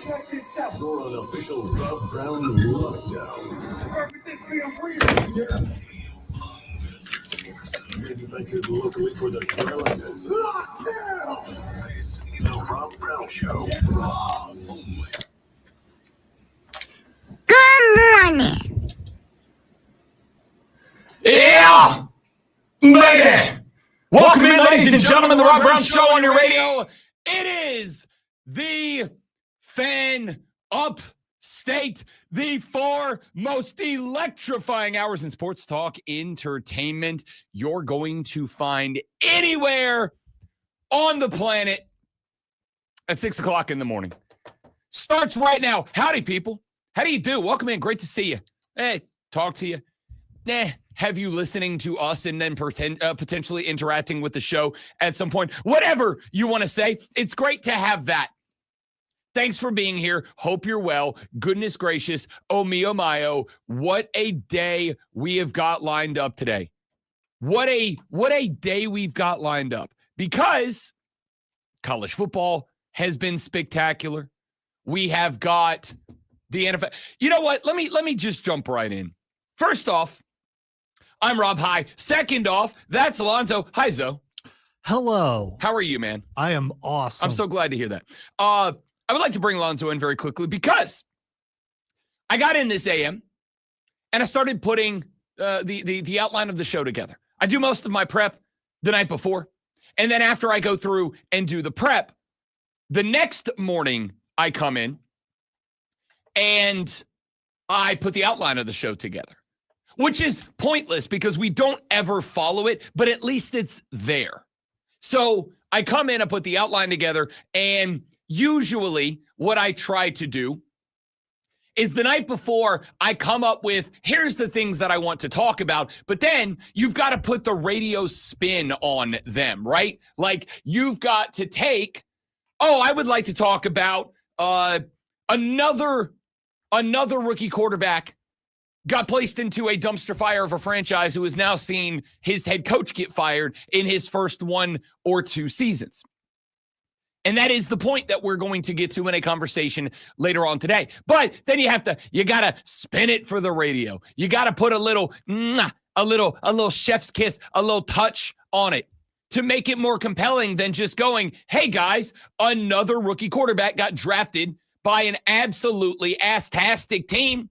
Check this out. You're on official Rob Brown lockdown. Yeah. Manufactured locally for the Carolinas. Lockdown. This is the Rob Brown Show. Good morning. Yeah, baby. Welcome in, ladies and gentlemen, the Rob Brown Show on your radio. It is the Fan Upstate, the 4 most electrifying hours in sports talk entertainment you're going to find anywhere on the planet at 6 o'clock in the morning. Starts right now. Howdy, people. How do you do? Welcome in. Great to see you. Hey, talk to you. Have you listening to us and then potentially interacting with the show at some point? Whatever you want to say, it's great to have that. Thanks for being here. Hope you're well. Goodness gracious. Oh, mio, mio. What a day we have got lined up today. What a day we've got lined up. Because college football has been spectacular. We have got the NFL. You know what? Let me just jump right in. First off, I'm Rob. Hi. Second off, that's Alonzo. Hi, Zo. Hello. How are you, man? I am awesome. I'm so glad to hear that. I would like to bring Alonzo in very quickly because I got in this AM and I started putting the outline of the show together. I do most of my prep the night before. And then after I go through and do the prep, the next morning I come in and I put the outline of the show together, which is pointless because we don't ever follow it, but at least it's there. So I come in, I put the outline together, and usually what I try to do is the night before I come up with, here's the things that I want to talk about, but then you've got to put the radio spin on them, right? Like you've got to take, I would like to talk about another rookie quarterback got placed into a dumpster fire of a franchise who has now seen his head coach get fired in his first 1 or 2 seasons. And that is the point that we're going to get to in a conversation later on today. But then you got to spin it for the radio. You got to put a little chef's kiss, a little touch on it to make it more compelling than just going, hey guys, another rookie quarterback got drafted by an absolutely ass-tastic team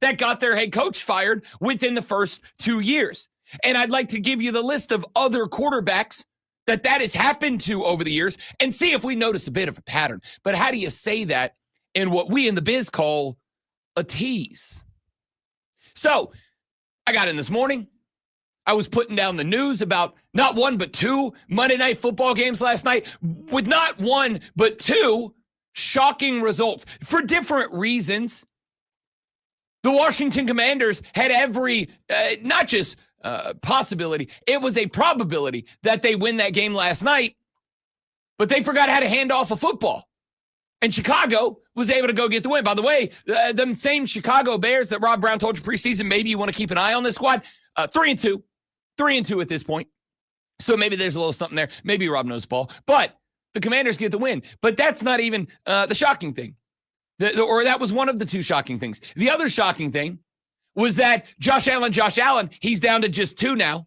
that got their head coach fired within the first 2 years. And I'd like to give you the list of other quarterbacks that has happened to over the years and see if we notice a bit of a pattern. But how do you say that in what we in the biz call a tease? So I got in this morning. I was putting down the news about not 1 but 2 Monday Night Football games last night with not 1 but 2 shocking results for different reasons. The Washington Commanders had every, not just possibility, it was a probability that they win that game last night, but they forgot how to hand off a football. And Chicago was able to go get the win. By the way, them same Chicago Bears that Rob Brown told you preseason, maybe you want to keep an eye on this squad, 3-2 at this point. So maybe there's a little something there. Maybe Rob knows ball, but the Commanders get the win. But that's not even the shocking thing. Or that was one of the 2 shocking things. The other shocking thing was that Josh Allen, he's down to just 2 now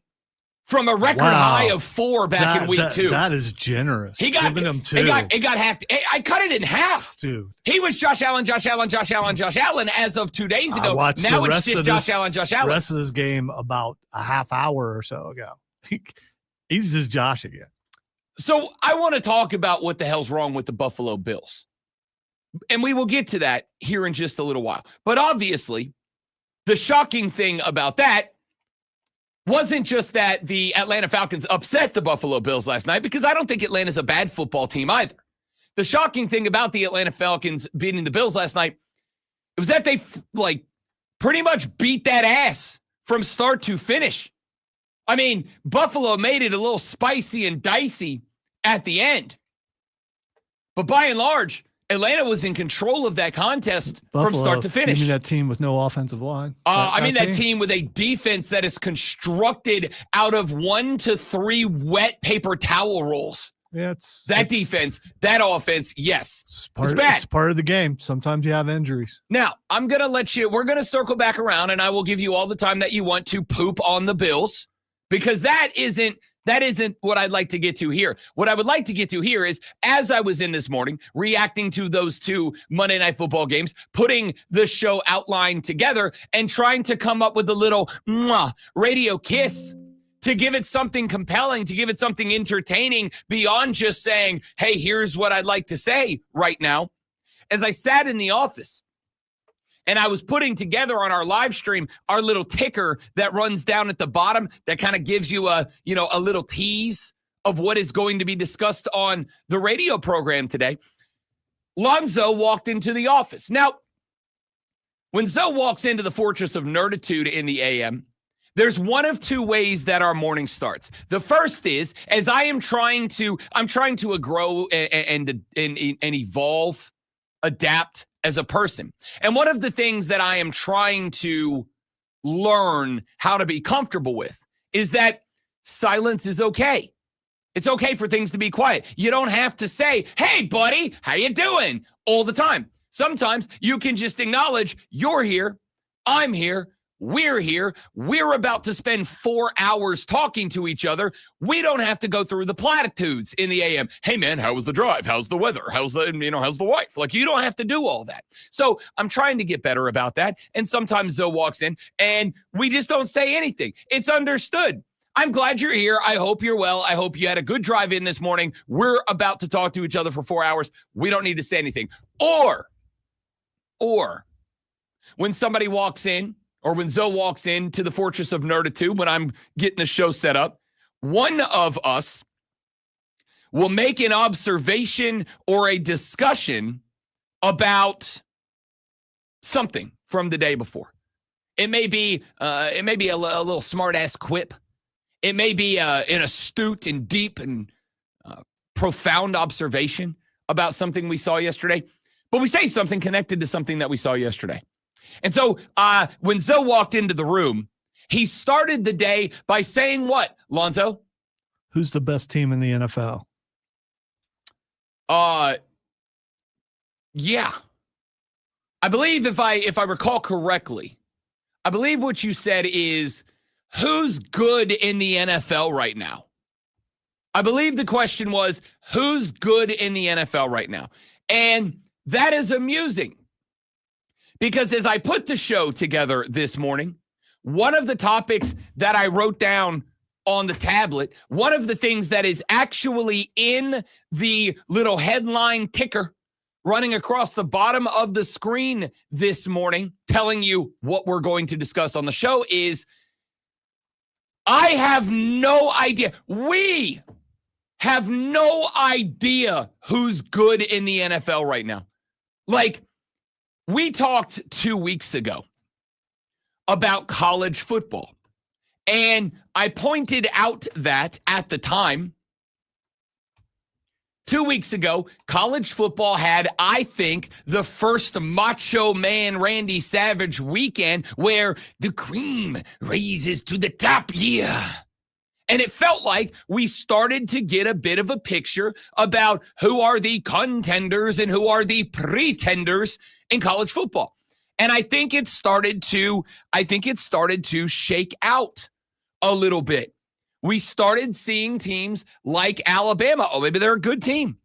from a record high of 4 back in week 2. That is generous. He got giving him 2. It got hacked. I cut it in half. Dude. He was Josh Allen as of 2 days ago. Now it's just Josh Allen. The rest of this game about a half hour or so ago. He's just Josh again. So I want to talk about what the hell's wrong with the Buffalo Bills. And we will get to that here in just a little while. But obviously, the shocking thing about that wasn't just that the Atlanta Falcons upset the Buffalo Bills last night, because I don't think Atlanta's a bad football team either. The shocking thing about the Atlanta Falcons beating the Bills last night was that they pretty much beat that ass from start to finish. I mean, Buffalo made it a little spicy and dicey at the end. But by and large, Atlanta was in control of that contest from start to finish. You mean that team with no offensive line? That team with a defense that is constructed out of 1 to 3 wet paper towel rolls. Yeah, that defense, that offense, yes. It's bad. It's part of the game. Sometimes you have injuries. Now, we're going to circle back around, and I will give you all the time that you want to poop on the Bills, because that isn't what I'd like to get to here. What I would like to get to here is, as I was in this morning, reacting to those two Monday Night Football games, putting the show outline together and trying to come up with a little radio kiss to give it something compelling, to give it something entertaining beyond just saying, hey, here's what I'd like to say right now. As I sat in the office and I was putting together on our live stream our little ticker that runs down at the bottom that kind of gives you a little tease of what is going to be discussed on the radio program today, Lonzo walked into the office. Now, when Zoe walks into the Fortress of Nerditude in the AM, there's one of two ways that our morning starts. The first is, as I'm trying to grow and evolve, adapt as a person. And one of the things that I am trying to learn how to be comfortable with is that silence is okay. It's okay for things to be quiet. You don't have to say, hey, buddy, how you doing? All the time. Sometimes you can just acknowledge you're here, I'm here, we're here. We're about to spend 4 hours talking to each other. We don't have to go through the platitudes in the AM. Hey, man, how was the drive? How's the weather? How's the wife? Like, you don't have to do all that. So I'm trying to get better about that. And sometimes Zoe walks in and we just don't say anything. It's understood. I'm glad you're here. I hope you're well. I hope you had a good drive in this morning. We're about to talk to each other for 4 hours. We don't need to say anything. Or when somebody walks in, or when Zoe walks into the Fortress of Nerditude, when I'm getting the show set up, one of us will make an observation or a discussion about something from the day before. It may be a little smart-ass quip. It may be an astute and deep and profound observation about something we saw yesterday. But we say something connected to something that we saw yesterday. And so when Zoe walked into the room, he started the day by saying what, Lonzo? Who's the best team in the NFL? Yeah. I believe if I recall correctly, I believe what you said is, who's good in the NFL right now? I believe the question was, who's good in the NFL right now? And that is amusing. Because as I put the show together this morning, one of the topics that I wrote down on the tablet, one of the things that is actually in the little headline ticker running across the bottom of the screen this morning, telling you what we're going to discuss on the show, is I have no idea. We have no idea who's good in the NFL right now. Like, we talked 2 weeks ago about college football, and I pointed out that at the time, 2 weeks ago, college football had, I think, the first Macho Man Randy Savage weekend where the cream rises to the top. Yeah. And it felt like we started to get a bit of a picture about who are the contenders and who are the pretenders in college football. And I think it started to shake out a little bit. We started seeing teams like Alabama. Oh, maybe they're a good team.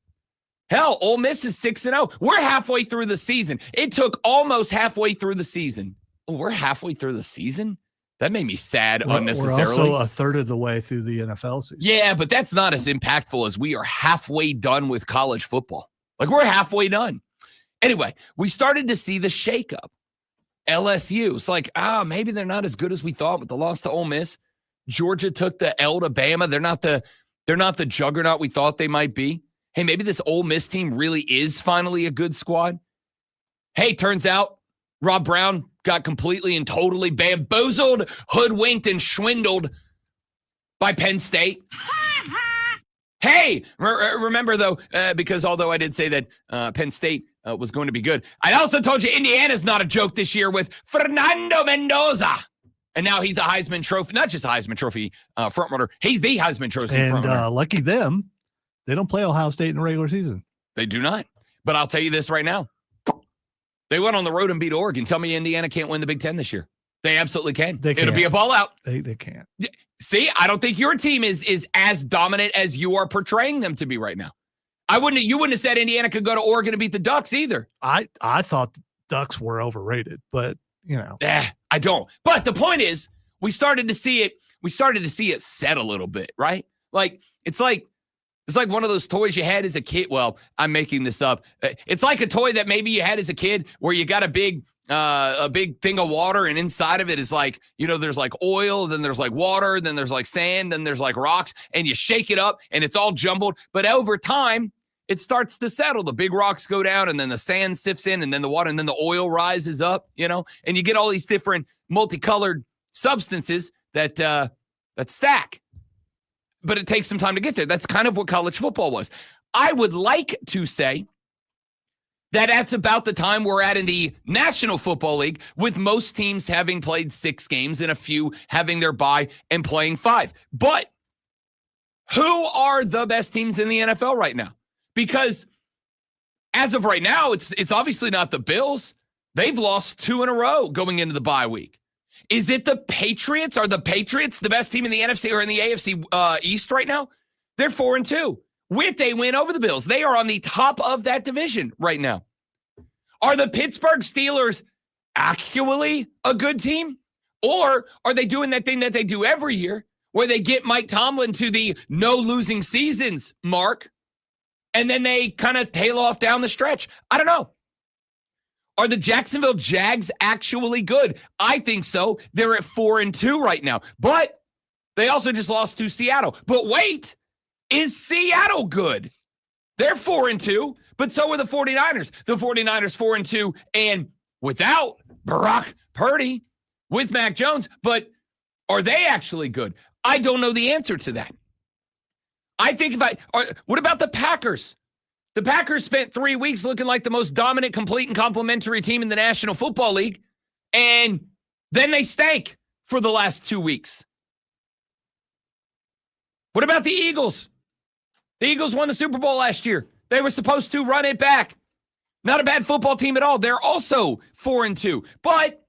Hell, Ole Miss is 6-0. We're halfway through the season. It took almost halfway through the season. Oh, we're halfway through the season? That made me sad unnecessarily. We're also a third of the way through the NFL season. Yeah, but that's not as impactful as we are halfway done with college football. Like, we're halfway done. Anyway, we started to see the shakeup. LSU, it's like, maybe they're not as good as we thought with the loss to Ole Miss. Georgia took the L to Bama. They're not the juggernaut we thought they might be. Hey, maybe this Ole Miss team really is finally a good squad. Hey, turns out Rob Brown got completely and totally bamboozled, hoodwinked, and swindled by Penn State. Hey, remember, though, because although I did say that Penn State was going to be good, I also told you Indiana's not a joke this year with Fernando Mendoza. And now he's a Heisman Trophy, not just a Heisman Trophy frontrunner. He's the Heisman Trophy frontrunner. And lucky them, They don't play Ohio State in the regular season. They do not. But I'll tell you this right now. They went on the road and beat Oregon. Tell me Indiana can't win the Big Ten this year. They absolutely can. It'll be a ball out. They can't. See, I don't think your team is as dominant as you are portraying them to be right now. You wouldn't have said Indiana could go to Oregon and beat the Ducks either. I thought the Ducks were overrated, but I don't. But the point is, we started to see it set a little bit, right? It's like one of those toys you had as a kid. Well, I'm making this up. It's like a toy that maybe you had as a kid where you got a big thing of water, and inside of it is like, there's like oil, then there's like water, then there's like sand, then there's like rocks, and you shake it up and it's all jumbled. But over time, it starts to settle. The big rocks go down, and then the sand sifts in, and then the water, and then the oil rises up, and you get all these different multicolored substances that stack. But it takes some time to get there. That's kind of what college football was. I would like to say that that's about the time we're at in the National Football League, with most teams having played 6 games and a few having their bye and playing 5. But who are the best teams in the NFL right now? Because as of right now, it's obviously not the Bills. They've lost 2 in a row going into the bye week. Is it the Patriots? Are the Patriots the best team in the NFC or in the AFC East right now? They're 4-2 with a win over the Bills. They are on the top of that division right now. Are the Pittsburgh Steelers actually a good team? Or are they doing that thing that they do every year where they get Mike Tomlin to the no losing seasons mark, and then they kind of tail off down the stretch? I don't know. Are the Jacksonville Jags actually good? I think so. They're at 4-2 right now. But they also just lost to Seattle. But wait, is Seattle good? They're 4-2, but so are the 49ers. The 49ers 4-2, and without Brock Purdy, with Mac Jones. But are they actually good? I don't know the answer to that. I think what about the Packers? The Packers spent 3 weeks looking like the most dominant, complete, and complementary team in the National Football League, and then they stank for the last 2 weeks. What about the Eagles? The Eagles won the Super Bowl last year. They were supposed to run it back. Not a bad football team at all. They're also 4-2, but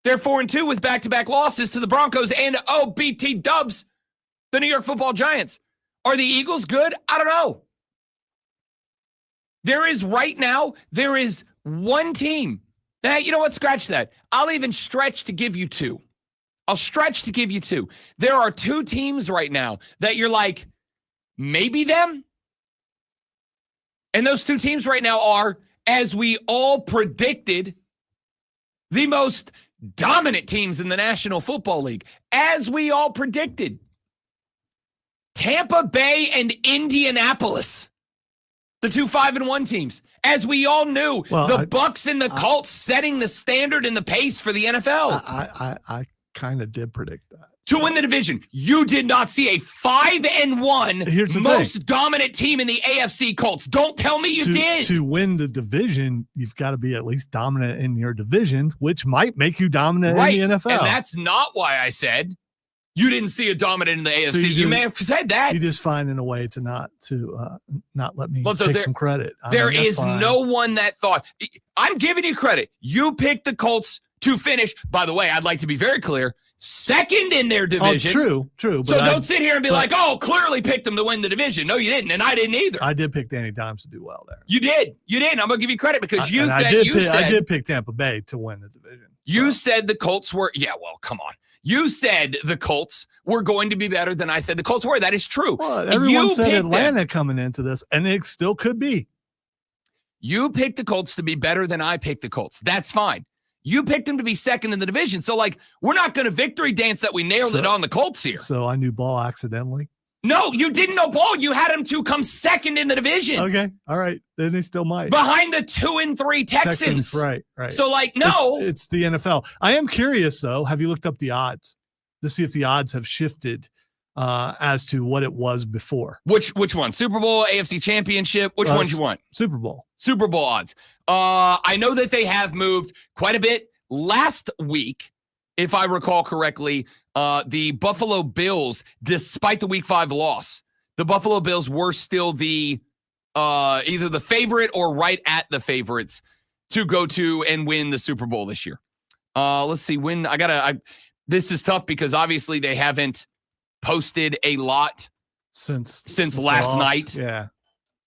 they're 4-2 with back-to-back losses to the Broncos and BT Dubs, the New York Football Giants. Are the Eagles good? I don't know. There is one team. Now, you know what? Scratch that. I'll even stretch to give you 2. I'll stretch to give you 2. There are 2 teams right now that you're like, maybe them? And those 2 teams right now are, as we all predicted, the most dominant teams in the National Football League. As we all predicted. Tampa Bay and Indianapolis. The 2 5-1 teams. As we all knew, the Bucks and the Colts setting the standard and the pace for the NFL. I kind of did predict that. To win the division. You did not see a 5-1 most dominant team in the AFC Colts. Don't tell me you did. To win the division, you've got to be at least dominant in your division, which might make you dominant in the NFL. And that's not why I said you didn't see a dominant in the AFC. So you may have said that. You just finding a way to not let me take some credit. There is no one that thought. I'm giving you credit. You picked the Colts to finish. By the way, I'd like to be very clear. Second in their division. True. So don't sit here and be like, clearly picked them to win the division. No, you didn't, and I didn't either. I did pick Danny Dimes to do well there. You did. I'm going to give you credit because I did pick Tampa Bay to win the division. You said the Colts were, come on. You said the Colts were going to be better than I said the Colts were. That is true. Well, everyone said Atlanta coming into this, and it still could be. You picked the Colts to be better than I picked the Colts. That's fine. You picked them to be second in the division. So, we're not going to victory dance that we nailed it on the Colts here. So I knew ball accidentally? No, you didn't know ball. You had them to come second in the division. Okay. All right. Then they still might. Behind the 2-3 Texans. Right. So, no. It's the NFL. I am curious, though. Have you looked up the odds to see if the odds have shifted as to what it was before? Which one? Super Bowl, AFC Championship? Which ones you want? Super Bowl. Super Bowl odds. I know that they have moved quite a bit. Last week, if I recall correctly, the Buffalo Bills, despite the Week 5 loss, the Buffalo Bills were still the either the favorite or right at the favorites to go to and win the Super Bowl this year. Let's see when this is tough because obviously they haven't posted a lot since last night. Yeah.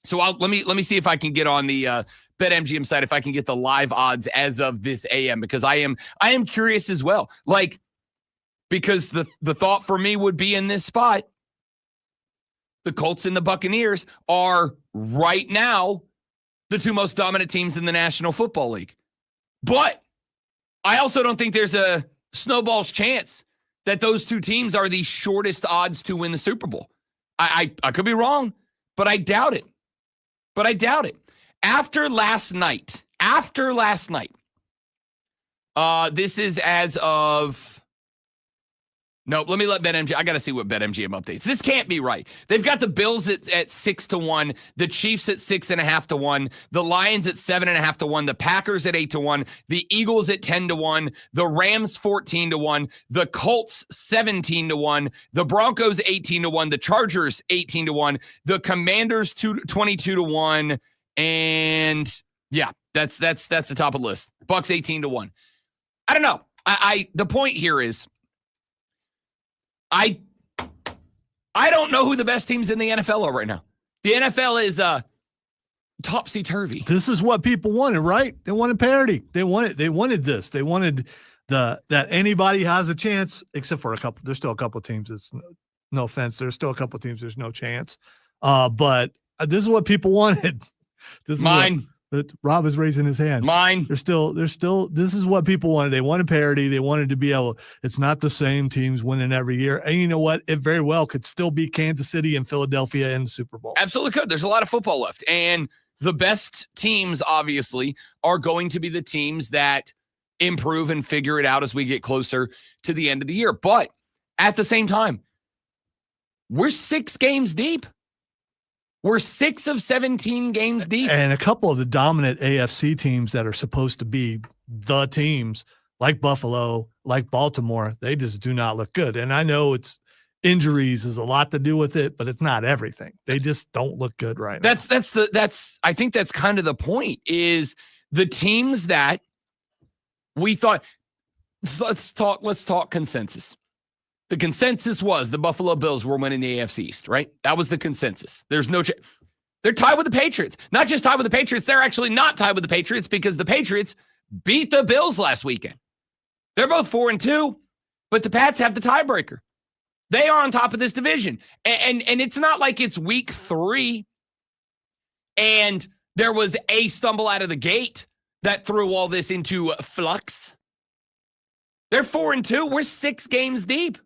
So let me see if I can get on the BetMGM site, if I can get the live odds as of this AM, because I am curious as well. Like, because the thought for me would be in this spot, the Colts and the Buccaneers are right now the two most dominant teams in the National Football League. But I also don't think there's a snowball's chance that those two teams are the shortest odds to win the Super Bowl. I could be wrong, but I doubt it. After last night, this is as of, no, let me let BetMGM. I got to see what BetMGM updates. This can't be right. They've got the Bills at 6-1, the Chiefs at 6.5-1, the Lions at 7.5-1, the Packers at 8-1, the Eagles at 10-1, the Rams 14-1, the Colts 17-1, the Broncos 18-1, the Chargers 18-1, the Commanders 22-1, and yeah, that's the top of the list. Bucks 18-1. I don't know. The point here is, I don't know who the best teams in the NFL are right now. The NFL is topsy-turvy. This is what people wanted, right? They wanted parity. They wanted this. They wanted that anybody has a chance, except for a couple. There's still a couple of teams that's no offense. There's still a couple of teams there's no chance. But this is what people wanted. This is mine. Rob is raising his hand. Mine. There's still, this is what people wanted. They wanted parity. They wanted to be able, it's not the same teams winning every year. And you know what? It very well could still be Kansas City and Philadelphia in the Super Bowl. Absolutely could. There's a lot of football left. And the best teams, obviously, are going to be the teams that improve and figure it out as we get closer to the end of the year. But at the same time, we're 6 games deep. We're 6 of 17 games deep. And a couple of the dominant AFC teams that are supposed to be the teams, like Buffalo, like Baltimore, they just do not look good. And I know it's injuries is a lot to do with it, but it's not everything. They just don't look good right now. I think that's kind of the point, is the teams that we thought, let's talk consensus. The consensus was the Buffalo Bills were winning the AFC East, right? That was the consensus. There's no they're tied with the Patriots. Not just tied with the Patriots, they're actually not tied with the Patriots because the Patriots beat the Bills last weekend. They're both 4-2, but the Pats have the tiebreaker. They are on top of this division. And it's not like it's week 3 and there was a stumble out of the gate that threw all this into flux. They're 4-2. We're 6 games deep.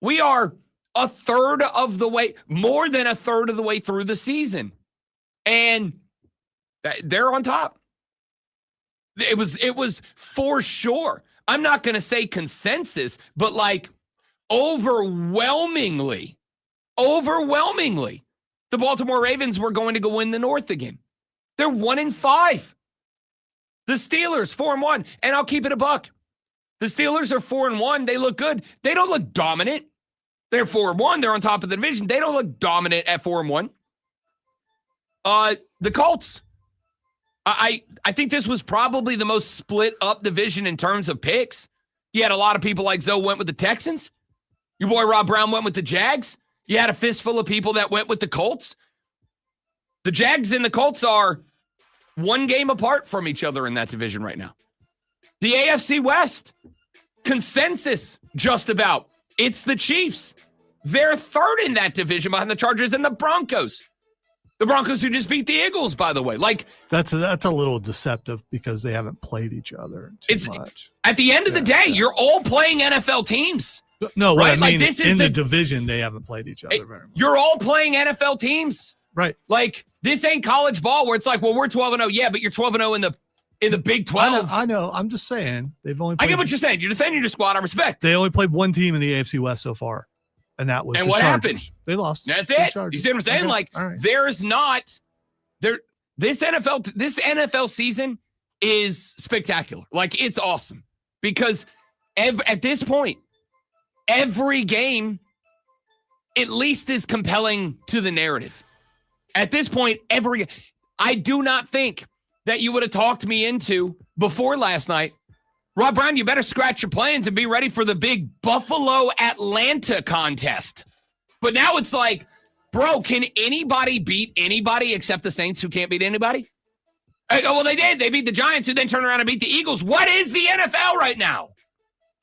We are a third of the way, more than a third of the way through the season. And they're on top. It was for sure. I'm not going to say consensus, but like overwhelmingly, the Baltimore Ravens were going to go win the North again. They're 1-5. The Steelers 4-1. And I'll keep it a buck. The Steelers are 4-1. They look good. They don't look dominant. They're 4-1. They're on top of the division. They don't look dominant at 4-1. The Colts. I think this was probably the most split up division in terms of picks. You had a lot of people like Zoe went with the Texans. Your boy Rob Brown went with the Jags. You had a fistful of people that went with the Colts. The Jags and the Colts are 1 game apart from each other in that division right now. The AFC West, consensus just about. It's the Chiefs. They're 3rd in that division behind the Chargers and the Broncos. The Broncos who just beat the Eagles, by the way. Like that's a little deceptive because they haven't played each other too much. At the end of the day, you're all playing NFL teams. No, right? I mean, like this is in the division, they haven't played each other very much. You're all playing NFL teams. Right. Like this ain't college ball where it's like, well, we're 12-0. Yeah, but you're 12-0 in the Big 12. I know. I'm just saying they've only. I get what you're saying. You're defending your squad. I respect. They only played 1 team in the AFC West so far, and that was. And what Chargers. happened? They lost. That's it. You see what I'm saying? Okay. Like right. there's not there. This NFL season is spectacular. Like it's awesome because at this point, every game at least is compelling to the narrative. At this point, I do not think that you would have talked me into before last night. Rob Brown, you better scratch your plans and be ready for the big Buffalo-Atlanta contest. But now it's like, bro, can anybody beat anybody except the Saints who can't beat anybody? I go, well, they did. They beat the Giants who then turned around and beat the Eagles. What is the NFL right now?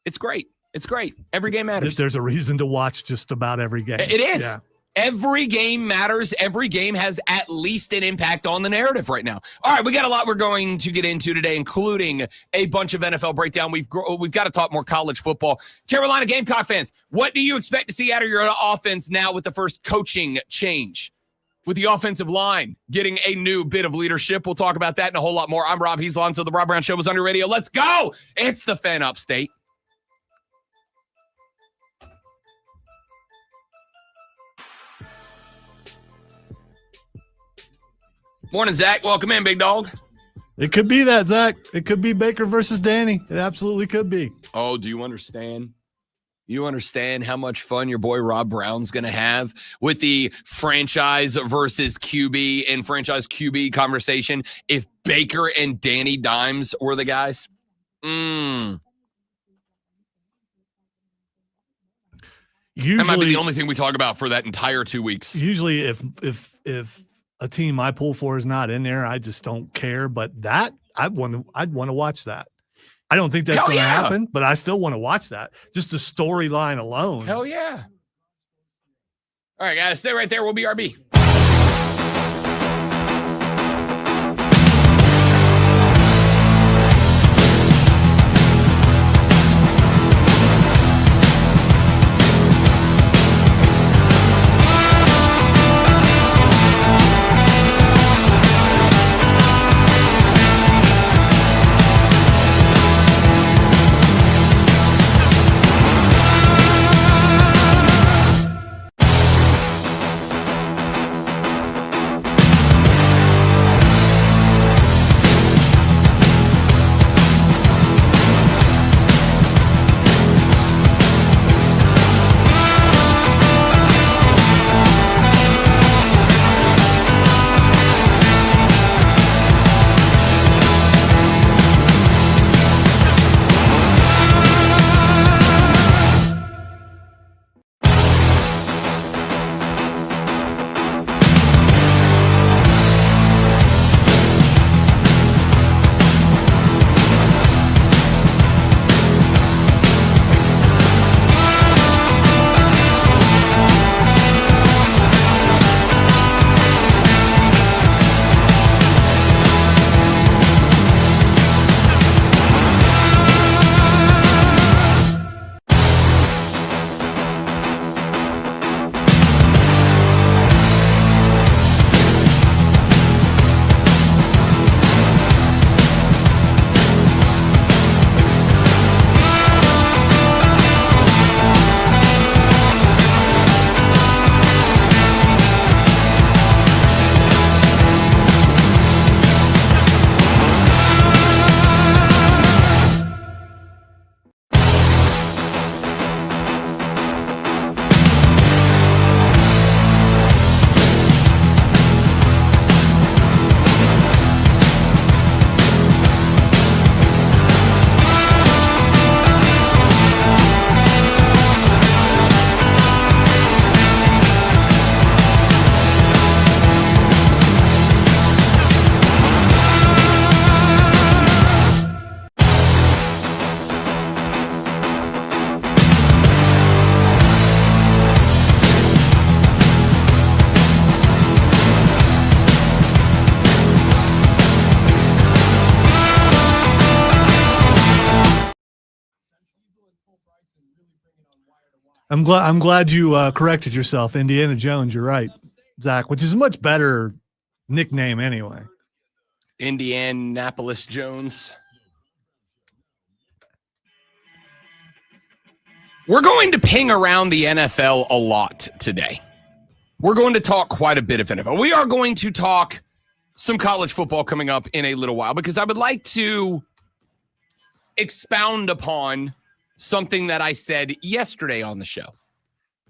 It's great. It's great. Every game matters. There's a reason to watch just about every game. It is. Yeah. Every game matters. Every game has at least an impact on the narrative right now. All right, we got a lot we're going to get into today, including a bunch of NFL breakdown. We've got to talk more college football. Carolina Gamecock fans, what do you expect to see out of your offense now with the first coaching change? With the offensive line getting a new bit of leadership. We'll talk about that and a whole lot more. I'm Rob. He's Lonzo. The Rob Brown Show was on your radio. Let's go. It's the Fan Upstate. Morning, Zach. Welcome in, big dog. It could be that, Zach. It could be Baker versus Danny. It absolutely could be. Oh, do you understand? You understand how much fun your boy Rob Brown's going to have with the franchise versus QB and franchise QB conversation if Baker and Danny Dimes were the guys? Usually, that might be the only thing we talk about for that entire 2 weeks. Usually, if a team I pull for is not in there, I just don't care. But that I'd want to watch that. I don't think that's going to happen, but I still want to watch that. Just the storyline alone. Hell yeah. All right, guys, stay right there. We'll be RB. I'm glad you corrected yourself. Indiana Jones, you're right, Zach, which is a much better nickname anyway. Indianapolis Jones. We're going to ping around the NFL a lot today. We're going to talk quite a bit of NFL. We are going to talk some college football coming up in a little while because I would like to expound upon something that I said yesterday on the show,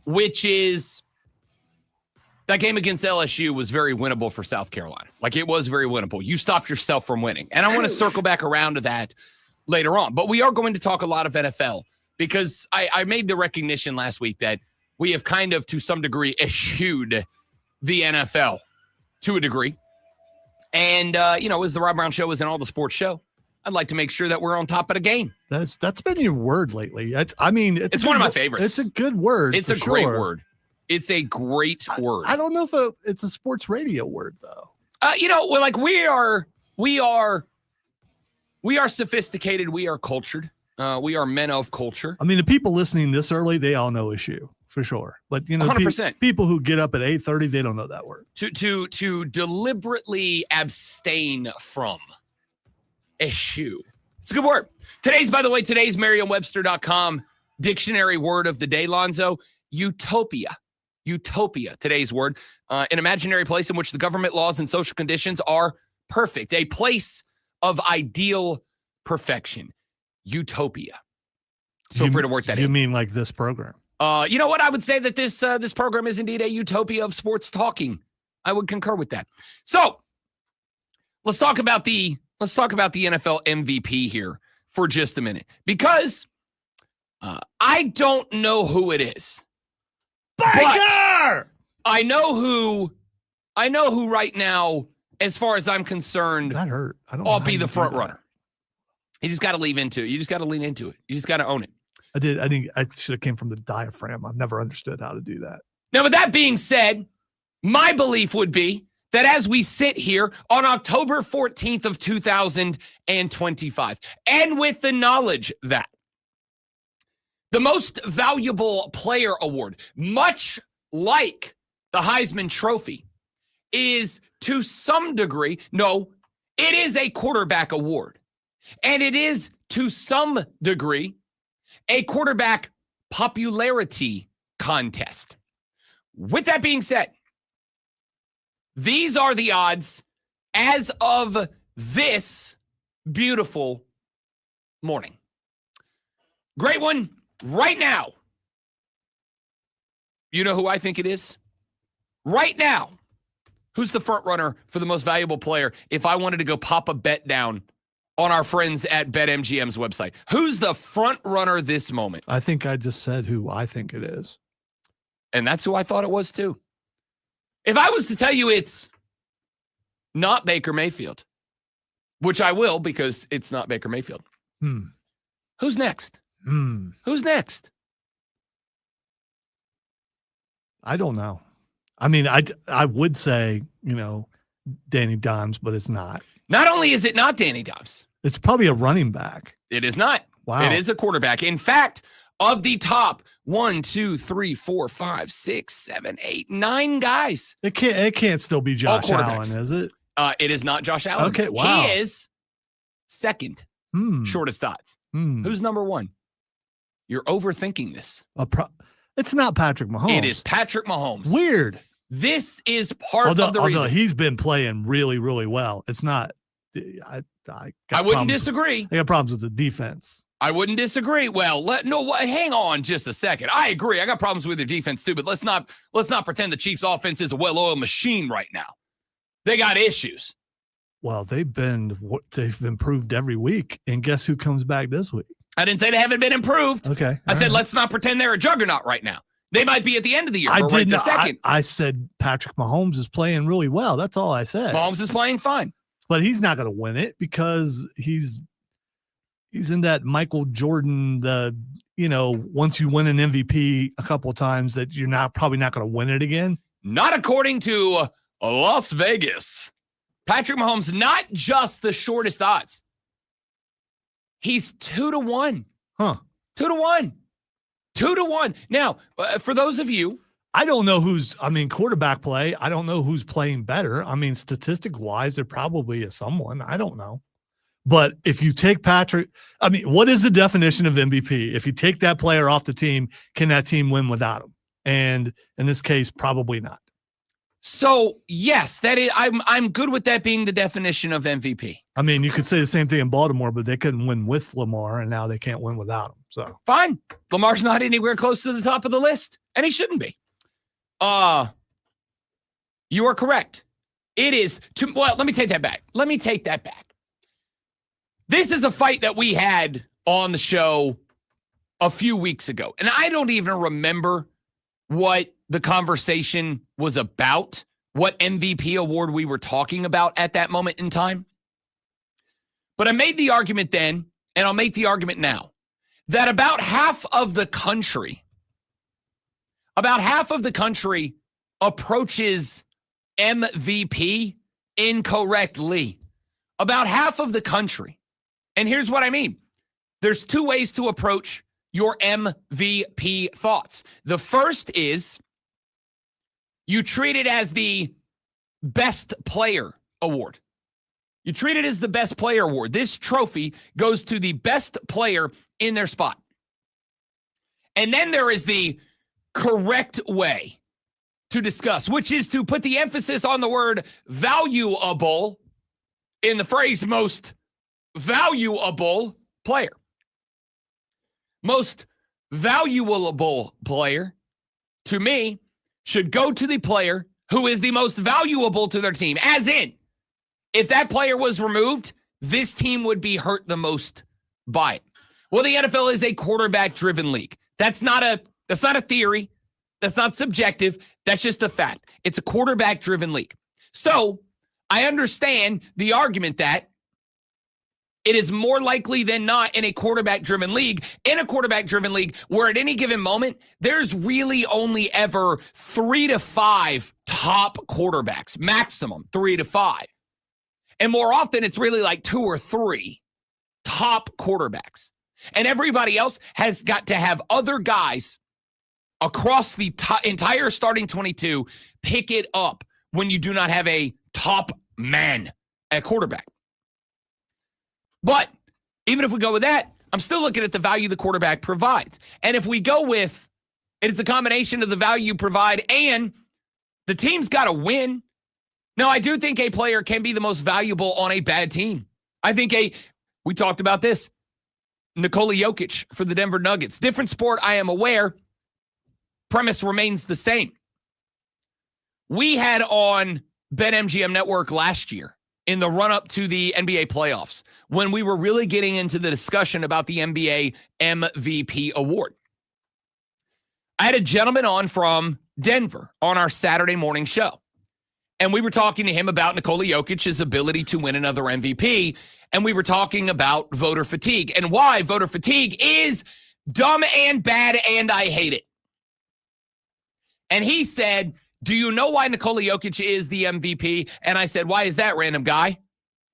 which is That game against LSU was very winnable for South Carolina. Like, it was very winnable. You stopped yourself from winning. And I want to circle back around to that later on. But we are going to talk a lot of NFL because I made the recognition last week that we have kind of, to some degree, eschewed the NFL to a degree. And, as the Rob Brown Show is an all the sports show, I'd like to make sure that we're on top of the game. That's been your word lately. It's one of my favorites. It's a good word. It's a great word. It's a great word. I don't know if it's a sports radio word though. We are sophisticated. We are cultured. We are men of culture. I mean, the people listening this early, they all know issue for sure. But 100%. People who get up at 8:30, they don't know that word. To deliberately abstain from issue. It's a good word. Today's Merriam-Webster.com dictionary word of the day, Lonzo. Utopia. Utopia, today's word. An imaginary place in which the government laws and social conditions are perfect. A place of ideal perfection. Utopia. Feel free to work that in. You mean like this program? You know what? I would say that this program is indeed a utopia of sports talking. I would concur with that. So let's talk about the NFL MVP here for just a minute, because I don't know who it is. Baker! I know who right now, as far as I'm concerned, that hurt. I'll be the front runner. You just got to lean into it. You just got to lean into it. You just got to own it. I think I should have came from the diaphragm. I've never understood how to do that. Now, with that being said, my belief would be that as we sit here on October 14th of 2025, and with the knowledge that the most valuable player award, much like the Heisman Trophy, is to some degree, no, it is a quarterback award. And it is to some degree a quarterback popularity contest. With that being said, these are the odds as of this beautiful morning. Great one right now. You know who I think it is? Right now, who's the front runner for the most valuable player if I wanted to go pop a bet down on our friends at BetMGM's website? Who's the front runner this moment? I think I just said who I think it is. And that's who I thought it was too. If I was to tell you it's not Baker Mayfield, which I will because it's not Baker Mayfield. Who's next? Who's next? I don't know. I mean, I would say, Danny Dimes, but it's not. Not only is it not Danny Dimes, it's probably a running back. It is not. Wow. It is a quarterback. In fact, of the top 1, 2, 3, 4, 5, 6, 7, 8, 9 guys. It can't still be Josh Allen, is it? It is not Josh Allen. Okay, wow. He is second. Shortest odds. Who's number one? You're overthinking this. It's not Patrick Mahomes. It is Patrick Mahomes. Weird. This is part of the reason. Although he's been playing really, really well. It's not. I wouldn't disagree. I got problems with the defense. I wouldn't disagree. Well, hang on just a second. I agree. I got problems with their defense too, but let's not pretend the Chiefs' offense is a well-oiled machine right now. They got issues. Well, they've improved every week, and guess who comes back this week? I didn't say they haven't been improved. Okay. I said let's not pretend they're a juggernaut right now. They might be at the end of the year. I said Patrick Mahomes is playing really well. That's all I said. Mahomes is playing fine. But he's not going to win it because he's in that Michael Jordan, once you win an MVP a couple of times that you're probably not going to win it again. Not according to Las Vegas. Patrick Mahomes, not just the shortest odds. He's 2-1. Huh. 2-1. 2-1. Now, for those of you, I don't know quarterback play. I don't know who's playing better. I mean, statistic wise, there probably is someone. I don't know. But if you take Patrick, what is the definition of MVP? If you take that player off the team, can that team win without him? And in this case, probably not. So yes, that is. I'm good with that being the definition of MVP. You could say the same thing in Baltimore, but they couldn't win with Lamar, and now they can't win without him. So fine, Lamar's not anywhere close to the top of the list, and he shouldn't be. You are correct. It is well, let me take that back. This is a fight that we had on the show a few weeks ago. And I don't even remember what the conversation was about, what MVP award we were talking about at that moment in time. But I made the argument then, and I'll make the argument now, that about half of the country approaches MVP incorrectly. About half of the country. And here's what I mean. There's two ways to approach your MVP thoughts. The first is you treat it as the best player award. You treat it as the best player award. This trophy goes to the best player in their spot. And then there is the correct way to discuss, which is to put the emphasis on the word valuable in the phrase most valuable player. Most valuable player, to me, should go to the player who is the most valuable to their team. As in, if that player was removed, this team would be hurt the most by it. Well, the NFL is a quarterback-driven league. That's not a theory. That's not subjective. That's just a fact. It's a quarterback-driven league. So I understand the argument that it is more likely than not in a quarterback-driven league, where at any given moment, there's really only ever 3 to 5 top quarterbacks, maximum 3 to 5. And more often, it's really like 2 or 3 top quarterbacks. And everybody else has got to have other guys across the entire starting 22 pick it up when you do not have a top man at quarterback. But even if we go with that, I'm still looking at the value the quarterback provides. And if we go with it's a combination of the value you provide and the team's got to win. Now, I do think a player can be the most valuable on a bad team. I think we talked about this, Nikola Jokic for the Denver Nuggets. Different sport, I am aware. Premise remains the same. We had on BetMGM Network last year in the run-up to the NBA playoffs when we were really getting into the discussion about the NBA MVP award. I had a gentleman on from Denver on our Saturday morning show. And we were talking to him about Nikola Jokic's ability to win another MVP. And we were talking about voter fatigue and why voter fatigue is dumb and bad, and I hate it. And he said, do you know why Nikola Jokic is the MVP? And I said, why is that, random guy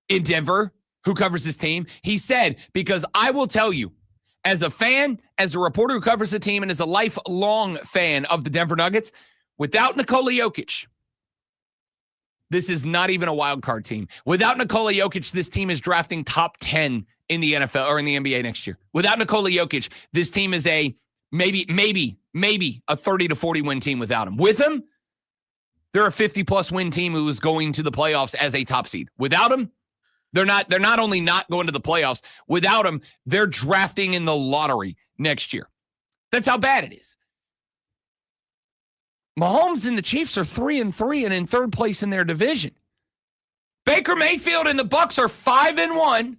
in Denver who covers his team? He said, because I will tell you, as a fan, as a reporter who covers the team, and as a lifelong fan of the Denver Nuggets, without Nikola Jokic, this is not even a wild card team. Without Nikola Jokic, this team is drafting top 10 in the NFL or in the NBA next year. Without Nikola Jokic, this team is a maybe a 30 to 40 win team without him. With him, they're a 50-plus win team who is going to the playoffs as a top seed. Without him, they're not only not going to the playoffs, without him, they're drafting in the lottery next year. That's how bad it is. Mahomes and the Chiefs are 3-3 and in third place in their division. Baker Mayfield and the Bucs are 5-1,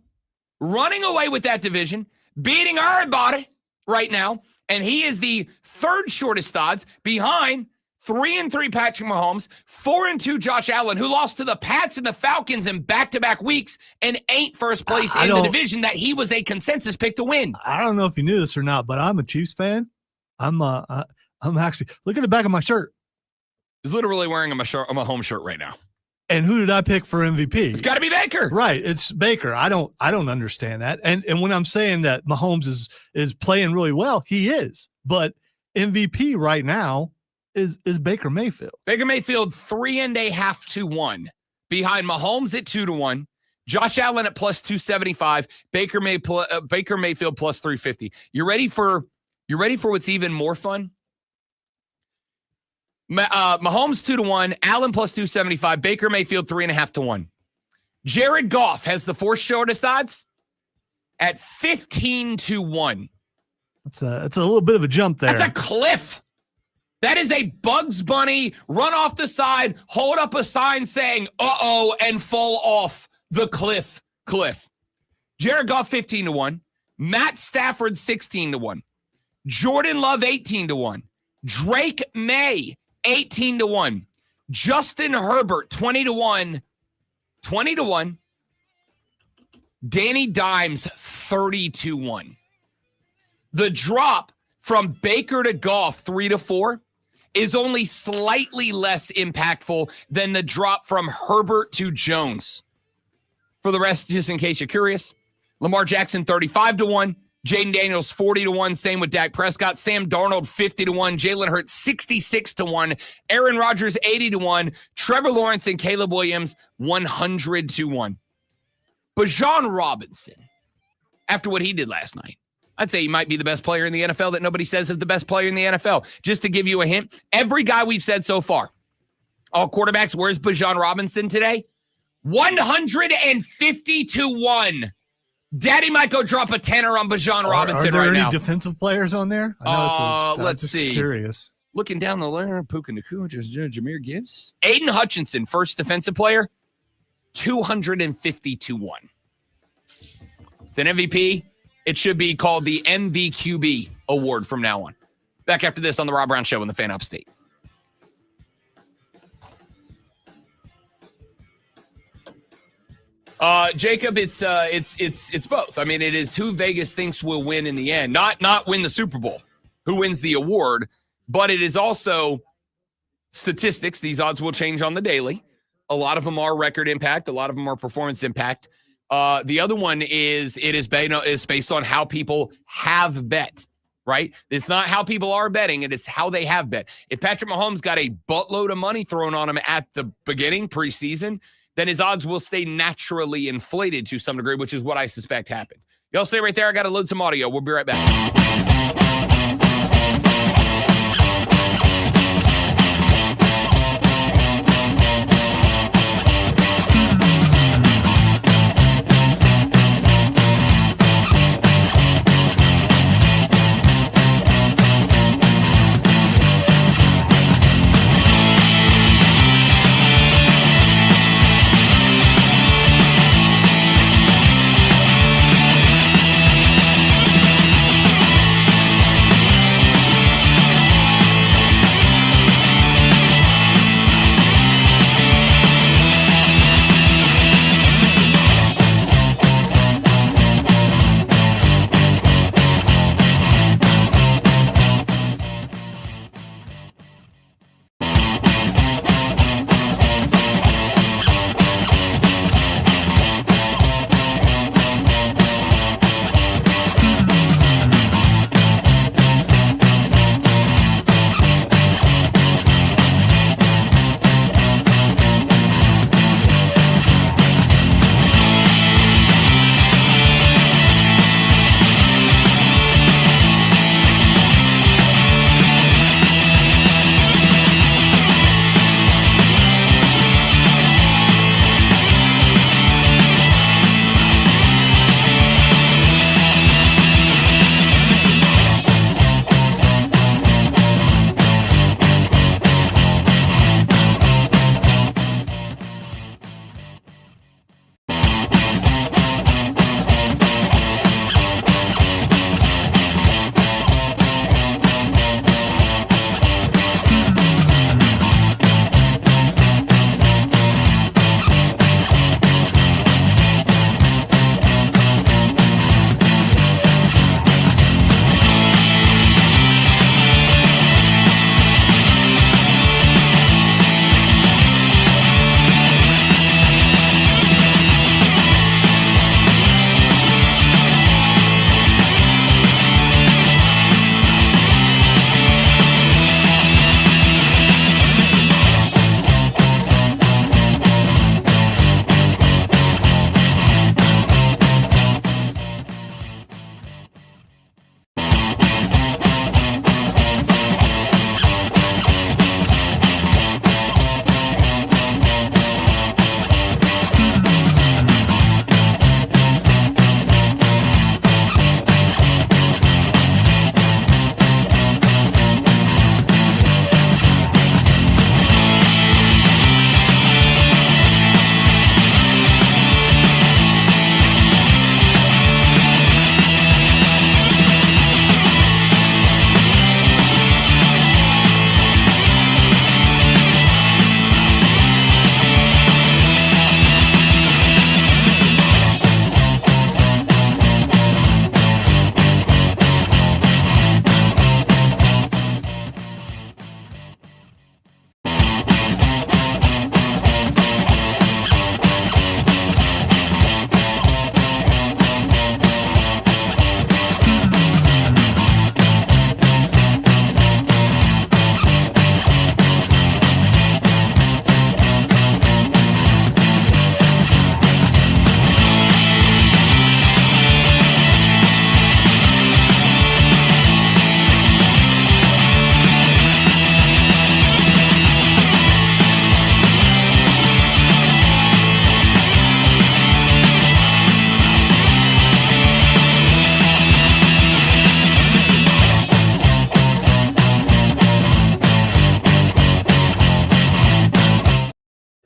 running away with that division, beating everybody right now, and he is the third shortest odds behind 3-3 Patrick Mahomes, 4-2 Josh Allen, who lost to the Pats and the Falcons in back-to-back weeks and ain't first place in the division that he was a consensus pick to win. I don't know if you knew this or not, but I'm a Chiefs fan. I'm actually, look at the back of my shirt. He's literally wearing a Mahomes shirt right now. And who did I pick for MVP? It's got to be Baker. Right, it's Baker. I don't understand that. And when I'm saying that Mahomes is playing really well, he is. But MVP right now is Baker Mayfield. Baker Mayfield 3.5 to 1 behind Mahomes at 2 to 1. Josh Allen at plus 275. Baker Mayfield plus 350. You ready for what's even more fun? Mahomes 2 to 1. Allen plus 275. Baker Mayfield 3.5 to 1. Jared Goff has the fourth shortest odds at 15 to 1. It's a little bit of a jump there. That's a cliff. That is a Bugs Bunny run off the side, hold up a sign saying, uh-oh, and fall off the cliff. Jared Goff, 15-1. Matt Stafford, 16-1. Jordan Love, 18-1. Drake May, 18-1. Justin Herbert, 20-1. 20-1. Danny Dimes, 30-1. The drop from Baker to Goff, 3-4, is only slightly less impactful than the drop from Herbert to Jones. For the rest, just in case you're curious, Lamar Jackson, 35-1. Jaden Daniels, 40-1. Same with Dak Prescott. Sam Darnold, 50-1. Jalen Hurts, 66-1. Aaron Rodgers, 80-1. Trevor Lawrence and Caleb Williams, 100-1. Bijan Robinson, after what he did last night, I'd say he might be the best player in the NFL that nobody says is the best player in the NFL. Just to give you a hint, every guy we've said so far, all quarterbacks, where's Bijan Robinson today? 150-1. Daddy might go drop a tenner on Bijan Robinson right now. Are there any defensive players on there? Let's see. Curious. Looking down the line, Puka Nacua, Jahmyr Gibbs. Aiden Hutchinson, first defensive player, 250-1. It's an MVP. It should be called the MVQB award from now on. Back after this on the Rob Brown Show in the Fan Upstate. Jacob, it's both. I mean, it is who Vegas thinks will win in the end, not win the Super Bowl, who wins the award, but it is also statistics. These odds will change on the daily. A lot of them are record impact. A lot of them are performance impact. The other one is based on how people have bet, right? It's not how people are betting. It is how they have bet. If Patrick Mahomes got a buttload of money thrown on him at the beginning, preseason, then his odds will stay naturally inflated to some degree, which is what I suspect happened. Y'all stay right there. I got to load some audio. We'll be right back.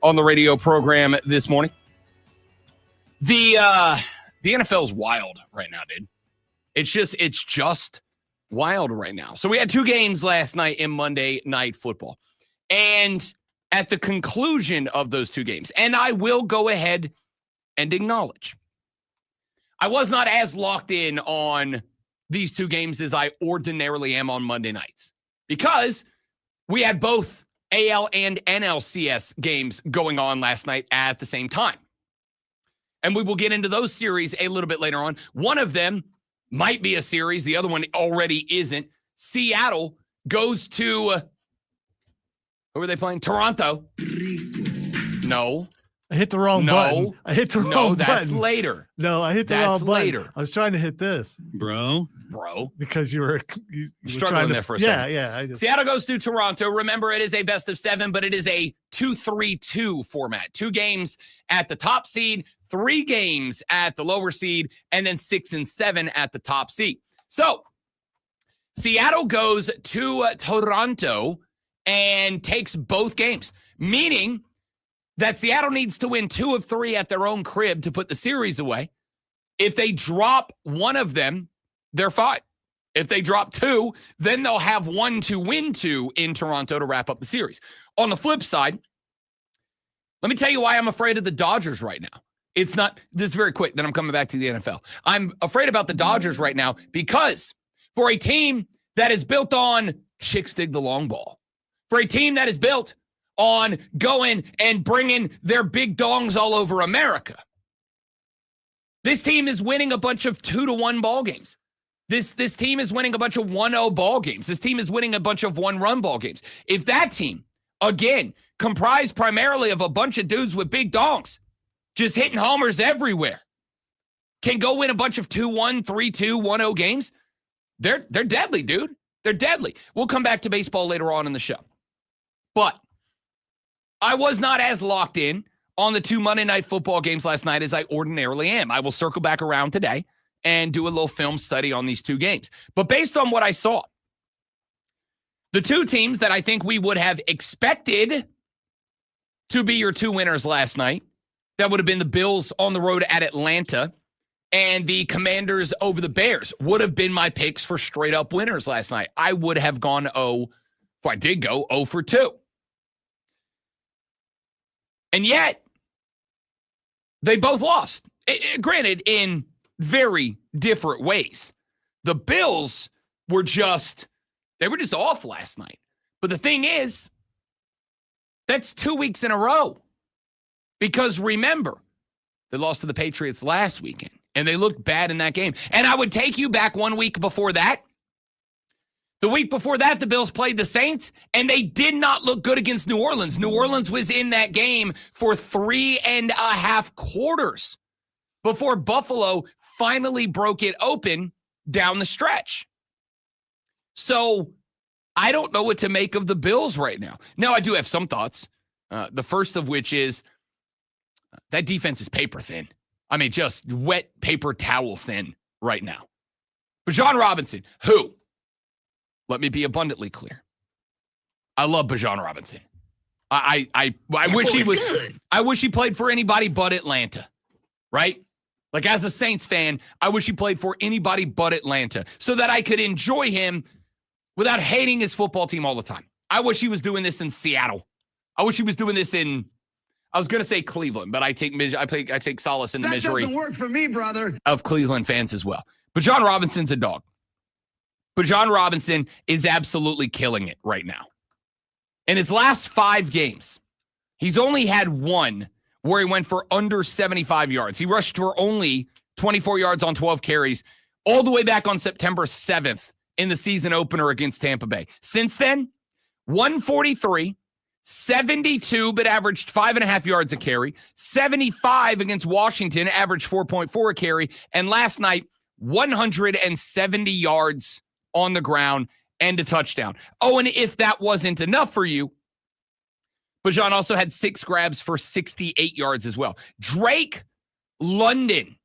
on the radio program this morning. The NFL is wild right now, dude. It's just wild right now. So we had 2 games last night in Monday Night Football. And at the conclusion of those 2 games, and I will go ahead and acknowledge, I was not as locked in on these 2 games as I ordinarily am on Monday nights because we had both AL and NLCS games going on last night at the same time. And we will get into those series a little bit later on. One of them might be a series. The other one already isn't. Seattle goes to, who are they playing? Toronto. No. I hit the wrong button. I hit the wrong button. No, that's later. No, I hit the wrong button. Later. I was trying to hit this. Bro. Because you were struggling there for a second. Yeah. Seattle goes to Toronto. Remember, it is a best of 7, but it is a 2-3-2 format. 2 games at the top seed, 3 games at the lower seed, and then 6 and 7 at the top seed. So Seattle goes to Toronto and takes both games, meaning that Seattle needs to win 2 of 3 at their own crib to put the series away. If they drop one of them, they're fine. If they drop 2, then they'll have 1 to win 2 in Toronto to wrap up the series. On the flip side, let me tell you why I'm afraid of the Dodgers right now. It's not, this is very quick, then I'm coming back to the NFL. I'm afraid about the Dodgers right now because for a team that is built on chicks dig the long ball, for a team that is built on going and bringing their big dongs all over America, this team is winning a bunch of 2-1 ball games. This team is winning a bunch of 1-0 ball games. This team is winning a bunch of 1-run ball games. If that team, again, comprised primarily of a bunch of dudes with big dongs, just hitting homers everywhere, can go win a bunch of 2-1, 3-2, 1-0 games, they're deadly, dude. They're deadly. We'll come back to baseball later on in the show. But I was not as locked in on the 2 Monday Night Football games last night as I ordinarily am. I will circle back around today and do a little film study on these 2 games. But based on what I saw, the 2 teams that I think we would have expected to be your 2 winners last night, that would have been the Bills on the road at Atlanta and the Commanders over the Bears, would have been my picks for straight up winners last night. I would have gone 0 for 2. And yet, they both lost. Granted, in very different ways. The Bills were just off last night. But the thing is, that's 2 weeks in a row. Because remember, they lost to the Patriots last weekend, and they looked bad in that game. And I would take you back 1 week before that. The week before that, the Bills played the Saints, and they did not look good against New Orleans. New Orleans was in that game for 3.5 quarters before Buffalo finally broke it open down the stretch. So I don't know what to make of the Bills right now. Now, I do have some thoughts. The first of which is that defense is paper thin. I mean, just wet paper towel thin right now. Bijan Robinson, who, let me be abundantly clear, I love Bijan Robinson. I wish he was good. I wish he played for anybody but Atlanta, right? Like, as a Saints fan, I wish he played for anybody but Atlanta so that I could enjoy him without hating his football team all the time. I wish he was doing this in Seattle. I wish he was doing this in, I was going to say Cleveland, but I take solace in the misery. That doesn't work for me, brother. Of Cleveland fans as well. Bijan Robinson's a dog. Bijan Robinson is absolutely killing it right now. In his last 5 games, he's only had 1 where he went for under 75 yards. He rushed for only 24 yards on 12 carries all the way back on September 7th in the season opener against Tampa Bay. Since then, 143, 72, but averaged 5.5 yards a carry, 75 against Washington, averaged 4.4 a carry, and last night, 170 yards on the ground and a touchdown. Oh, and if that wasn't enough for you, Bijan also had 6 grabs for 68 yards as well. Drake London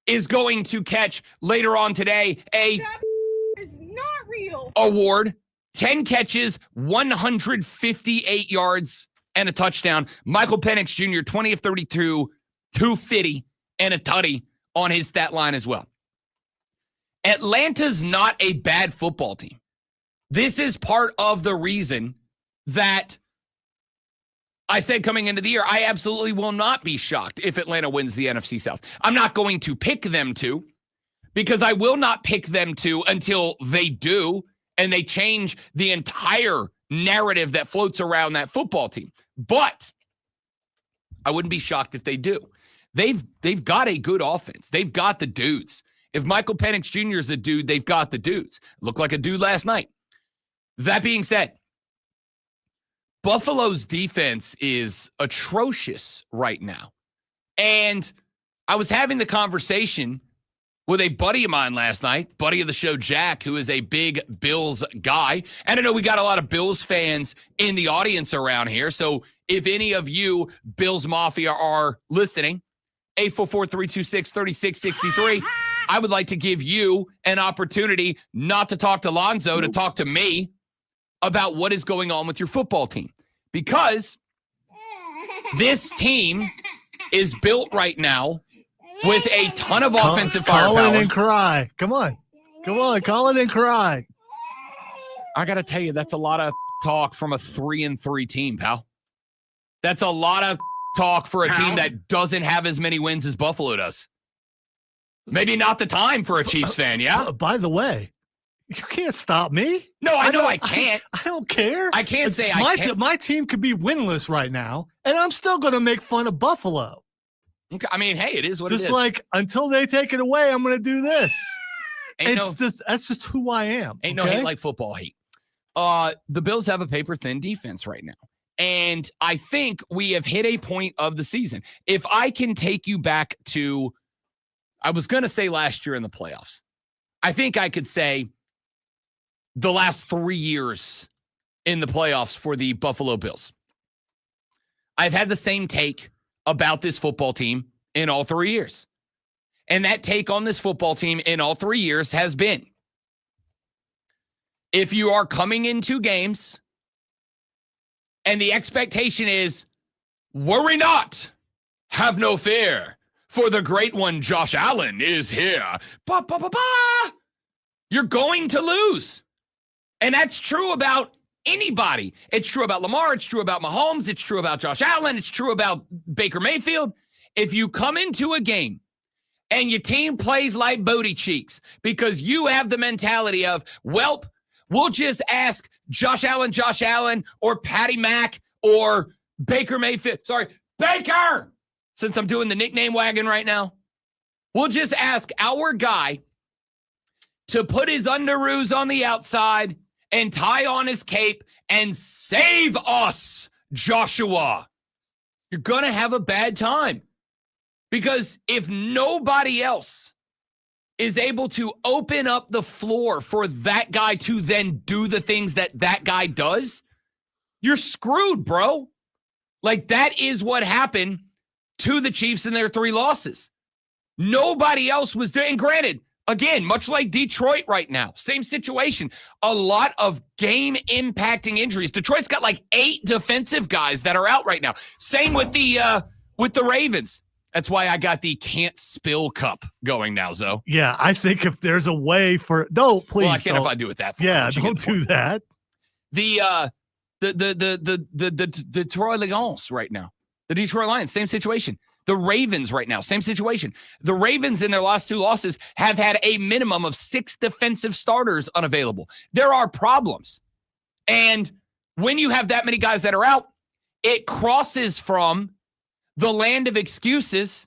is going to catch later on today a is not real award. 10 catches, 158 yards, and a touchdown. Michael Penix Jr., 20 of 32, 250, and a tutty on his stat line as well. Atlanta's not a bad football team. This is part of the reason that I said coming into the year, I absolutely will not be shocked if Atlanta wins the NFC South. I'm not going to pick them to, because I will not pick them to until they do, and they change the entire narrative that floats around that football team. But I wouldn't be shocked if they do. They've got a good offense. They've got the dudes. If Michael Penix Jr. is a dude, they've got the dudes. Looked like a dude last night. That being said, Buffalo's defense is atrocious right now. And I was having the conversation with a buddy of mine last night, buddy of the show, Jack, who is a big Bills guy. And I know we got a lot of Bills fans in the audience around here. So if any of you Bills Mafia are listening, 844-326-3663, I would like to give you an opportunity not to talk to Lonzo, to talk to me about what is going on with your football team. Because this team is built right now with a ton of offensive firepower. Call in and cry. Come on, call in and cry. I got to tell you, that's a lot of talk from a 3-3 team, pal. That's a lot of talk for a team that doesn't have as many wins as Buffalo does. Maybe not the time for a Chiefs fan, yeah? By the way, you can't stop me. No, I know I can't. I don't care. I can't say I can't. My team could be winless right now, and I'm still going to make fun of Buffalo. Okay, I mean, hey, it is what it is. Just like, until they take it away, I'm going to do this. That's just who I am. Ain't no hate like football hate. The Bills have a paper-thin defense right now. And I think we have hit a point of the season. If I can take you back to, I was going to say last year in the playoffs, I think I could say the last 3 years in the playoffs for the Buffalo Bills. I've had the same take about this football team in all 3 years. And that take on this football team in all 3 years has been, if you are coming into games and the expectation is, worry not, have no fear, for the great one, Josh Allen, is here. You're going to lose. And that's true about anybody. It's true about Lamar. It's true about Mahomes. It's true about Josh Allen. It's true about Baker Mayfield. If you come into a game and your team plays like booty cheeks because you have the mentality of, welp, we'll just ask Josh Allen, or Patty Mack, or Baker Mayfield. Sorry, Baker, since I'm doing the nickname wagon right now. We'll just ask our guy to put his underoos on the outside and tie on his cape and save us, Joshua. You're going to have a bad time. Because if nobody else is able to open up the floor for that guy to then do the things that guy does, you're screwed, bro. Like, that is what happened to the Chiefs in their 3 losses. Nobody else was doing. And granted, again, much like Detroit right now, same situation. A lot of game-impacting injuries. Detroit's got like 8 defensive guys that are out right now. Same with the Ravens. That's why I got the can't spill cup going now, Zoe. Yeah, I think if there's a way no, please. Well, I can't if I do it that. Yeah, don't do that. The Detroit Lions right now. The Detroit Lions, same situation. The Ravens right now, same situation. The Ravens in their last 2 losses have had a minimum of 6 defensive starters unavailable. There are problems. And when you have that many guys that are out, it crosses from the land of excuses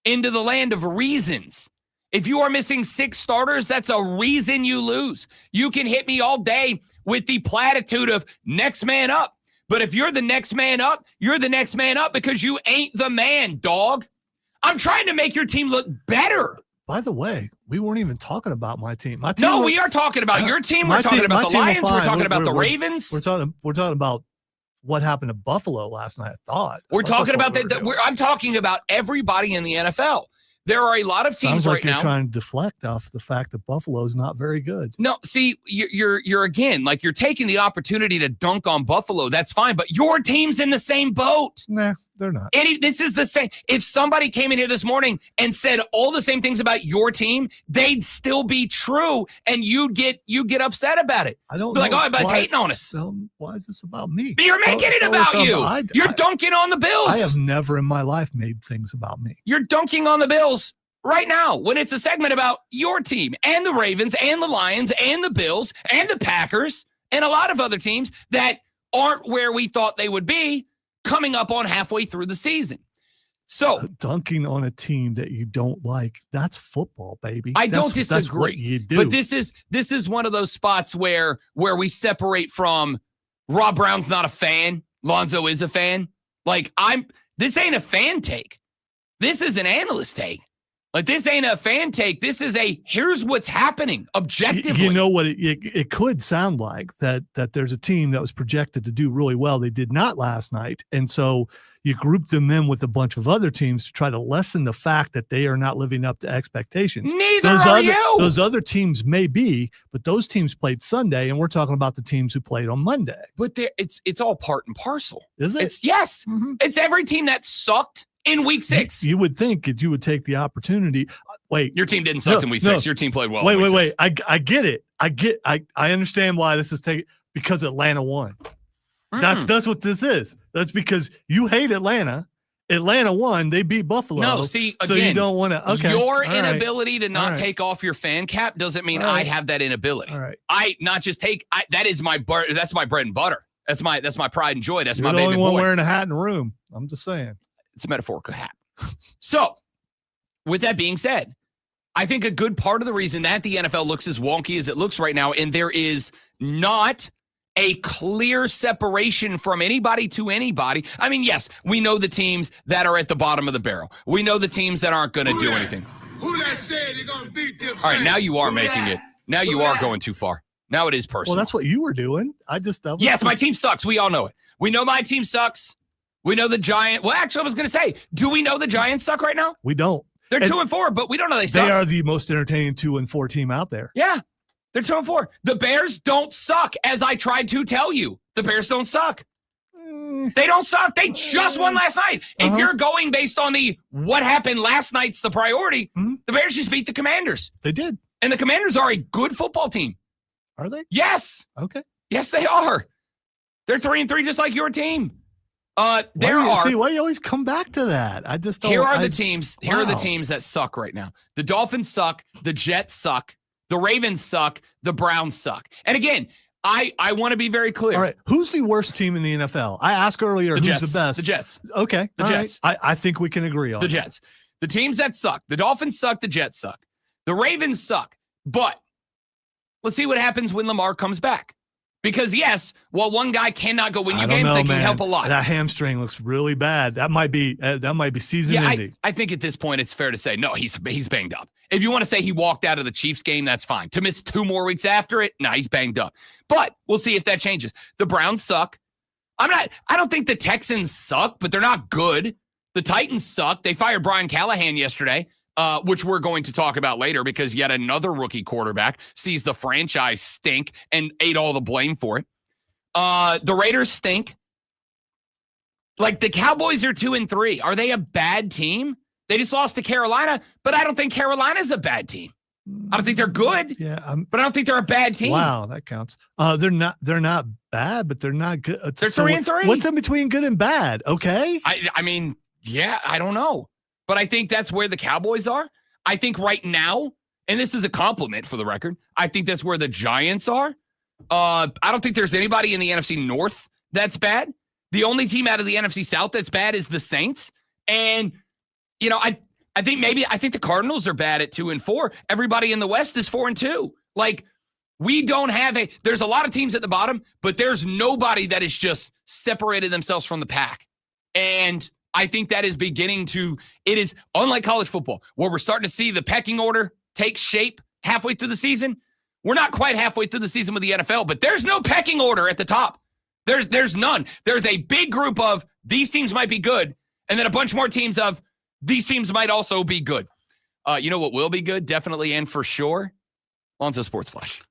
into the land of reasons. If you are missing 6 starters, that's a reason you lose. You can hit me all day with the platitude of next man up. But if you're the next man up, you're the next man up because you ain't the man, dog. I'm trying to make your team look better. By the way, we weren't even talking about my team. We are talking about your team. We're talking about the Lions. We're talking about the Ravens. We're talking about what happened to Buffalo last night, I thought. We're talking about that. I'm talking about everybody in the NFL there are a lot of teams Sounds like right you're now trying to deflect off the fact that Buffalo's not very good. No, see, you're again, like, you're taking the opportunity to dunk on Buffalo. That's fine, but your team's in the same boat. Nah, they're not. This is the same. If somebody came in here this morning and said all the same things about your team, they'd still be true, and you'd get upset about it. I don't be know. like, oh, everybody's hating on us. Why is this about me? But you're making it about you. You're dunking on the Bills. I have never in my life made things about me. You're dunking on the Bills right now when it's a segment about your team and the Ravens and the Lions and the Bills and the Packers and a lot of other teams that aren't where we thought they would be coming up on halfway through the season. So dunking on a team that you don't like, that's football, baby. I don't disagree. That's what you do. But this is one of those spots where we separate from Rob Brown's not a fan, Lonzo is a fan. Like, this ain't a fan take. This is an analyst take. Like, this ain't a fan take. This is here's what's happening objectively. You know what it could sound like that there's a team that was projected to do really well. They did not last night. And so you group them in with a bunch of other teams to try to lessen the fact that they are not living up to expectations. Neither are you. Those other teams may be, but those teams played Sunday, and we're talking about the teams who played on Monday. But it's all part and parcel. Is it? Yes. Mm-hmm. It's every team that sucked in week 6. You would think that you would take the opportunity. Wait, your team didn't suck in week 6. Your team played well. Wait. I get it. I understand why this is taken, because Atlanta won. That's what this is. That's because you hate Atlanta. Atlanta won. They beat Buffalo. No, see, again, so you don't want to. Okay, your inability to not take off your fan cap doesn't mean I have that inability. All right. I not just take. That is that's my bread and butter. That's my pride and joy. That's You're my the baby only boy. one wearing a hat in the room. I'm just saying. It's a metaphorical hat. So, with that being said, I think a good part of the reason that the NFL looks as wonky as it looks right now, and there is not a clear separation from anybody to anybody. I mean, yes, we know the teams that are at the bottom of the barrel. We know the teams that aren't going to do anything. Who that said they're going to beat them? All right, now you are making it. Now you are going too far. Now it is personal. Well, that's what you were doing. Yes, my team sucks. We all know it. We know my team sucks. We know the Giants. Well, actually, I was going to say, do we know the Giants suck right now? We don't. They're 2-4, but we don't know they suck. They are the most entertaining 2-4 team out there. Yeah, they're 2-4. The Bears don't suck, as I tried to tell you. The Bears don't suck. They don't suck. They just won last night. If you're going based on what happened last night's the priority, the Bears just beat the Commanders. They did. And the Commanders are a good football team. Are they? Yes. Okay. Yes, they are. They're 3-3 just like your team. Why do you always come back to that? I just don't. Here are the teams that suck right now. The Dolphins suck. The Jets suck. The Ravens suck. The Browns suck. And again, I want to be very clear. All right. Who's the worst team in the NFL? I asked earlier who's the best. The Jets. Okay. The Jets. Right. I think we can agree on the Jets. The teams that suck. The Dolphins suck. The Jets suck. The Ravens suck. But let's see what happens when Lamar comes back. Because, yes, while one guy cannot go win you games, they can help a lot. That hamstring looks really bad. That might be season ending. I think at this point it's fair to say, no, he's banged up. If you want to say he walked out of the Chiefs game, that's fine. To miss 2 more weeks after it, no, he's banged up. But we'll see if that changes. The Browns suck. I don't think the Texans suck, but they're not good. The Titans suck. They fired Brian Callahan yesterday. Which we're going to talk about later because yet another rookie quarterback sees the franchise stink and ate all the blame for it. The Raiders stink. Like, the Cowboys are 2-3. Are they a bad team? They just lost to Carolina, but I don't think Carolina's a bad team. I don't think they're good. Yeah, but I don't think they're a bad team. Wow, that counts. They're not bad, but they're not good. They're 3-3. What's in between good and bad? Okay. I mean, yeah, I don't know. But I think that's where the Cowboys are. I think right now, and this is a compliment for the record, I think that's where the Giants are. I don't think there's anybody in the NFC North that's bad. The only team out of the NFC South that's bad is the Saints. And, I think the Cardinals are bad at 2-4. Everybody in the West is 4-2. Like, we don't have there's a lot of teams at the bottom, but there's nobody that has just separated themselves from the pack. And I think that is it is unlike college football, where we're starting to see the pecking order take shape halfway through the season. We're not quite halfway through the season with the NFL, but there's no pecking order at the top. There's none. There's a big group of these teams might be good, and then a bunch more teams of these teams might also be good. You know what will be good? Definitely and for sure. Lonzo Sports Flash.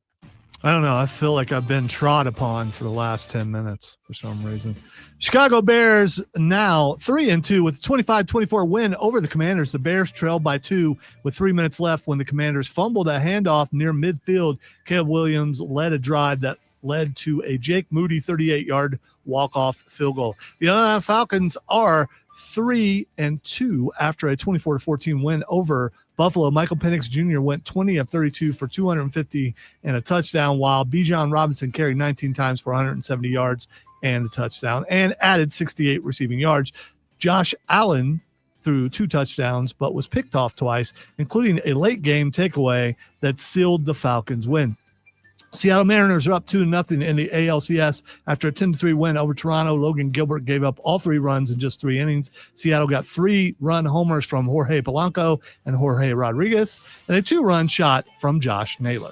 I don't know. I feel like I've been trod upon for the last 10 minutes for some reason. Chicago Bears now 3-2 with a 25-24 win over the Commanders. The Bears trailed by 2 with 3 minutes left when the Commanders fumbled a handoff near midfield. Caleb Williams led a drive that led to a Jake Moody 38-yard walk-off field goal. The Atlanta Falcons are 3-2 after a 24-14 win over Buffalo. Michael Penix Jr. went 20 of 32 for 250 and a touchdown, while Bijan Robinson carried 19 times for 170 yards and a touchdown and added 68 receiving yards. Josh Allen threw 2 touchdowns but was picked off twice, including a late game takeaway that sealed the Falcons' win. Seattle Mariners are up 2-0 in the ALCS after a 10-3 win over Toronto. Logan Gilbert gave up all 3 runs in just 3 innings. Seattle got 3-run homers from Jorge Polanco and Jorge Rodriguez, and a 2-run shot from Josh Naylor.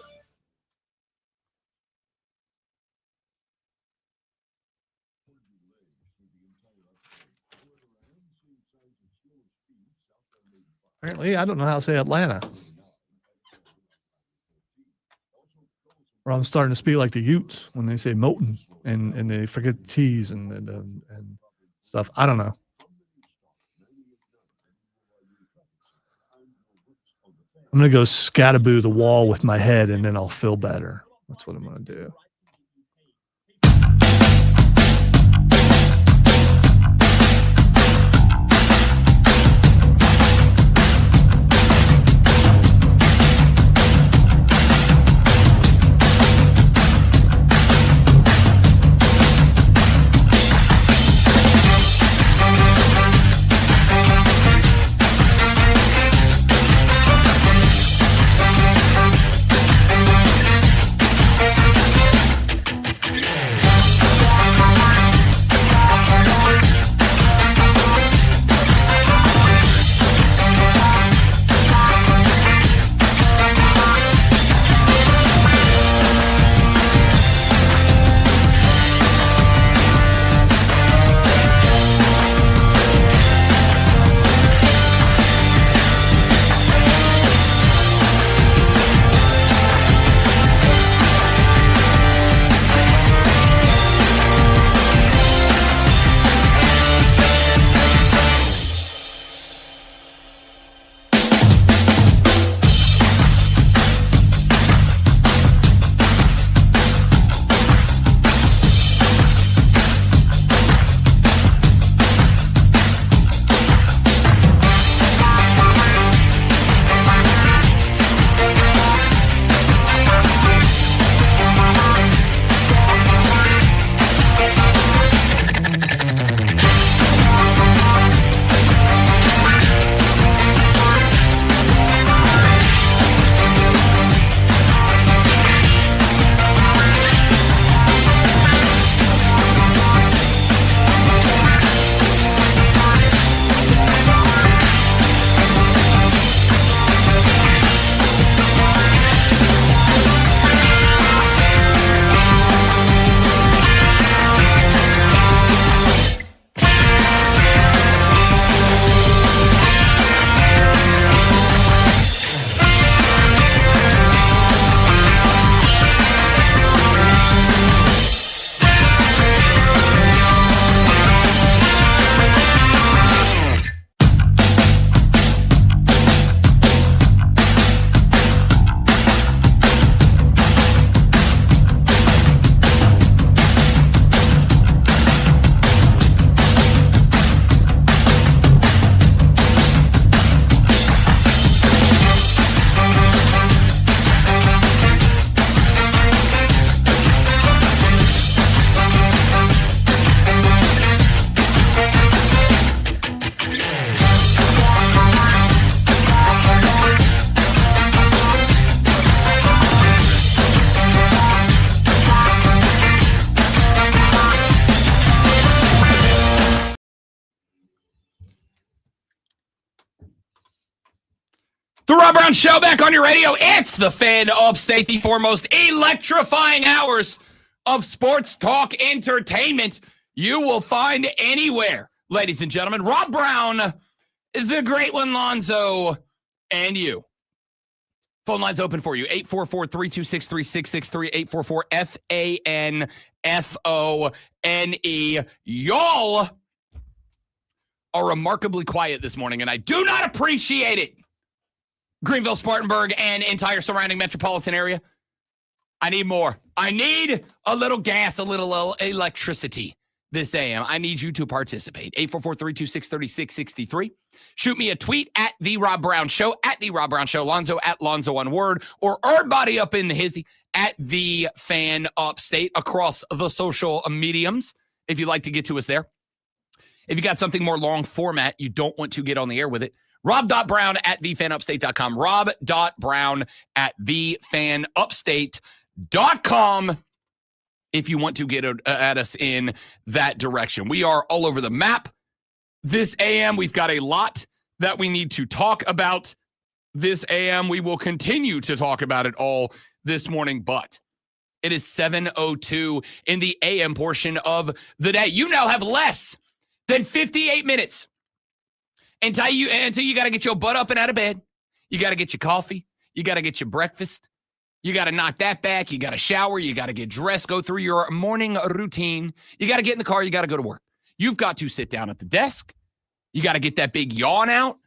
Apparently, I don't know how to say Atlanta. Or I'm starting to speak like the Utes when they say Moton and they forget the T's and stuff. I don't know. I'm going to go scataboo the wall with my head and then I'll feel better. That's what I'm going to do. The Rob Brown Show back on your radio. It's the Fan Upstate, the foremost electrifying hours of sports talk entertainment you will find anywhere. Ladies and gentlemen, Rob Brown, the great one, Lonzo and you. Phone line's open for you. 844-326-3663, 844-FANFONE. Y'all are remarkably quiet this morning, and I do not appreciate it. Greenville, Spartanburg, and entire surrounding metropolitan area. I need more. I need a little gas, a little electricity this AM. I need you to participate. 844-326-3663. Shoot me a tweet at The Rob Brown Show, at The Rob Brown Show, Lonzo at Lonzo on Word, or Body up in the hizzy at The Fan Upstate across the social mediums if you'd like to get to us there. If you got something more long format, you don't want to get on the air with it, rob.brown at thefanupstate.com, rob.brown at thefanupstate.com if you want to get at us in that direction. We are all over the map this AM. We've got a lot that we need to talk about this AM. We will continue to talk about it all this morning, but it is 7:02 in the AM portion of the day. You now have less than 58 minutes until you got to get your butt up and out of bed. You got to get your coffee. You got to get your breakfast. You got to knock that back. You got to shower. You got to get dressed, go through your morning routine. You got to get in the car. You got to go to work. You've got to sit down at the desk. You got to get that big yawn out.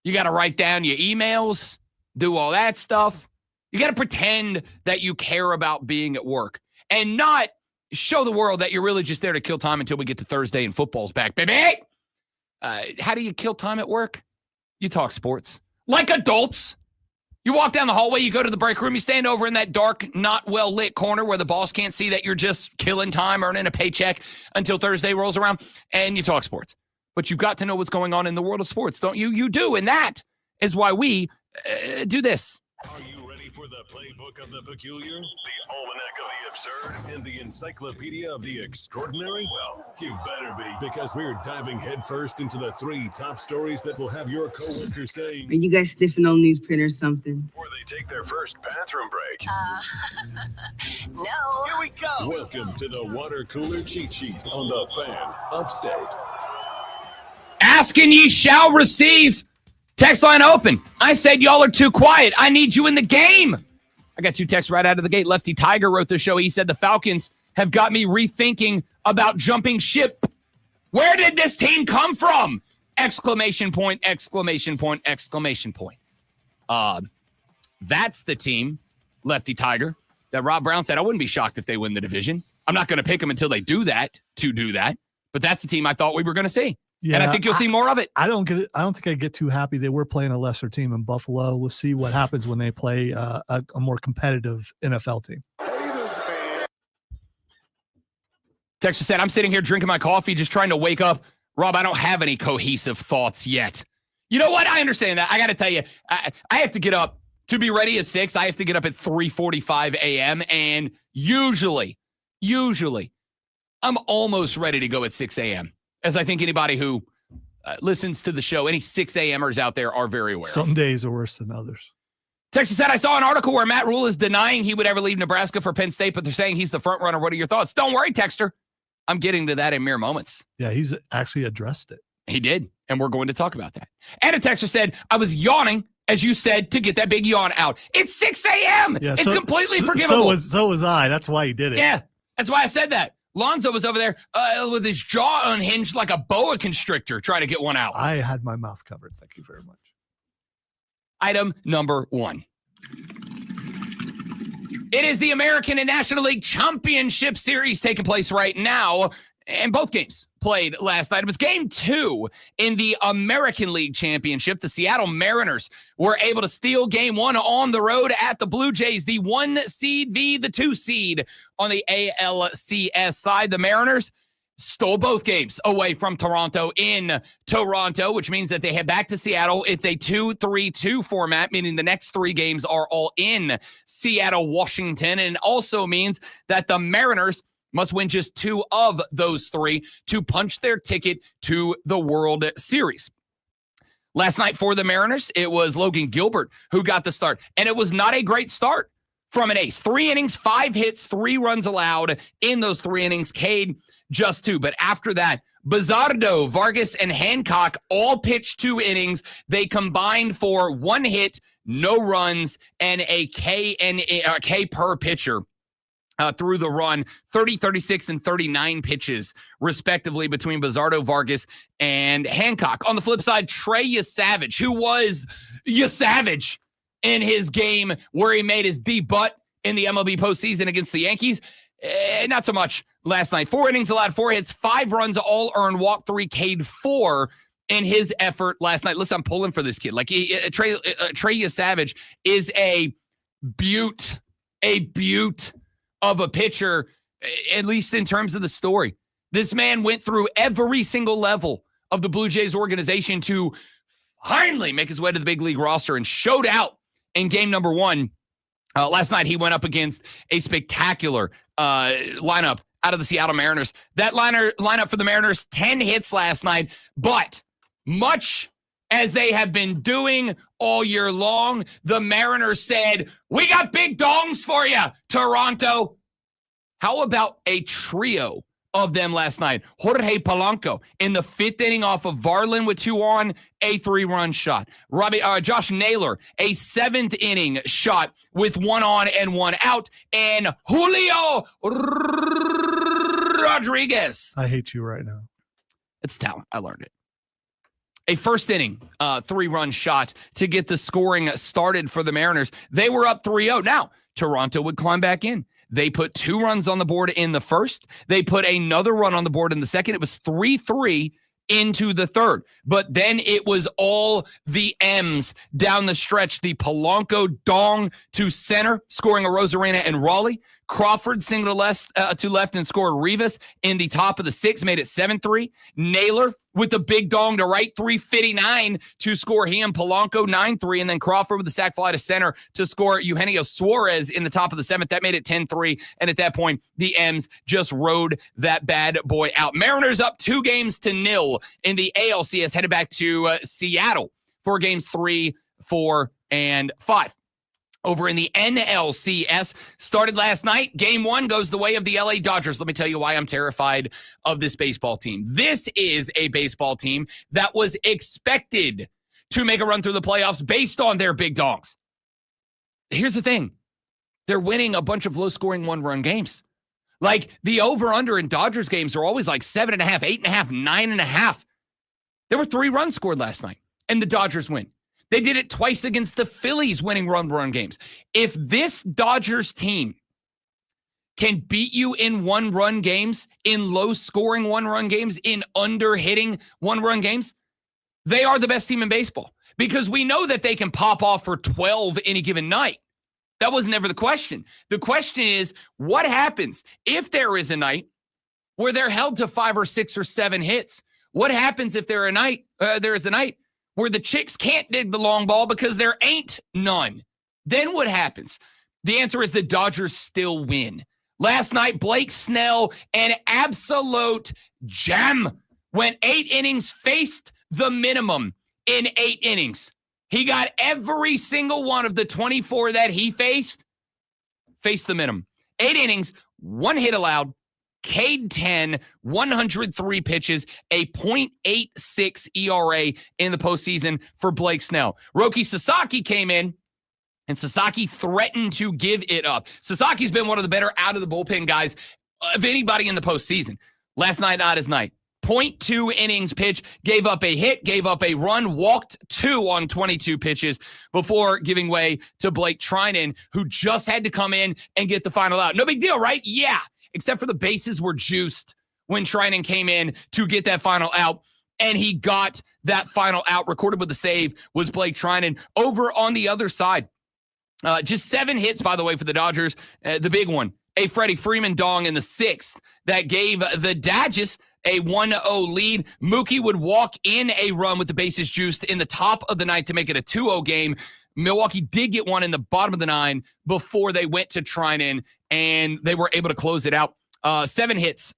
You got to write down your emails, do all that stuff. You got to pretend that you care about being at work and not show the world that you're really just there to kill time until we get to Thursday and football's back, baby. How do you kill time at work? You talk sports like adults. You walk down the hallway, you go to the break room, you stand over in that dark, not well-lit corner where the boss can't see that you're just killing time, earning a paycheck until Thursday rolls around, and you talk sports. But you've got to know what's going on in the world of sports, don't you? You do, and that is why we do this. Are you ready for the playbook of the peculiar, the almanac of the absurd, and the encyclopedia of the extraordinary? Well, you better be, because we're diving headfirst into the 3 top stories that will have your coworkers saying, Are you guys sniffing on newsprint or something? before they take their first bathroom break. No. Here we go. Welcome to the water cooler cheat sheet on the Fan Upstate. Ask and ye shall receive. Text line open. I said y'all are too quiet. I need you in the game. I got 2 texts right out of the gate. Lefty Tiger wrote the show. He said the Falcons have got me rethinking about jumping ship. Where did this team come from? Exclamation point, exclamation point, exclamation point. That's the team, Lefty Tiger, that Rob Brown said I wouldn't be shocked if they win the division. I'm not going to pick them until they do that, but that's the team I thought we were going to see. Yeah, and I think you'll see more of it. I don't think I get too happy that we're playing a lesser team in Buffalo. We'll see what happens when they play a more competitive NFL team. Texas said, I'm sitting here drinking my coffee, just trying to wake up. Rob, I don't have any cohesive thoughts yet. You know what? I understand that. I got to tell you, I have to get up to be ready at 6. I have to get up at 3:45 a.m. And usually, I'm almost ready to go at 6 a.m. As I think anybody who listens to the show, any 6 a.m.ers out there are very aware. Some days are worse than others. Texas said, I saw an article where Matt Rule is denying he would ever leave Nebraska for Penn State, but they're saying he's the front runner. What are your thoughts? Don't worry, Texter. I'm getting to that in mere moments. Yeah, he's actually addressed it. He did, and we're going to talk about that. And a texter said, I was yawning, as you said, to get that big yawn out. It's 6 a.m. Yeah, it's completely forgivable. So was I. That's why he did it. Yeah, that's why I said that. Lonzo was over there with his jaw unhinged like a boa constrictor trying to get one out. I had my mouth covered. Thank you very much. Item number 1. It is the American and National League Championship Series taking place right now. And both games played last night. It was game 2 in the American League Championship. The Seattle Mariners were able to steal game 1 on the road at the Blue Jays, the 1 seed v. the 2 seed on the ALCS side. The Mariners stole both games away from Toronto in Toronto, which means that they head back to Seattle. It's a 2-3-2 format, meaning the next 3 games are all in Seattle, Washington. And it also means that the Mariners must win just 2 of those 3 to punch their ticket to the World Series. Last night for the Mariners, it was Logan Gilbert who got the start. And it was not a great start from an ace. 3 innings, 5 hits, 3 runs allowed in those 3 innings. Cade just 2. But after that, Bizardo, Vargas, and Hancock all pitched 2 innings. They combined for 1 hit, no runs, and a K per pitcher. Through the run, 30, 36, and 39 pitches, respectively, between Bizardo, Vargas, and Hancock. On the flip side, Trey Yesavage, who was Yesavage in his game where he made his debut in the MLB postseason against the Yankees, not so much last night. 4 innings, allowed 4 hits, 5 runs, all earned, walked 3, K'd 4 in his effort last night. Listen, I'm pulling for this kid. Like, Trey Yesavage is a beaut of a pitcher, at least in terms of the story. This man went through every single level of the Blue Jays organization to finally make his way to the big league roster and showed out in game number 1. Last night, he went up against a spectacular lineup out of the Seattle Mariners. That lineup for the Mariners, 10 hits last night, but much as they have been doing all year long, the Mariners said, "We got big dongs for you, Toronto." How about a trio of them last night? Jorge Polanco in the 5th inning off of Varlin with 2 on, a 3-run shot. Josh Naylor, a 7th inning shot with 1 on and 1 out. And Julio Rodriguez. I hate you right now. It's talent. I learned it. A 1st inning 3-run shot to get the scoring started for the Mariners. They were up 3-0. Now, Toronto would climb back in. They put 2 runs on the board in the 1st. They put another run on the board in the 2nd. It was 3-3 into the 3rd. But then it was all the M's down the stretch. The Polanco dong to center, scoring a Rosarena and Raleigh. Crawford single to left and scored Rivas in the top of the 6th, made it 7-3. Naylor with the big dong to right, 359 to score he and Polanco, 9-3. And then Crawford with the sac fly to center to score Eugenio Suarez in the top of the 7th. That made it 10-3. And at that point, the M's just rode that bad boy out. Mariners up 2-0 in the ALCS, headed back to Seattle for games 3, 4, and 5. Over in the NLCS, started last night. Game 1 goes the way of the LA Dodgers. Let me tell you why I'm terrified of this baseball team. This is a baseball team that was expected to make a run through the playoffs based on their big dogs. Here's the thing. They're winning a bunch of low-scoring 1-run games. Like, the over-under in Dodgers games are always like 7.5, 8.5, 9.5. There were 3 runs scored last night, and the Dodgers win. They did it twice against the Phillies, winning run games. If this Dodgers team can beat you in 1-run games, in low-scoring 1-run games, in under-hitting 1-run games, they are the best team in baseball. Because we know that they can pop off for 12 any given night. That was never the question. The question is, what happens if there is a night where they're held to 5 or 6 or 7 hits? What happens if there is a night where the chicks can't dig the long ball because there ain't none? Then what happens? The answer is the Dodgers still win. Last night, Blake Snell, an absolute gem, went 8 innings, faced the minimum in 8 innings. He got every single one of the 24 that he faced the minimum. 8 innings, 1 hit allowed, K'd 10, 103 pitches, a .86 ERA in the postseason for Blake Snell. Roki Sasaki came in, and Sasaki threatened to give it up. Sasaki's been one of the better out-of-the-bullpen guys of anybody in the postseason. Last night, not his night. 0.2 innings pitch, gave up a hit, gave up a run, walked 2 on 22 pitches before giving way to Blake Trinan, who just had to come in and get the final out. No big deal, right? Yeah. Except for the bases were juiced when Trinan came in to get that final out, and he got that final out. Recorded with the save was Blake Trinan. Over on the other side, just 7 hits, by the way, for the Dodgers. The big one, a Freddie Freeman dong in the 6th that gave the Dodgers a 1-0 lead. Mookie would walk in a run with the bases juiced in the top of the 9th to make it a 2-0 game. Milwaukee did get one in the bottom of the 9 before they went to Trinan, and they were able to close it out. 7 hits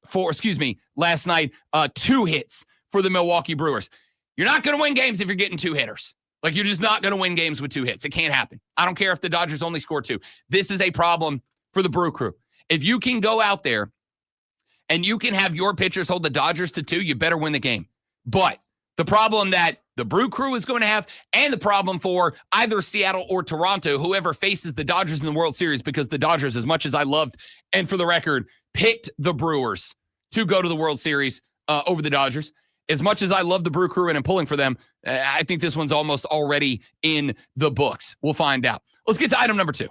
last night, 2 hits for the Milwaukee Brewers. You're not going to win games if you're getting 2 hitters. Like, you're just not going to win games with 2 hits. It can't happen. I don't care if the Dodgers only score 2. This is a problem for the Brew Crew. If you can go out there and you can have your pitchers hold the Dodgers to 2, you better win the game. But the problem that the Brew Crew is going to have, and the problem for either Seattle or Toronto, whoever faces the Dodgers in the World Series, because the Dodgers, as much as I loved, and for the record, picked the Brewers to go to the World Series over the Dodgers. As much as I love the Brew Crew and I'm pulling for them, I think this one's almost already in the books. We'll find out. Let's get to item number 2.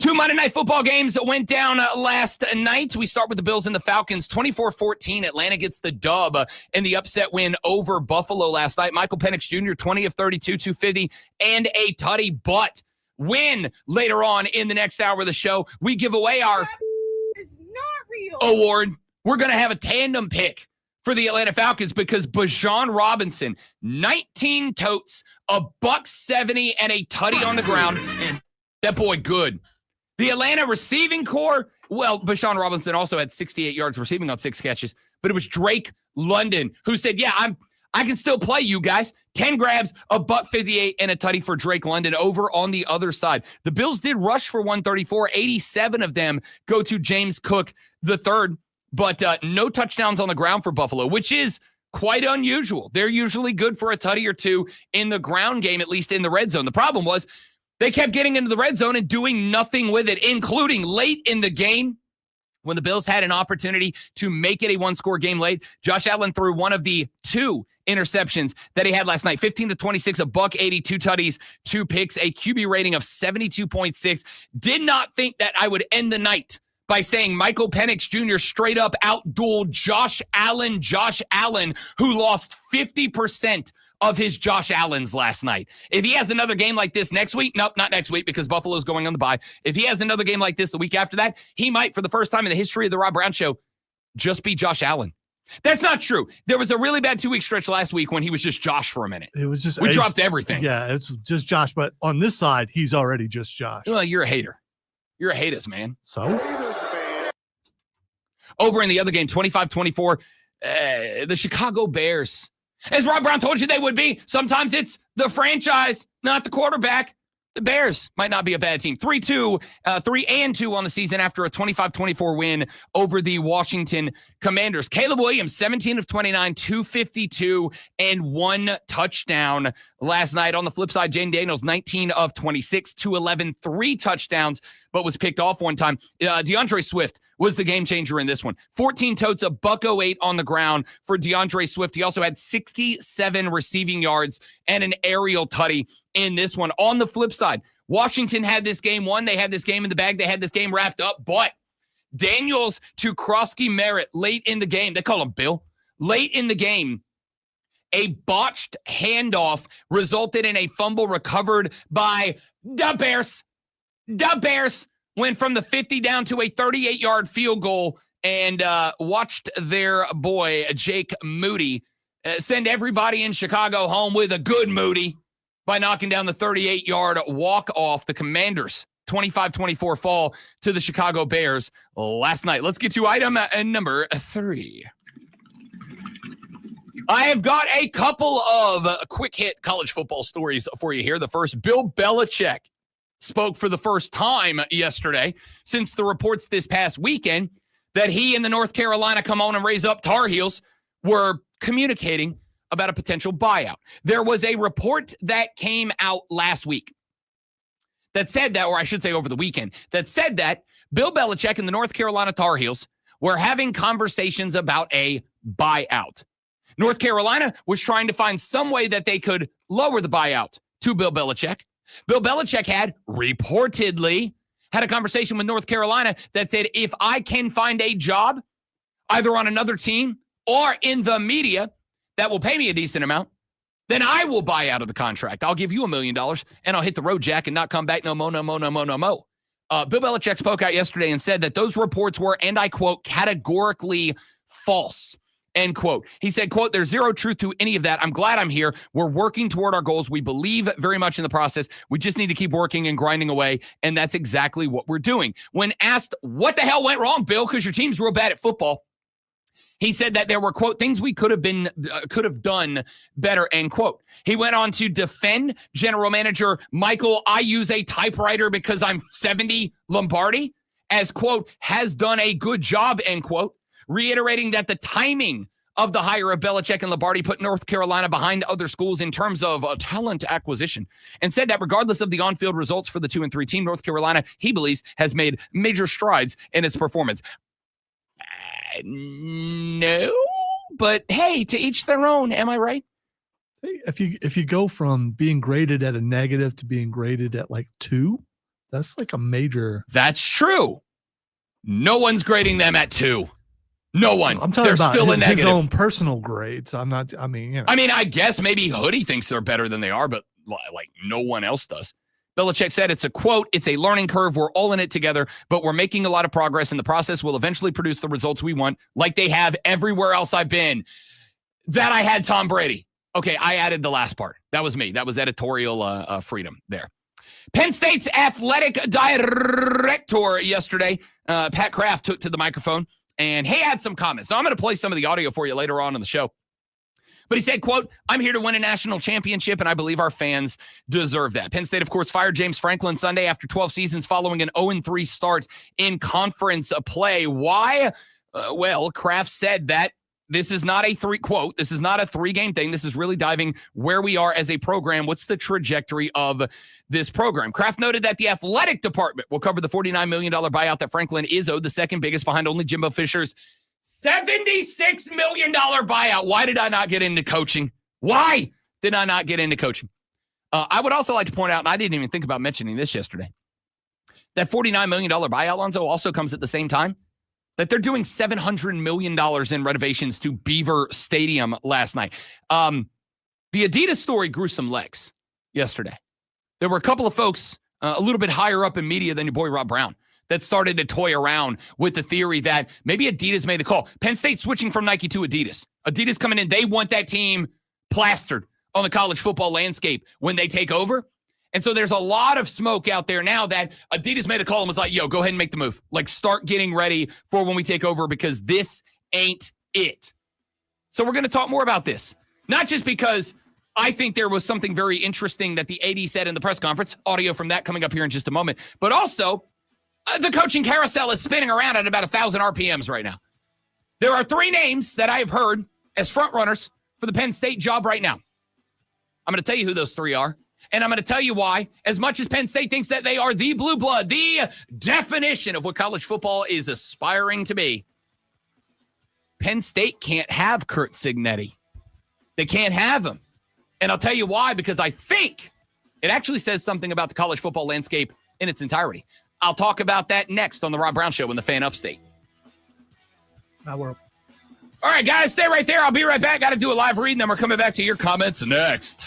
2 Monday Night Football games went down last night. We start with the Bills and the Falcons. 24-14, Atlanta gets the dub in the upset win over Buffalo last night. Michael Penix Jr., 20 of 32, 250, and a tutty. But when later on in the next hour of the show, we give away our award, we're going to have a tandem pick for the Atlanta Falcons because Bijan Robinson, 19 totes, a $170, and a tutty on the ground. And that boy good. The Atlanta receiving core, well, Bijan Robinson also had 68 yards receiving on 6 catches, but it was Drake London who said, yeah, I can still play you guys. 10 grabs, a $158, and a tutty for Drake London over on the other side. The Bills did rush for 134. 87 of them go to James Cook III, but no touchdowns on the ground for Buffalo, which is quite unusual. They're usually good for a tutty or 2 in the ground game, at least in the red zone. The problem was they kept getting into the red zone and doing nothing with it, including late in the game when the Bills had an opportunity to make it a 1-score game late. Josh Allen threw one of the 2 interceptions that he had last night. 15 to 26, a $180, 2 tutties, 2 picks, a QB rating of 72.6. Did not think that I would end the night by saying Michael Penix Jr. straight up outdueled Josh Allen, who lost 50% of his Josh Allens last night. If he has another game like this next week, nope, not next week because Buffalo's going on the bye. If he has another game like this the week after that, he might, for the first time in the history of the Rob Brown Show, just be Josh Allen. That's not true. There was a really bad 2-week stretch last week when he was just Josh for a minute. It was just we dropped everything. Yeah, it's just Josh. But on this side, he's already just Josh. Well, you're a hater. You're a haters, man. So? Over in the other game, 25-24, the Chicago Bears. As Rob Brown told you they would be, sometimes it's the franchise, not the quarterback. The Bears might not be a bad team. 3-2 on the season after a 25-24 win over the Washington Commanders. Caleb Williams, 17 of 29, 252, and 1 touchdown last night. On the flip side, Jane Daniels, 19 of 26, 211, 3 touchdowns, but was picked off one time. DeAndre Swift was the game changer in this one. 14 totes, a $108 on the ground for DeAndre Swift. He also had 67 receiving yards and an aerial tutty in this one. On the flip side, Washington had this game won. They had this game in the bag. They had this game wrapped up, but Daniels to Krosky Merritt late in the game. They call him Bill. Late in the game, a botched handoff resulted in a fumble recovered by the Bears. The Bears went from the 50 down to a 38-yard field goal and watched their boy, Jake Moody, send everybody in Chicago home with a good Moody by knocking down the 38-yard walk-off. The Commanders, 25-24 fall to the Chicago Bears last night. Let's get to item number 3. I have got a couple of quick-hit college football stories for you here. The first, Bill Belichick spoke for the first time yesterday since the reports this past weekend that he and the North Carolina come on and raise up Tar Heels were communicating about a potential buyout. There was a report that came out last week that said that, or I should say over the weekend, that said that Bill Belichick and the North Carolina Tar Heels were having conversations about a buyout. North Carolina was trying to find some way that they could lower the buyout to Bill Belichick. Bill Belichick had reportedly had a conversation with North Carolina that said, if I can find a job either on another team or in the media that will pay me a decent amount, then I will buy out of the contract. I'll give you $1 million and I'll hit the road, Jack, and not come back no mo. Bill Belichick spoke out yesterday and said that those reports were, and I quote, categorically false. End quote. He said, quote, there's zero truth to any of that. I'm glad I'm here. We're working toward our goals. We believe very much in the process. We just need to keep working and grinding away. And that's exactly what we're doing. When asked what the hell went wrong, Bill, because your team's real bad at football, he said that there were, quote, things we could have done better, end quote. He went on to defend general manager Michael, I use a typewriter because I'm 70 Lombardi, as, quote, has done a good job, end quote, reiterating that the timing of the hire of Belichick and Lombardi put North Carolina behind other schools in terms of talent acquisition, and said that regardless of the on-field results for the 2-3 team, North Carolina, he believes, has made major strides in its performance. No, but hey, to each their own. Am I right? If you go from being graded at a negative to being graded at like 2, that's like a major. That's true. No one's grading them at 2. No one. I'm talking they're about still a negative. his own personal grades. I'm not. I mean, you know. I mean, I guess maybe Hoodie thinks they're better than they are, but like no one else does. Belichick said it's a quote, it's a learning curve. We're all in it together, but we're making a lot of progress, and the process will eventually produce the results we want, like they have everywhere else I've been. That I had Tom Brady. Okay, I added the last part. That was me. That was editorial freedom there. Penn State's athletic director yesterday, Pat Kraft, took to the microphone, and he had some comments. So I'm going to play some of the audio for you later on in the show. But he said, quote, I'm here to win a national championship, and I believe our fans deserve that. Penn State, of course, fired James Franklin Sunday after 12 seasons following an 0-3 start in conference play. Why? Well, Kraft said that this is not a this is not a 3-game thing. This is really diving where we are as a program. What's the trajectory of this program? Kraft noted that the athletic department will cover the $49 million buyout that Franklin is owed, the second biggest behind only Jimbo Fisher's $76 million buyout. Why did I not get into coaching? Why did I not get into coaching? I would also like to point out, and I didn't even think about mentioning this yesterday, that $49 million buyout, Alonzo, also comes at the same time that they're doing $700 million in renovations to Beaver Stadium last night. The Adidas story grew some legs yesterday. There were a couple of folks a little bit higher up in media than your boy Rob Brown that started to toy around with the theory that maybe Adidas made the call. Penn State switching from Nike to Adidas. Adidas coming in, they want that team plastered on the college football landscape when they take over. And so there's a lot of smoke out there now that Adidas made the call and was like, yo, go ahead and make the move. Like, start getting ready for when we take over, because this ain't it. So we're going to talk more about this. Not just because I think there was something very interesting that the AD said in the press conference, audio from that coming up here in just a moment, but also the coaching carousel is spinning around at about 1,000 RPMs right now. There are 3 names that I have heard as front runners for the Penn State job right now. I'm going to tell you who those 3 are. And I'm going to tell you why. As much as Penn State thinks that they are the blue blood, the definition of what college football is aspiring to be, Penn State can't have Curt Cignetti. They can't have him. And I'll tell you why, because I think it actually says something about the college football landscape in its entirety. I'll talk about that next on the Rob Brown Show in the Fan Upstate. I will. All right, guys, stay right there. I'll be right back. Got to do a live read, and then we're coming back to your comments next.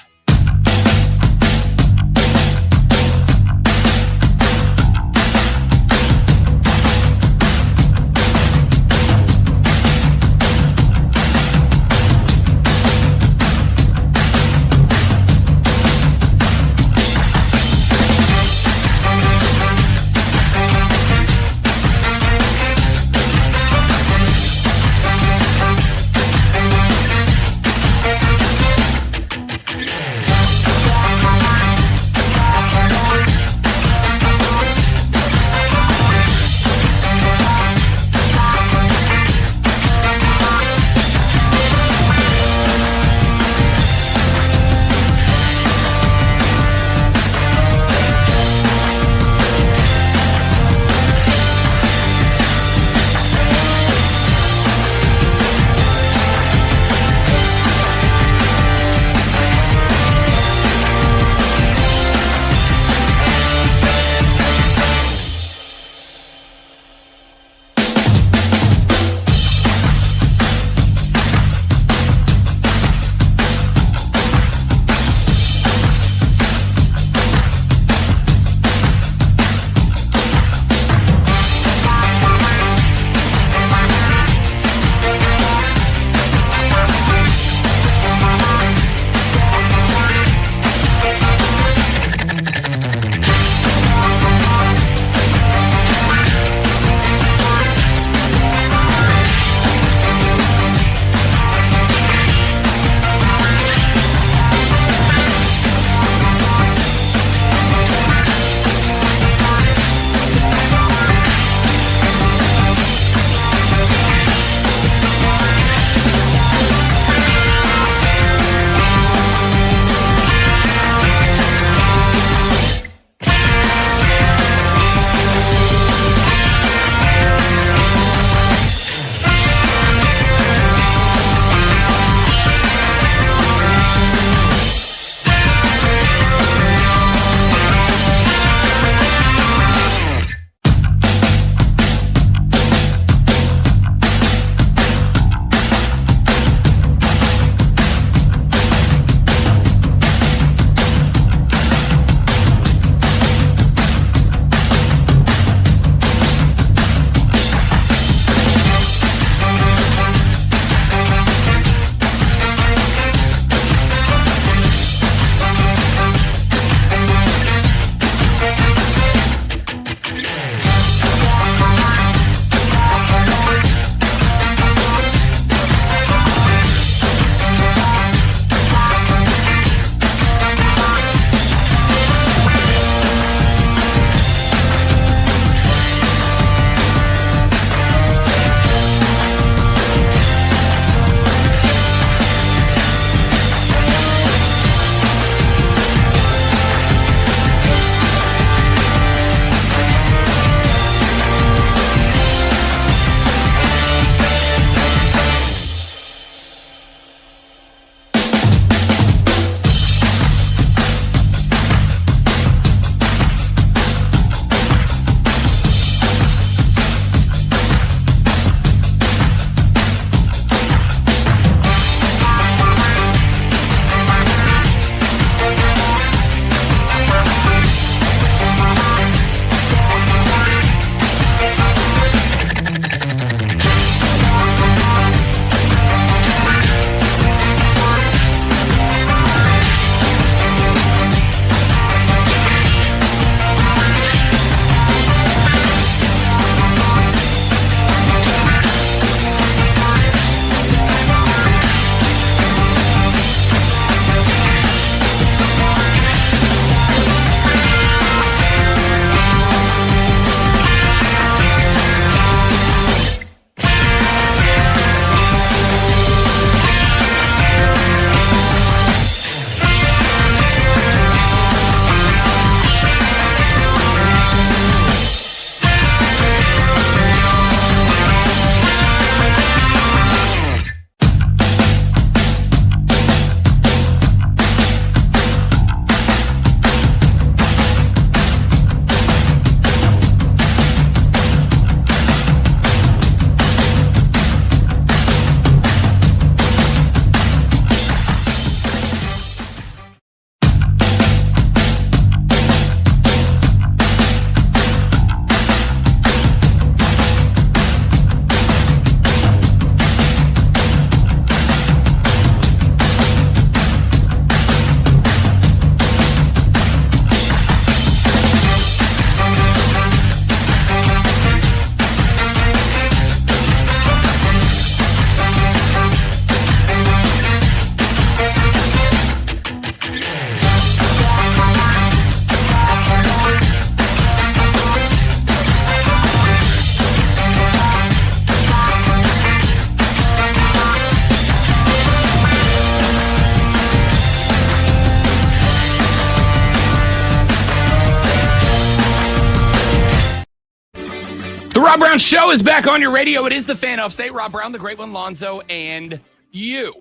The Rob Brown Show is back on your radio. It is the Fan Upstate. Rob Brown, the great one, Lonzo, and you.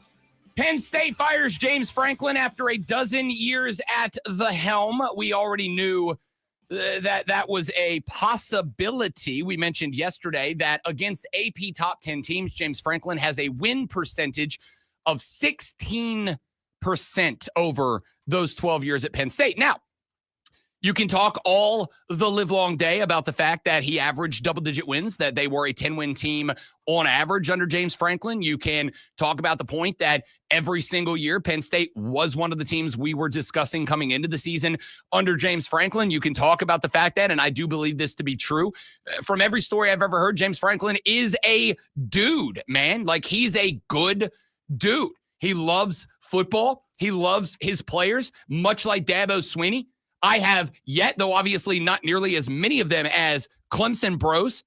Penn State fires James Franklin after a dozen years at the helm. We already knew that was a possibility. We mentioned yesterday that against AP top 10 teams, James Franklin has a win percentage of 16% over those 12 years at Penn State. Now, you can talk all the livelong day about the fact that he averaged double-digit wins, that they were a 10-win team on average under James Franklin. You can talk about the point that every single year Penn State was one of the teams we were discussing coming into the season under James Franklin. You can talk about the fact that, and I do believe this to be true, from every story I've ever heard, James Franklin is a dude, man. Like, he's a good dude. He loves football. He loves his players, much like Dabo Swinney. I have yet, though obviously not nearly as many of them as Clemson bros,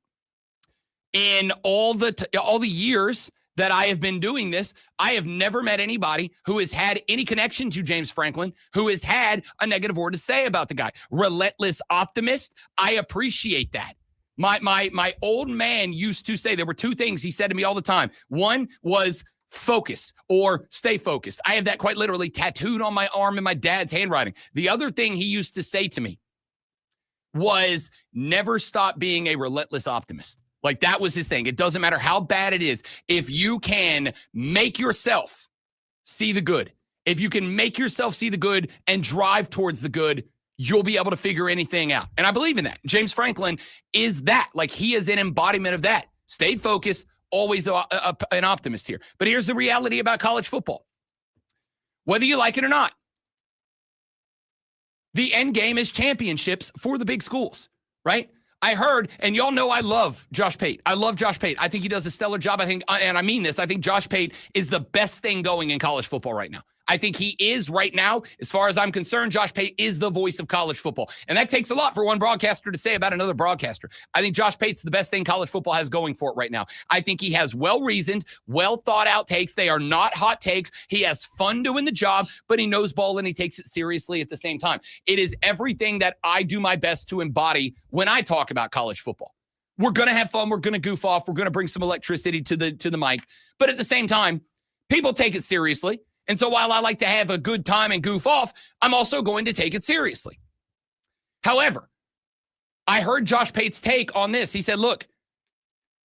in all the years that I have been doing this, I have never met anybody who has had any connection to James Franklin, who has had a negative word to say about the guy. Relentless optimist. I appreciate that. My old man used to say, there were two things he said to me all the time. One was focus or stay focused. I have that quite literally tattooed on my arm in my dad's handwriting. The other thing he used to say to me was never stop being a relentless optimist. Like, that was his thing. It doesn't matter how bad it is. If you can make yourself see the good, if you can make yourself see the good and drive towards the good, you'll be able to figure anything out. And I believe in that. James Franklin is that. Like, he is an embodiment of that. Stayed focused, always an optimist here. But here's the reality about college football. Whether you like it or not, the end game is championships for the big schools, right? I heard, and y'all know I love Josh Pate. I love Josh Pate. I think he does a stellar job. I think, and I mean this, I think Josh Pate is the best thing going in college football right now. I think he is right now, as far as I'm concerned, Josh Pate is the voice of college football. And that takes a lot for one broadcaster to say about another broadcaster. I think Josh Pate's the best thing college football has going for it right now. I think he has well-reasoned, well-thought-out takes. They are not hot takes. He has fun doing the job, but he knows ball and he takes it seriously at the same time. It is everything that I do my best to embody when I talk about college football. We're going to have fun. We're going to goof off. We're going to bring some electricity to the mic. But at the same time, people take it seriously. And so while I like to have a good time and goof off, I'm also going to take it seriously. However, I heard Josh Pate's take on this. He said, look,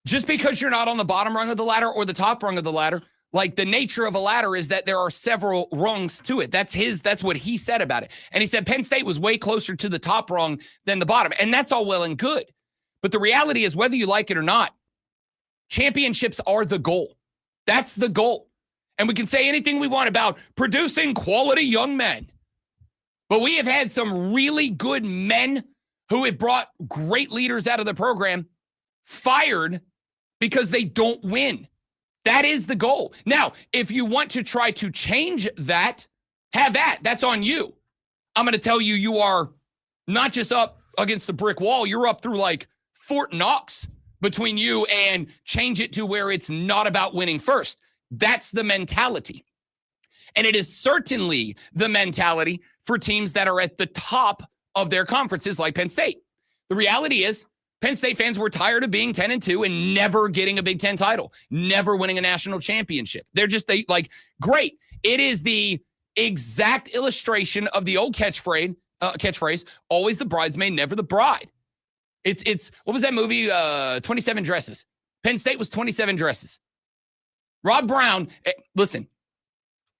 just because you're not on the bottom rung of the ladder or the top rung of the ladder, like, the nature of a ladder is that there are several rungs to it. That's what he said about it. And he said Penn State was way closer to the top rung than the bottom. And that's all well and good. But the reality is, whether you like it or not, championships are the goal. That's the goal. And we can say anything we want about producing quality young men. But we have had some really good men who have brought great leaders out of the program fired because they don't win. That is the goal. Now, if you want to try to change that, have at. That's on you. I'm going to tell you, you are not just up against the brick wall. You're up through like Fort Knox between you and change it to where it's not about winning first. That's the mentality. And it is certainly the mentality for teams that are at the top of their conferences like Penn State. The reality is, Penn State fans were tired of being 10-2 and never getting a Big Ten title, never winning a national championship. They great. It is the exact illustration of the old catchphrase, always the bridesmaid, never the bride. It's what was that movie? 27 Dresses. Penn State was 27 Dresses. Rob Brown, listen.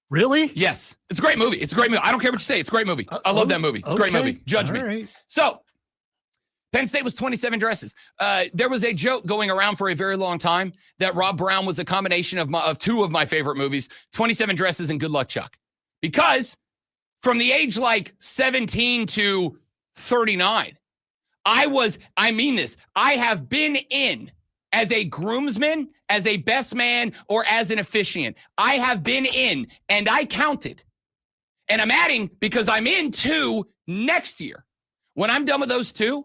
Really? Yes. It's a great movie. It's a great movie. I don't care what you say. It's a great movie. I love that movie. It's a great movie. Judge me. Right. So, Penn State was 27 Dresses. There was a joke going around for a very long time that Rob Brown was a combination of two of my favorite movies, 27 Dresses and Good Luck Chuck. Because from the age like 17 to 39, I mean this, I have been in as a groomsman, as a best man, or as an officiant. I have been in, and I counted. And I'm adding, because I'm in 2 next year. When I'm done with those 2,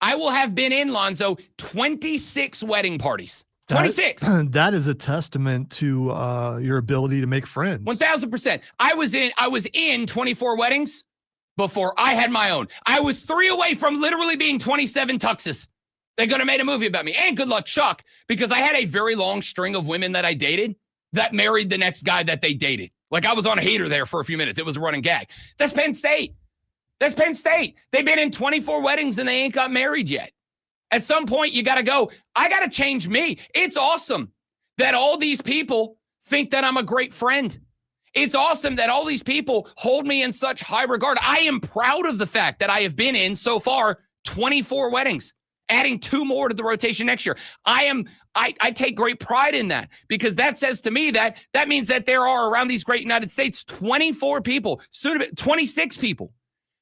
I will have been in, Lonzo, 26 wedding parties. 26. That is a testament to your ability to make friends. 1,000%. I was in 24 weddings before I had my own. I was 3 away from literally being 27 tuxes. They're going to make a movie about me. And good luck, Chuck, because I had a very long string of women that I dated that married the next guy that they dated. Like I was on a heater there for a few minutes. It was a running gag. That's Penn State. That's Penn State. They've been in 24 weddings and they ain't got married yet. At some point, you got to go, I got to change me. It's awesome that all these people think that I'm a great friend. It's awesome that all these people hold me in such high regard. I am proud of the fact that I have been in so far 24 weddings, adding 2 more to the rotation next year. I take great pride in that because that says to me that means that there are around these great United States 24 people, soon to be 26 people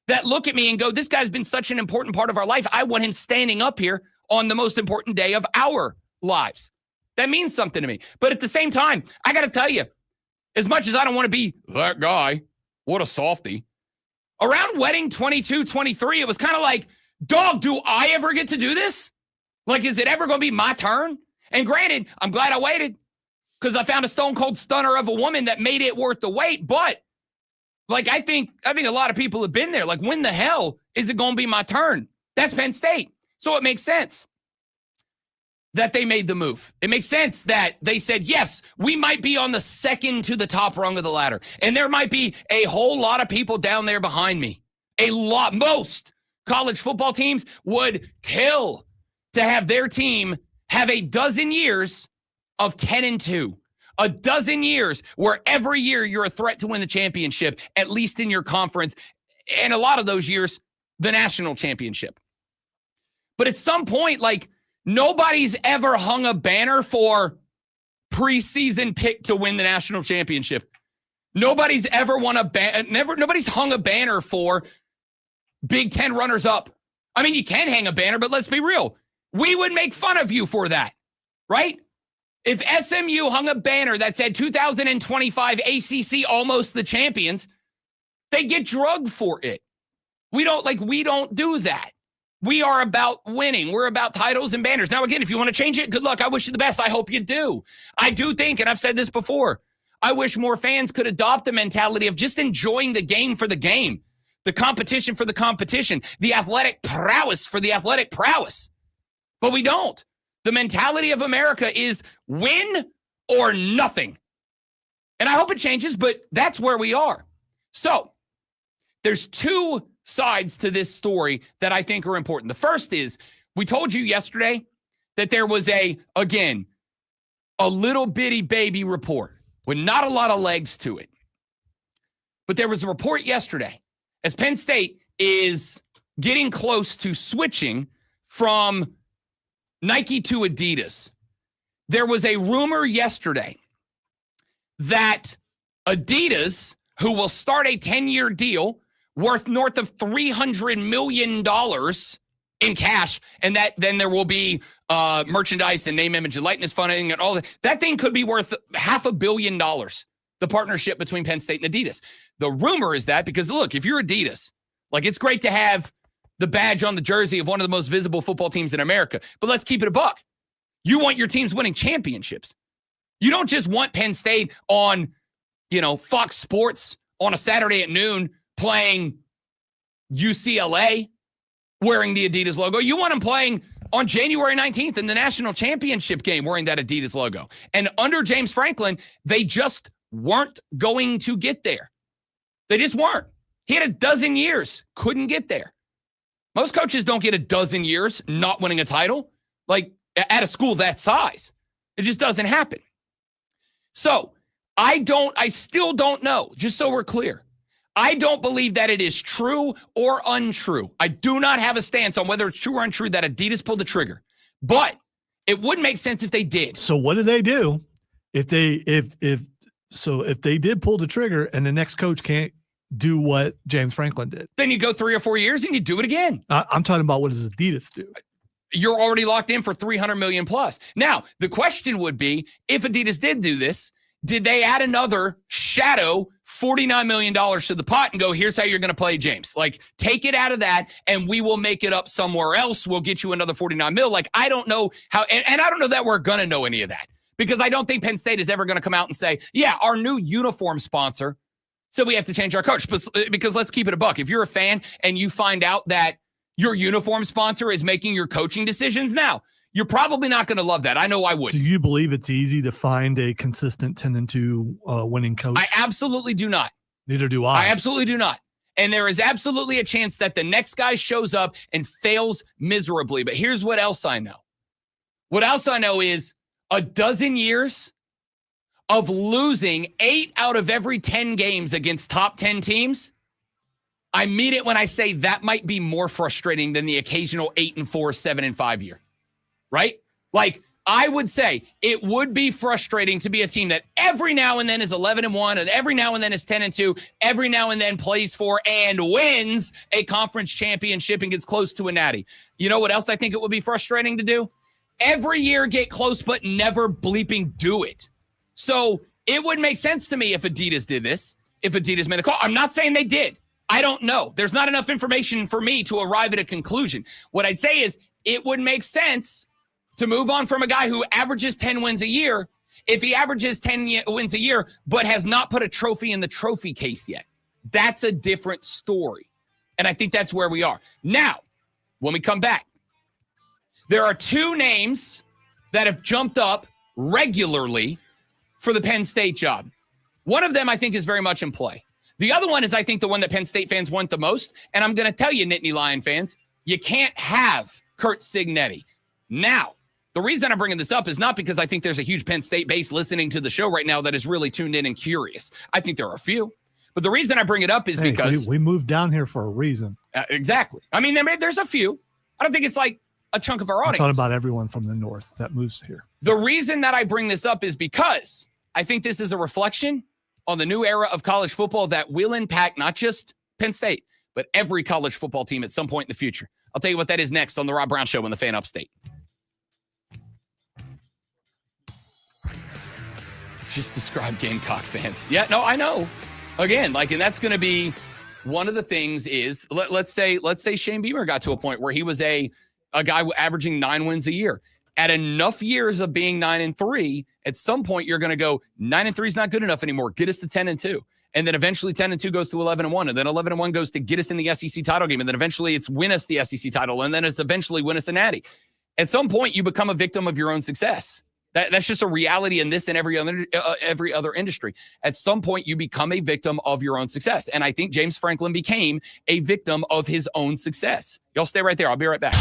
that look at me and go, this guy's been such an important part of our life. I want him standing up here on the most important day of our lives. That means something to me. But at the same time, I got to tell you, as much as I don't want to be that guy, what a softy. Around wedding 22, 23, it was kind of like, dog, do I ever get to do this? Like, is it ever going to be my turn? And granted, I'm glad I waited because I found a stone cold stunner of a woman that made it worth the wait. But like, I think a lot of people have been there. Like, when the hell is it going to be my turn? That's Penn State. So it makes sense that they made the move. It makes sense that they said, yes, we might be on the second to the top rung of the ladder. And there might be a whole lot of people down there behind me. A lot. Most college football teams would kill to have their team have a dozen years of 10-2. A dozen years where every year you're a threat to win the championship, at least in your conference. And a lot of those years, the national championship. But at some point, like, nobody's ever hung a banner for preseason pick to win the national championship. Nobody's ever won nobody's hung a banner for Big Ten runners up. I mean, you can hang a banner, but let's be real. We would make fun of you for that, right? If SMU hung a banner that said 2025 ACC almost the champions, they get drugged for it. We don't do that. We are about winning. We're about titles and banners. Now, again, if you want to change it, good luck. I wish you the best. I hope you do. I do think, and I've said this before, I wish more fans could adopt the mentality of just enjoying the game for the game, the competition for the competition, the athletic prowess for the athletic prowess. But we don't. The mentality of America is win or nothing. And I hope it changes, but that's where we are. So there's 2 sides to this story that I think are important. The first is, we told you yesterday that there was a little bitty baby report with not a lot of legs to it. But there was a report yesterday as Penn State is getting close to switching from Nike to Adidas. There was a rumor yesterday that Adidas, who will start a 10-year deal worth north of $300 million in cash, and that then there will be merchandise and name, image, and likeness funding and all that. That thing could be worth $500 million, the partnership between Penn State and Adidas. The rumor is that because, look, if you're Adidas, like, it's great to have the badge on the jersey of one of the most visible football teams in America, but let's keep it a buck. You want your teams winning championships. You don't just want Penn State on, Fox Sports on a Saturday at noon playing UCLA wearing the Adidas logo. You want them playing on January 19th in the national championship game wearing that Adidas logo. And under James Franklin, they just weren't going to get there. They just weren't. He had a dozen years, couldn't get there. Most coaches don't get a dozen years not winning a title, like at a school that size. It just doesn't happen. So I still don't know, just so we're clear. I don't believe that it is true or untrue. I do not have a stance on whether it's true or untrue that Adidas pulled the trigger, but it would make sense if they did. So what do they do if they did pull the trigger and the next coach can't do what James Franklin did? Then you go 3 or 4 years and you do it again. I'm talking about, what does Adidas do? You're already locked in for $300 million plus. Now, the question would be, if Adidas did do this, did they add another shadow $49 million to the pot and go, here's how you're going to play, James? Like, take it out of that and we will make it up somewhere else. We'll get you another 49 mil. Like, I don't know how, and I don't know that we're going to know any of that, because I don't think Penn State is ever going to come out and say, yeah, our new uniform sponsor, so we have to change our coach. Because let's keep it a buck. If you're a fan and you find out that your uniform sponsor is making your coaching decisions. Now, you're probably not going to love that. I know I would. Do you believe it's easy to find a consistent 10-2 winning coach? I absolutely do not. Neither do I. I absolutely do not. And there is absolutely a chance that the next guy shows up and fails miserably. But here's what else I know. What else I know is a dozen years of losing 8 out of every 10 games against top 10 teams. I mean it when I say that might be more frustrating than the occasional 8-4, 7-5 year, right? Like, I would say it would be frustrating to be a team that every now and then is 11-1 and every now and then is 10-2, every now and then plays for and wins a conference championship and gets close to a natty. You know what else I think it would be frustrating to do? Every year get close, but never bleeping do it. So it would make sense to me if Adidas did this, if Adidas made the call. I'm not saying they did. I don't know. There's not enough information for me to arrive at a conclusion. What I'd say is it would make sense to move on from a guy who averages 10 wins a year if he averages 10 wins a year but has not put a trophy in the trophy case yet. That's a different story. And I think that's where we are. Now, when we come back, there are 2 names that have jumped up regularly for the Penn State job. One of them I think is very much in play. The other one is, I think, the one that Penn State fans want the most. And I'm going to tell you, Nittany Lion fans, you can't have Curt Cignetti. Now, the reason I'm bringing this up is not because I think there's a huge Penn State base listening to the show right now that is really tuned in and curious. I think there are a few. But the reason I bring it up is because we moved down here for a reason. Exactly. I mean, there's a few. I don't think it's like a chunk of our audience. I'm talking about everyone from the north that moves here. The reason that I bring this up is because I think this is a reflection on the new era of college football that will impact not just Penn State, but every college football team at some point in the future. I'll tell you what that is next on the Rob Brown Show on the Fan Upstate. Just describe Gamecock fans. Yeah, no, I know. Again, and that's going to be one of the things is, let's say Shane Beamer got to a point where he was a guy averaging 9 wins a year. At enough years of being 9-3, at some point you're going to go 9-3 is not good enough anymore. Get us to 10-2. And then eventually 10-2 goes to 11-1. And then 11-1 goes to get us in the SEC title game. And then eventually it's win us the SEC title. And then it's eventually win us a natty. At some point you become a victim of your own success. That's just a reality in this and every other industry. At some point you become a victim of your own success. And I think James Franklin became a victim of his own success. Y'all stay right there. I'll be right back.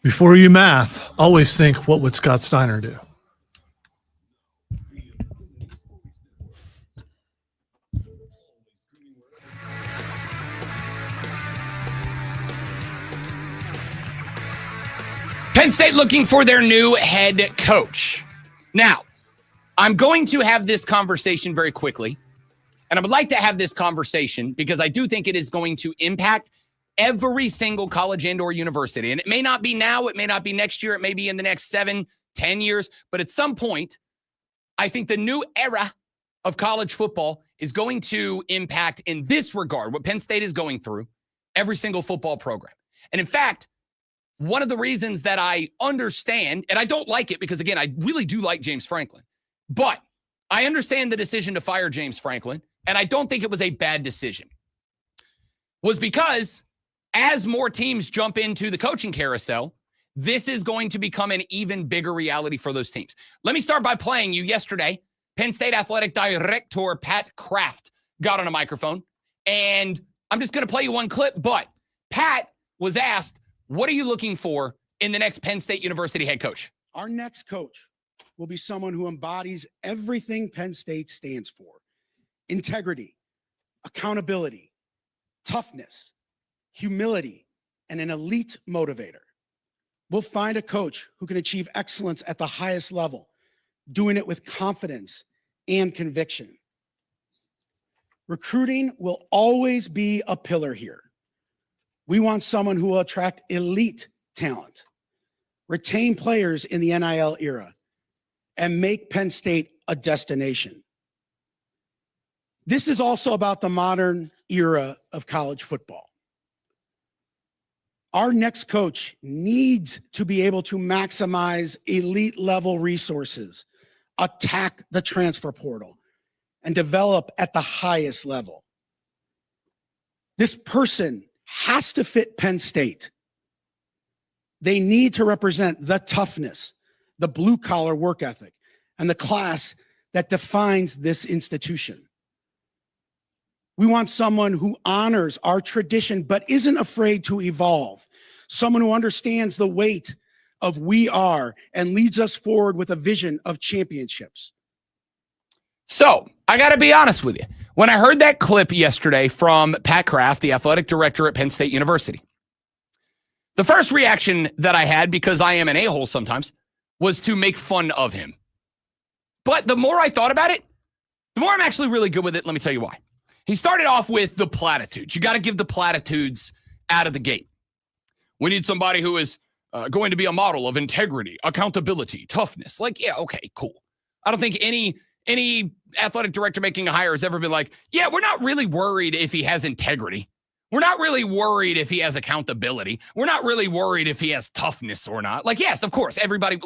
Before you math, always think, what would Scott Steiner do? Penn State looking for their new head coach. Now, I'm going to have this conversation very quickly, and I would like to have this conversation because I do think it is going to impact every single college and/or university. And it may not be now, it may not be next year, it may be in the next 7-10 years, but at some point, I think the new era of college football is going to impact in this regard, what Penn State is going through, every single football program. And in fact, one of the reasons that I understand, and I don't like it because, again, I really do like James Franklin, but I understand the decision to fire James Franklin, and I don't think it was a bad decision, was because as more teams jump into the coaching carousel, this is going to become an even bigger reality for those teams. Let me start by playing you yesterday. Penn State Athletic Director Pat Kraft got on a microphone, and I'm just going to play you one clip, but Pat was asked, what are you looking for in the next Penn State University head coach? Our next coach will be someone who embodies everything Penn State stands for: integrity, accountability, toughness, humility, and an elite motivator. We'll find a coach who can achieve excellence at the highest level, doing it with confidence and conviction. Recruiting will always be a pillar here. We want someone who will attract elite talent, retain players in the NIL era, and make Penn State a destination. This is also about the modern era of college football. Our next coach needs to be able to maximize elite level resources, attack the transfer portal, and develop at the highest level. This person has to fit Penn State. They need to represent the toughness, the blue-collar work ethic, and the class that defines this institution. We want someone who honors our tradition but isn't afraid to evolve, someone who understands the weight of we are and leads us forward with a vision of championships. So I got to be honest with you. When I heard that clip yesterday from Pat Kraft, the athletic director at Penn State University, the first reaction that I had, because I am an a-hole sometimes, was to make fun of him. But the more I thought about it, the more I'm actually really good with it. Let me tell you why. He started off with the platitudes. You got to give the platitudes out of the gate. We need somebody who is going to be a model of integrity, accountability, toughness. Like, yeah, okay, cool. I don't think any athletic director making a hire has ever been like, yeah, we're not really worried if he has integrity. We're not really worried if he has accountability. We're not really worried if he has toughness or not. Like, yes, of course, everybody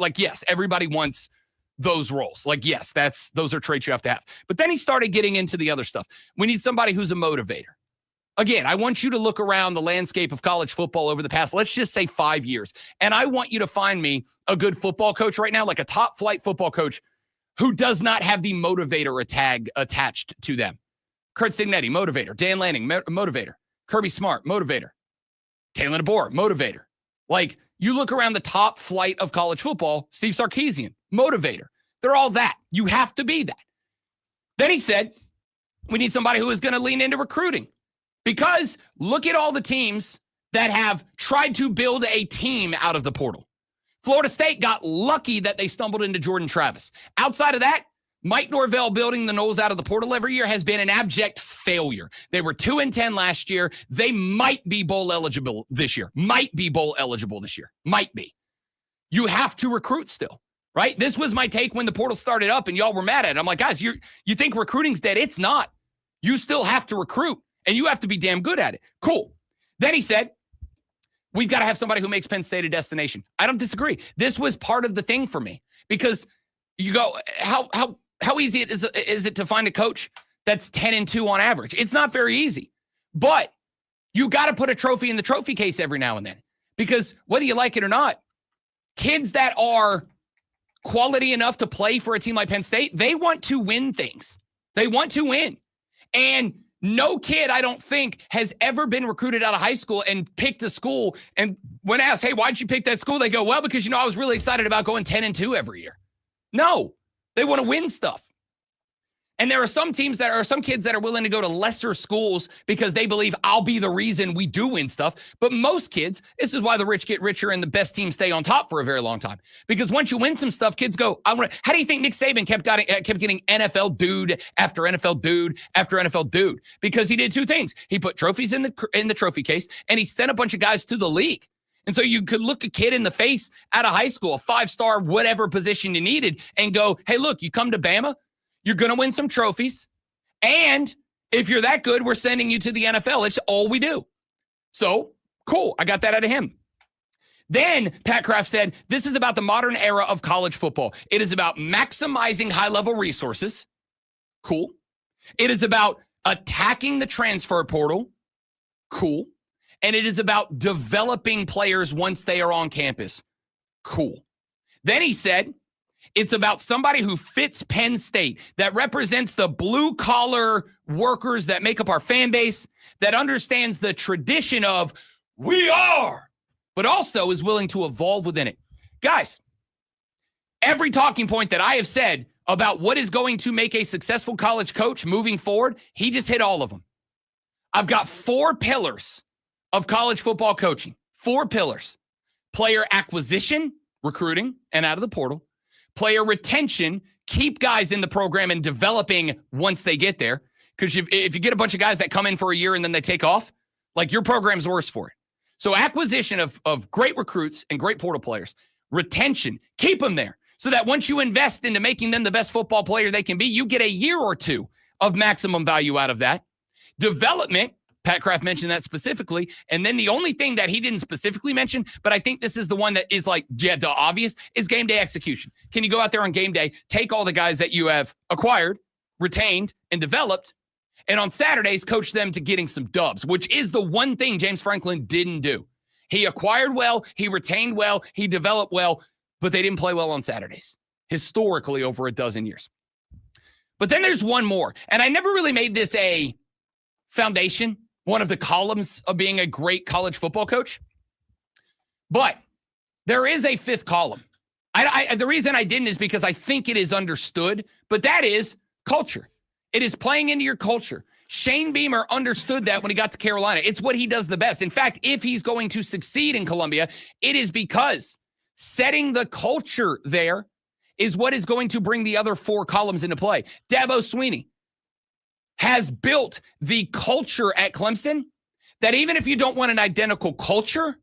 wants those roles. Like, yes, those are traits you have to have. But then he started getting into the other stuff. We need somebody who's a motivator. Again, I want you to look around the landscape of college football over the past, let's just say 5 years. And I want you to find me a good football coach right now, like a top flight football coach who does not have the motivator tag attached to them. Kurt Cignetti, motivator. Dan Lanning, motivator. Kirby Smart, motivator. Kalen DeBoer, motivator. Like, you look around the top flight of college football, Steve Sarkisian, motivator. They're all that. You have to be that. Then he said, we need somebody who is going to lean into recruiting. Because look at all the teams that have tried to build a team out of the portal. Florida State got lucky that they stumbled into Jordan Travis. Outside of that, Mike Norvell building the Noles out of the portal every year has been an abject failure. They were 2-10 last year. They might be bowl eligible this year. Might be. You have to recruit still, right? This was my take when the portal started up and y'all were mad at it. I'm like, guys, you think recruiting's dead? It's not. You still have to recruit and you have to be damn good at it. Cool. Then he said, we've got to have somebody who makes Penn State a destination. I don't disagree. This was part of the thing for me because you go, how easy is it to find a coach that's 10-2 on average? It's not very easy, but you got to put a trophy in the trophy case every now and then because whether you like it or not, kids that are quality enough to play for a team like Penn State, they want to win things. They want to win. And No kid, I don't think, has ever been recruited out of high school and picked a school. And when asked, hey, why'd you pick that school? They go, well, because, I was really excited about going 10-2 every year. No, they want to win stuff. And there are some kids that are willing to go to lesser schools because they believe I'll be the reason we do win stuff. But most kids, this is why the rich get richer and the best teams stay on top for a very long time. Because once you win some stuff, kids go, how do you think Nick Saban kept getting NFL dude after NFL dude after NFL dude? Because he did two things. He put trophies in the trophy case, and he sent a bunch of guys to the league. And so you could look a kid in the face out of high school, a 5-star, whatever position you needed, and go, hey, look, you come to Bama, you're going to win some trophies. And if you're that good, we're sending you to the NFL. It's all we do. So, cool. I got that out of him. Then Pat Kraft said, this is about the modern era of college football. It is about maximizing high-level resources. Cool. It is about attacking the transfer portal. Cool. And it is about developing players once they are on campus. Cool. Then he said, it's about somebody who fits Penn State, that represents the blue-collar workers that make up our fan base, that understands the tradition of we are, but also is willing to evolve within it. Guys, every talking point that I have said about what is going to make a successful college coach moving forward, he just hit all of them. I've got 4 pillars of college football coaching. 4 pillars. Player acquisition, recruiting, and out of the portal. Player retention, keep guys in the program and developing once they get there. Because if you get a bunch of guys that come in for a year and then they take off, like your program's worse for it. So acquisition of great recruits and great portal players. Retention, keep them there. So that once you invest into making them the best football player they can be, you get a year or 2 of maximum value out of that. Development, Pat Kraft mentioned that specifically. And then the only thing that he didn't specifically mention, but I think this is the one that is like, yeah, the obvious, is game day execution. Can you go out there on game day, take all the guys that you have acquired, retained, and developed, and on Saturdays, coach them to getting some dubs, which is the one thing James Franklin didn't do. He acquired well, he retained well, he developed well, but they didn't play well on Saturdays, historically over a dozen years. But then there's one more, and I never really made this a foundation, one of the columns of being a great college football coach. But there is a 5th column. The reason I didn't is because I think it is understood, but that is culture. It is playing into your culture. Shane Beamer understood that when he got to Carolina. It's what he does the best. In fact, if he's going to succeed in Columbia, it is because setting the culture there is what is going to bring the other 4 columns into play. Dabo Swinney has built the culture at Clemson that even if you don't want an identical culture,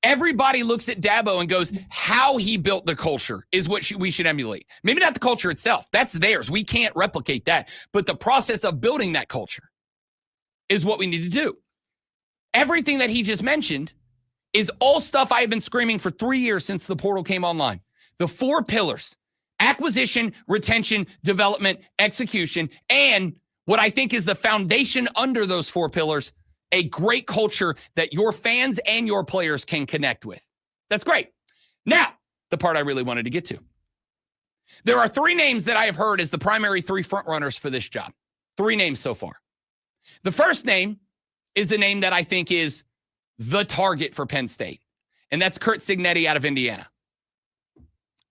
everybody looks at Dabo and goes, how he built the culture is what we should emulate. Maybe not the culture itself. That's theirs. We can't replicate that. But the process of building that culture is what we need to do. Everything that he just mentioned is all stuff I have been screaming for 3 years since the portal came online. The 4 pillars: acquisition, retention, development, execution, and what I think is the foundation under those 4 pillars, a great culture that your fans and your players can connect with. That's great. Now, the part I really wanted to get to. There are 3 names that I have heard as the primary 3 frontrunners for this job. 3 names so far. The first name is a name that I think is the target for Penn State, and that's Curt Cignetti out of Indiana.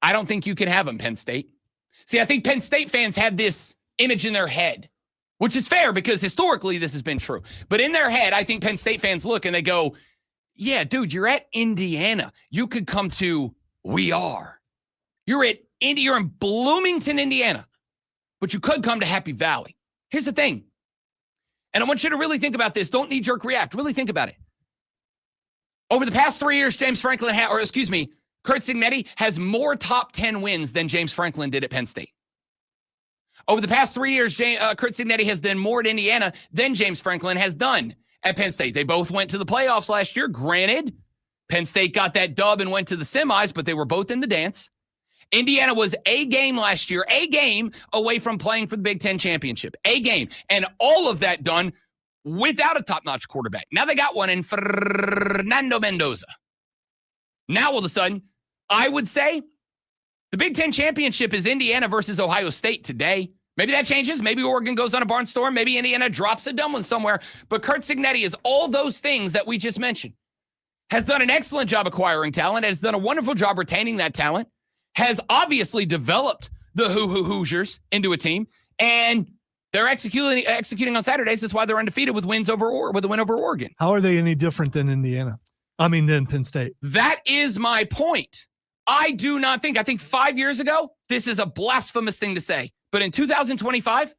I don't think you can have him, Penn State. See, I think Penn State fans have this image in their head, which is fair because historically this has been true. But in their head, I think Penn State fans look and they go, yeah, dude, you're at Indiana. You could come to We Are. You're in Bloomington, Indiana, but you could come to Happy Valley. Here's the thing. And I want you to really think about this. Don't knee-jerk react. Really think about it. Over the past 3 years, Curt Cignetti has more top 10 wins than James Franklin did at Penn State. Over the past 3 years, Curt Cignetti has done more at Indiana than James Franklin has done at Penn State. They both went to the playoffs last year. Granted, Penn State got that dub and went to the semis, but they were both in the dance. Indiana was a game last year, a game away from playing for the Big Ten championship, a game. And all of that done without a top-notch quarterback. Now they got one in Fernando Mendoza. Now all of a sudden, I would say the Big Ten championship is Indiana versus Ohio State today. Maybe that changes. Maybe Oregon goes on a barnstorm. Maybe Indiana drops a dumb one somewhere. But Curt Cignetti is all those things that we just mentioned. Has done an excellent job acquiring talent, has done a wonderful job retaining that talent, has obviously developed the Hoosiers into a team, and they're executing on Saturdays. That's why they're undefeated with a win over Oregon. How are they any different than Indiana? Than Penn State. That is my point. I think 5 years ago, this is a blasphemous thing to say. But in 2025,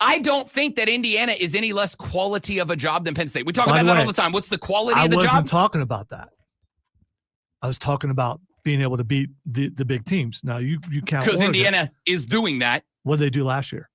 I don't think that Indiana is any less quality of a job than Penn State. We talk about that all the time. What's the quality of the job? I wasn't talking about that. I was talking about being able to beat the big teams. Now, you count because Oregon. Indiana is doing that. What did they do last year?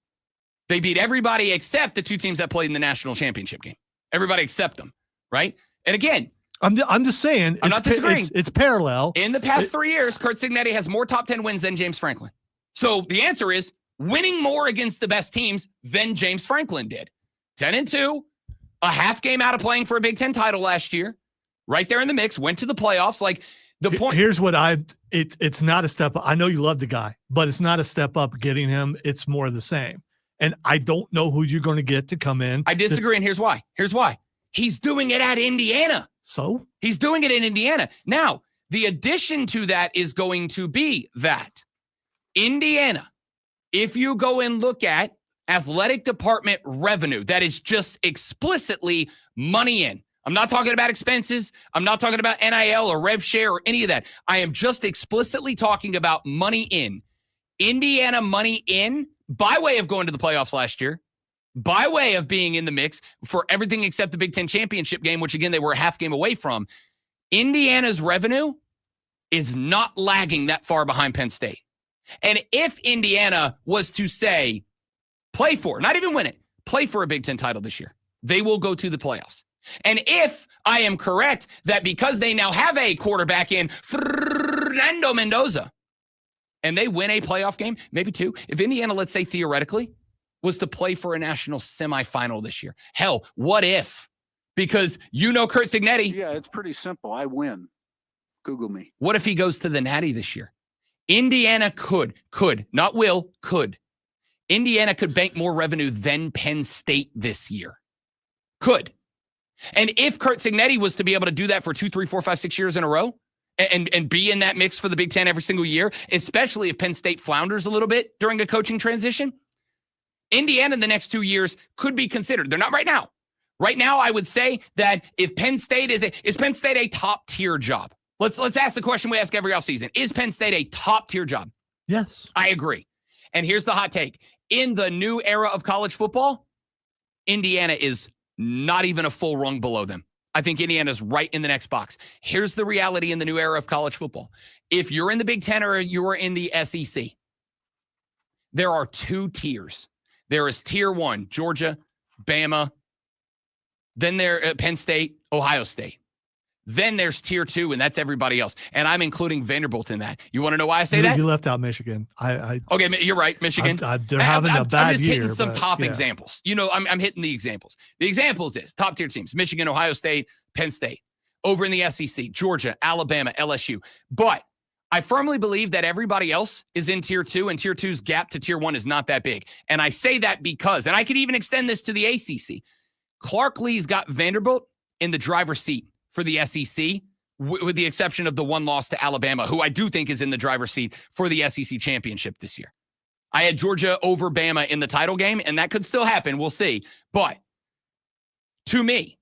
They beat everybody except the two teams that played in the national championship game. Everybody except them, right? And again, I'm just saying. I'm not disagreeing. It's parallel. In the past 3 years, Curt Cignetti has more top 10 wins than James Franklin. So the answer is winning more against the best teams than James Franklin did. 10-2, a half game out of playing for a Big Ten title last year, right there in the mix, went to the playoffs. Like the point. Here's what it's not a step up. I know you love the guy, but it's not a step up getting him. It's more of the same. And I don't know who you're going to get to come in. I disagree, and here's why. He's doing it at Indiana. So? He's doing it in Indiana. Now, the addition to that is going to be that Indiana, if you go and look at athletic department revenue, that is just explicitly money in. I'm not talking about expenses. I'm not talking about NIL or rev share or any of that. I am just explicitly talking about money in. Indiana money in by way of going to the playoffs last year, by way of being in the mix for everything except the Big Ten championship game, which again, they were a half game away from. Indiana's revenue is not lagging that far behind Penn State. And if Indiana was to say, play for, not even win it, play for a Big Ten title this year, they will go to the playoffs. And if I am correct that because they now have a quarterback in Fernando Mendoza and they win a playoff game, maybe two, if Indiana, let's say theoretically, was to play for a national semifinal this year, hell, what if? Because you know Curt Cignetti. Yeah, it's pretty simple. I win. Google me. What if he goes to the Natty this year? Indiana could, not will, could. Indiana could bank more revenue than Penn State this year. Could. And if Curt Cignetti was to be able to do that for 2, 3, 4, 5, 6 years in a row and be in that mix for the Big Ten every single year, especially if Penn State flounders a little bit during a coaching transition, Indiana in the next 2 years could be considered. They're not right now. Right now, I would say that if Penn State is Penn State a top tier job? Let's ask the question we ask every offseason. Is Penn State a top tier job? Yes. I agree. And here's the hot take. In the new era of college football, Indiana is not even a full rung below them. I think Indiana's right in the next box. Here's the reality in the new era of college football. If you're in the Big Ten or you're in the SEC, there are two tiers. There is tier one, Georgia, Bama. Then there Penn State, Ohio State. Then there's tier two, and that's everybody else. And I'm including Vanderbilt in that. You want to know why I say that? You left out Michigan. Okay, you're right, Michigan. They're having a bad year. I'm just hitting some top examples. You know, I'm hitting the examples. The examples is top tier teams, Michigan, Ohio State, Penn State. Over in the SEC, Georgia, Alabama, LSU. But I firmly believe that everybody else is in tier two, and tier two's gap to tier one is not that big. And I say that because, and I could even extend this to the ACC, Clark Lee's got Vanderbilt in the driver's seat for the SEC, with the exception of the one loss to Alabama, who I do think is in the driver's seat for the SEC championship this year. I had Georgia over Bama in the title game, and that could still happen. We'll see. But to me,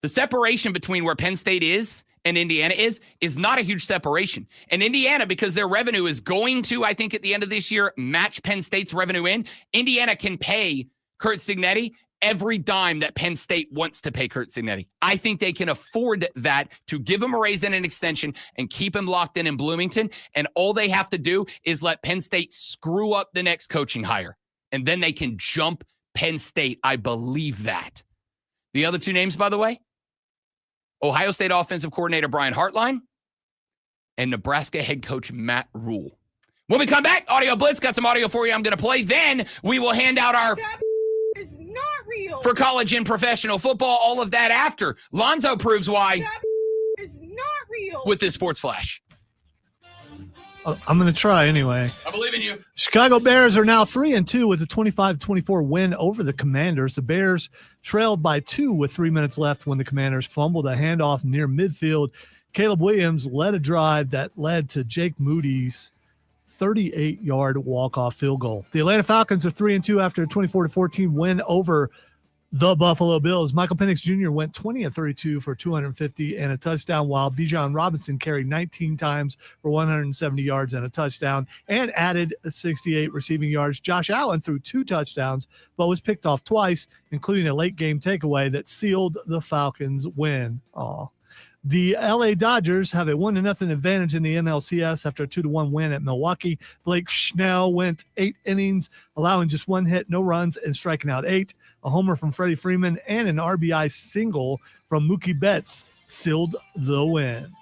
the separation between where Penn State is and Indiana is not a huge separation. And Indiana, because their revenue is going to, I think at the end of this year, match Penn State's revenue in, Indiana can pay Curt Cignetti every dime that Penn State wants to pay Curt Cignetti. I think they can afford that to give him a raise and an extension and keep him locked in Bloomington. And all they have to do is let Penn State screw up the next coaching hire. And then they can jump Penn State. I believe that. The other two names, by the way, Ohio State offensive coordinator Brian Hartline and Nebraska head coach Matt Rule. When we come back, Audio Blitz, got some audio for you I'm going to play. Then we will hand out our is not real for college and professional football. All of that after Lonzo proves why is not real with this Sports Flash. I'm going to try anyway. I believe in you. Chicago Bears are now 3-2 with a 25-24 win over the Commanders. The Bears trailed by 2 with 3 minutes left when the Commanders fumbled a handoff near midfield. Caleb Williams led a drive that led to Jake Moody's 38-yard walk-off field goal. The Atlanta Falcons are 3-2 after a 24-14 win over the Buffalo Bills. Michael Penix Jr. went 20-32 for 250 and a touchdown, while Bijan Robinson carried 19 times for 170 yards and a touchdown and added 68 receiving yards. Josh Allen threw 2 touchdowns, but was picked off twice, including a late-game takeaway that sealed the Falcons' win. The LA Dodgers have a 1-0 advantage in the NLCS after a 2-1 win at Milwaukee. Blake Snell went 8 innings, allowing just 1 hit, no runs, and striking out 8. A homer from Freddie Freeman and an RBI single from Mookie Betts sealed the win.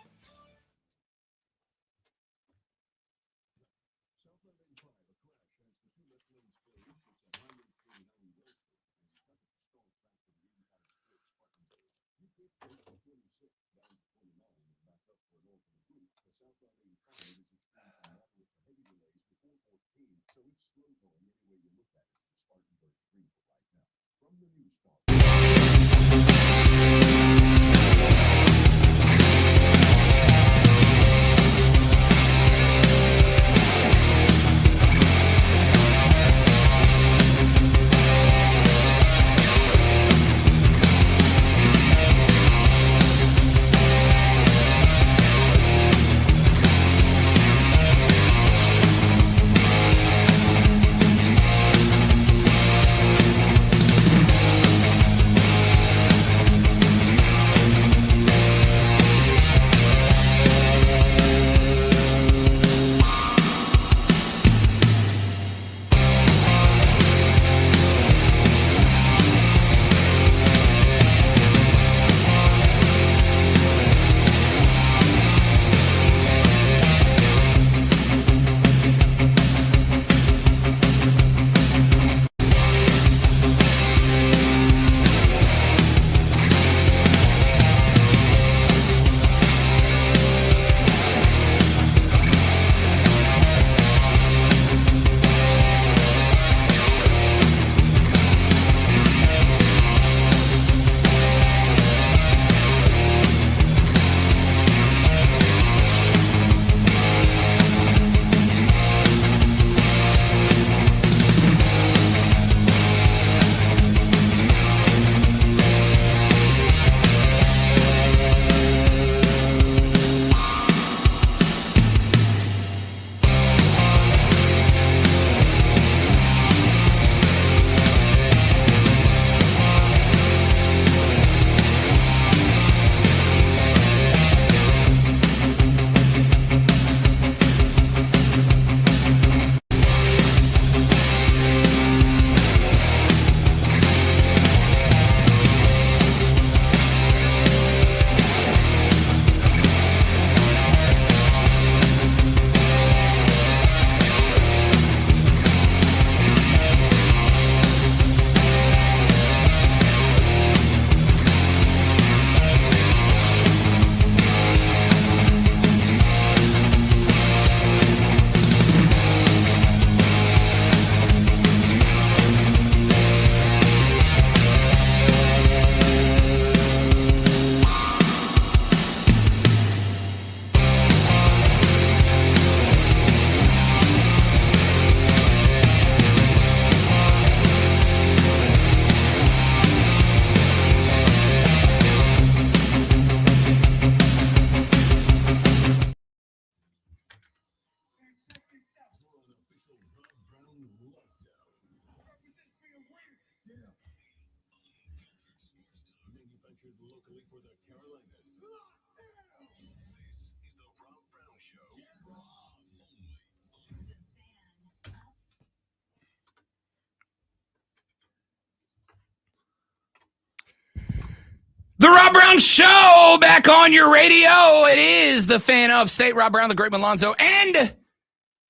The Rob Brown Show back on your radio. It is the fan of State. Rob Brown, the great Malonzo, and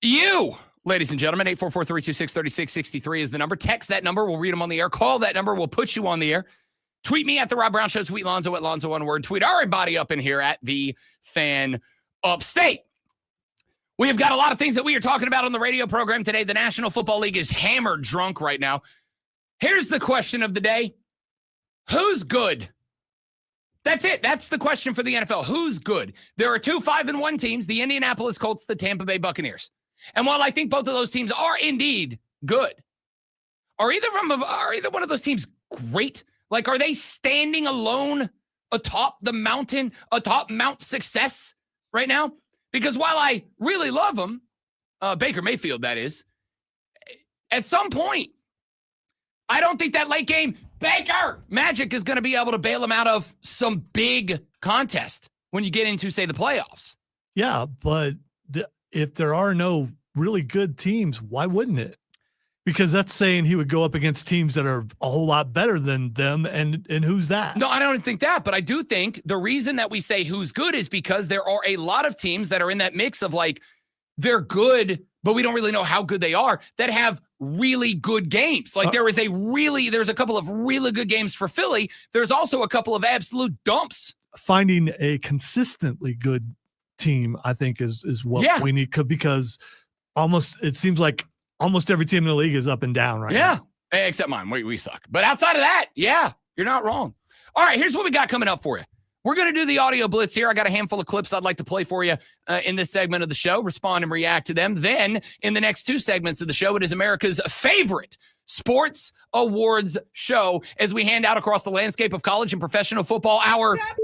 you, ladies and gentlemen. 844-326-3663 is the number. Text that number. We'll read them on the air. Call that number. We'll put you on the air. Tweet me at the Rob Brown Show. Tweet Lonzo at Lonzo, one word. Tweet everybody up in here at the fan upstate. We have got a lot of things that we are talking about on the radio program today. The National Football League is hammered drunk right now. Here's the question of the day. Who's good? That's it. That's the question for the NFL. Who's good? There are 2 5-1 teams, the Indianapolis Colts, the Tampa Bay Buccaneers. And while I think both of those teams are indeed good, are either one of those teams great? Like, are they standing alone atop the mountain, atop Mount Success right now? Because while I really love them, Baker Mayfield, that is, at some point, I don't think that late game Baker magic is going to be able to bail him out of some big contest when you get into, say, the playoffs. Yeah, but if there are no really good teams, why wouldn't it? Because that's saying he would go up against teams that are a whole lot better than them, and who's that? No, I don't think that, but I do think the reason that we say who's good is because there are a lot of teams that are in that mix of like, they're good, but we don't really know how good they are, that have really good games. Like there's a couple of really good games for Philly. There's also a couple of absolute dumps. Finding a consistently good team, I think, is what we need, because it seems like almost every team in the league is up and down right now. Except mine. We suck. But outside of that, yeah, you're not wrong. All right, here's what we got coming up for you. We're going to do the audio blitz here. I got a handful of clips I'd like to play for you in this segment of the show. Respond and react to them. Then, in the next 2 segments of the show, it is America's favorite sports awards show as we hand out across the landscape of college and professional football our That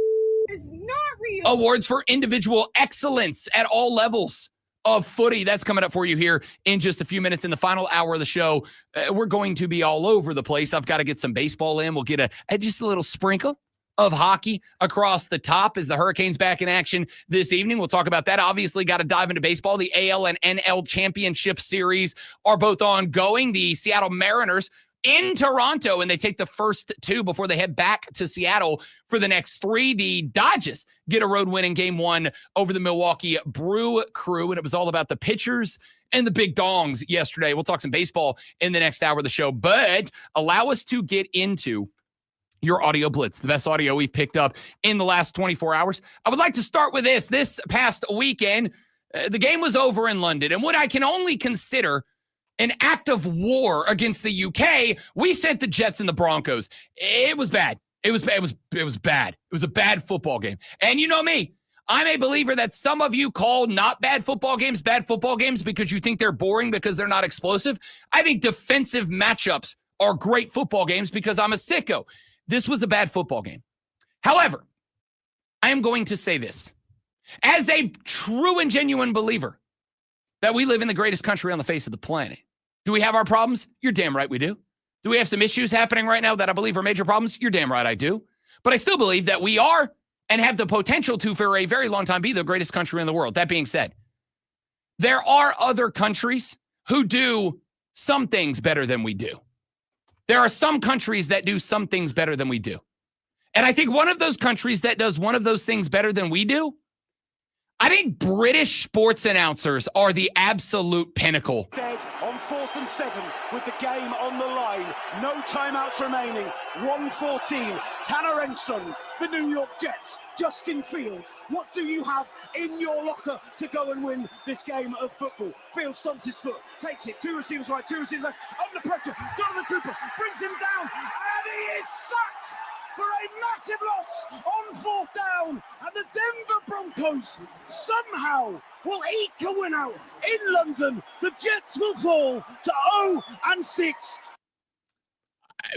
is not real. awards for individual excellence at all levels of footy. That's coming up for you here in just a few minutes. In the final hour of the show, we're going to be all over the place. I've got to get some baseball in. We'll get just a little sprinkle of hockey across the top as the Hurricanes back in action this evening. We'll talk about that. Obviously, got to dive into baseball. The AL and NL championship series are both ongoing. The Seattle Mariners in Toronto, and they take the first 2 before they head back to Seattle for the next 3. The Dodgers get a road win in game 1 over the Milwaukee Brew Crew, and it was all about the pitchers and the big dongs yesterday. We'll talk some baseball in the next hour of the show, but allow us to get into your audio blitz, the best audio we've picked up in the last 24 hours. I would like to start with this. This past weekend, the game was over in London, and what I can only consider an act of war against the UK, we sent the Jets and the Broncos. It was bad. It was bad. It was a bad football game. And you know me, I'm a believer that some of you call not bad football games because you think they're boring because they're not explosive. I think defensive matchups are great football games because I'm a sicko. This was a bad football game. However, I am going to say this. As a true and genuine believer that we live in the greatest country on the face of the planet, do we have our problems? You're damn right we do. Do we have some issues happening right now that I believe are major problems? You're damn right I do. But I still believe that we are and have the potential to, for a very long time, be the greatest country in the world. That being said, there are other countries who do some things better than we do. There are some countries that do some things better than we do. And I think one of those countries that does one of those things better than we do, I think British sports announcers are the absolute pinnacle. Dead on 4th and 7 with the game on the line. No timeouts remaining. 1:14. Tanner Engström, the New York Jets. Justin Fields, what do you have in your locker to go and win this game of football? Fields stomps his foot, takes it. 2 receivers right, 2 receivers left. Under pressure. Jonathan Cooper brings him down, and he is sacked for a massive loss on 4th down, and the Denver Broncos somehow will eke a win out in London. The Jets will fall to 0-6.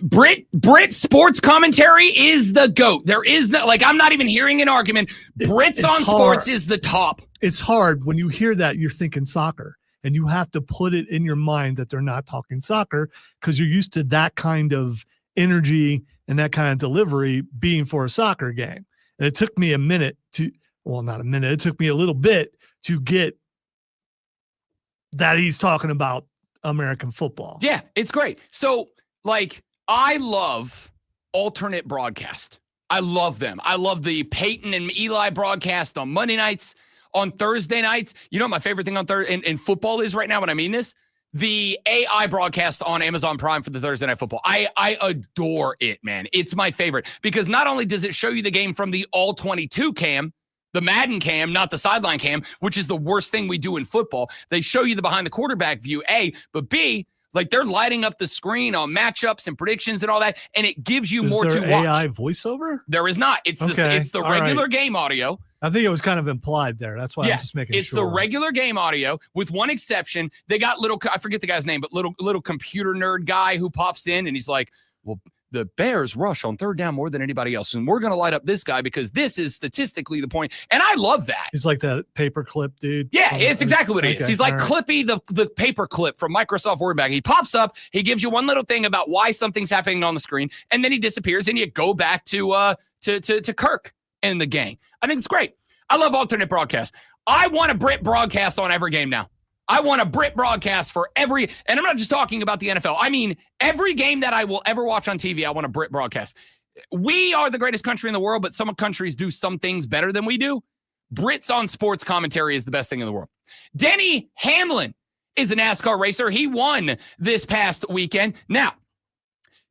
Brit sports commentary is the GOAT. There is no, I'm not even hearing an argument. Brits on sports is the top. It's hard when you hear that, you're thinking soccer, and you have to put it in your mind that they're not talking soccer because you're used to that kind of energy and that kind of delivery being for a soccer game. And it took me a minute not a minute, it took me a little bit to get that he's talking about American football. Yeah, it's great. So, I love alternate broadcast. I love them. I love the Peyton and Eli broadcast on Monday nights, on Thursday nights. You know what my favorite thing on in football is right now when I mean this? The AI broadcast on Amazon Prime for the Thursday Night Football. I adore it, man. It's my favorite because not only does it show you the game from the all 22 cam, the Madden cam, not the sideline cam, which is the worst thing we do in football. They show you the behind the quarterback view, A, but B, like they're lighting up the screen on matchups and predictions and all that, and it gives you more to watch. AI voiceover? There is not. It's the regular game audio. I think it was kind of implied there. That's why I'm just making sure. It's the regular game audio with one exception. They got I forget the guy's name, but little computer nerd guy who pops in and he's like, well, the Bears rush on third down more than anybody else. And we're going to light up this guy because this is statistically the point. And I love that. He's like that paperclip dude. Yeah, it's exactly what it is. He's like Clippy, the paperclip from Microsoft Word Bag. He pops up, he gives you one little thing about why something's happening on the screen, and then he disappears, and you go back to Kirk and the gang. I think it's great. I love alternate broadcast. I want a Brit broadcast on every game now. I want a Brit broadcast for every, and I'm not just talking about the NFL. I mean, every game that I will ever watch on TV, I want a Brit broadcast. We are the greatest country in the world, but some countries do some things better than we do. Brits on sports commentary is the best thing in the world. Denny Hamlin is a NASCAR racer. He won this past weekend. Now,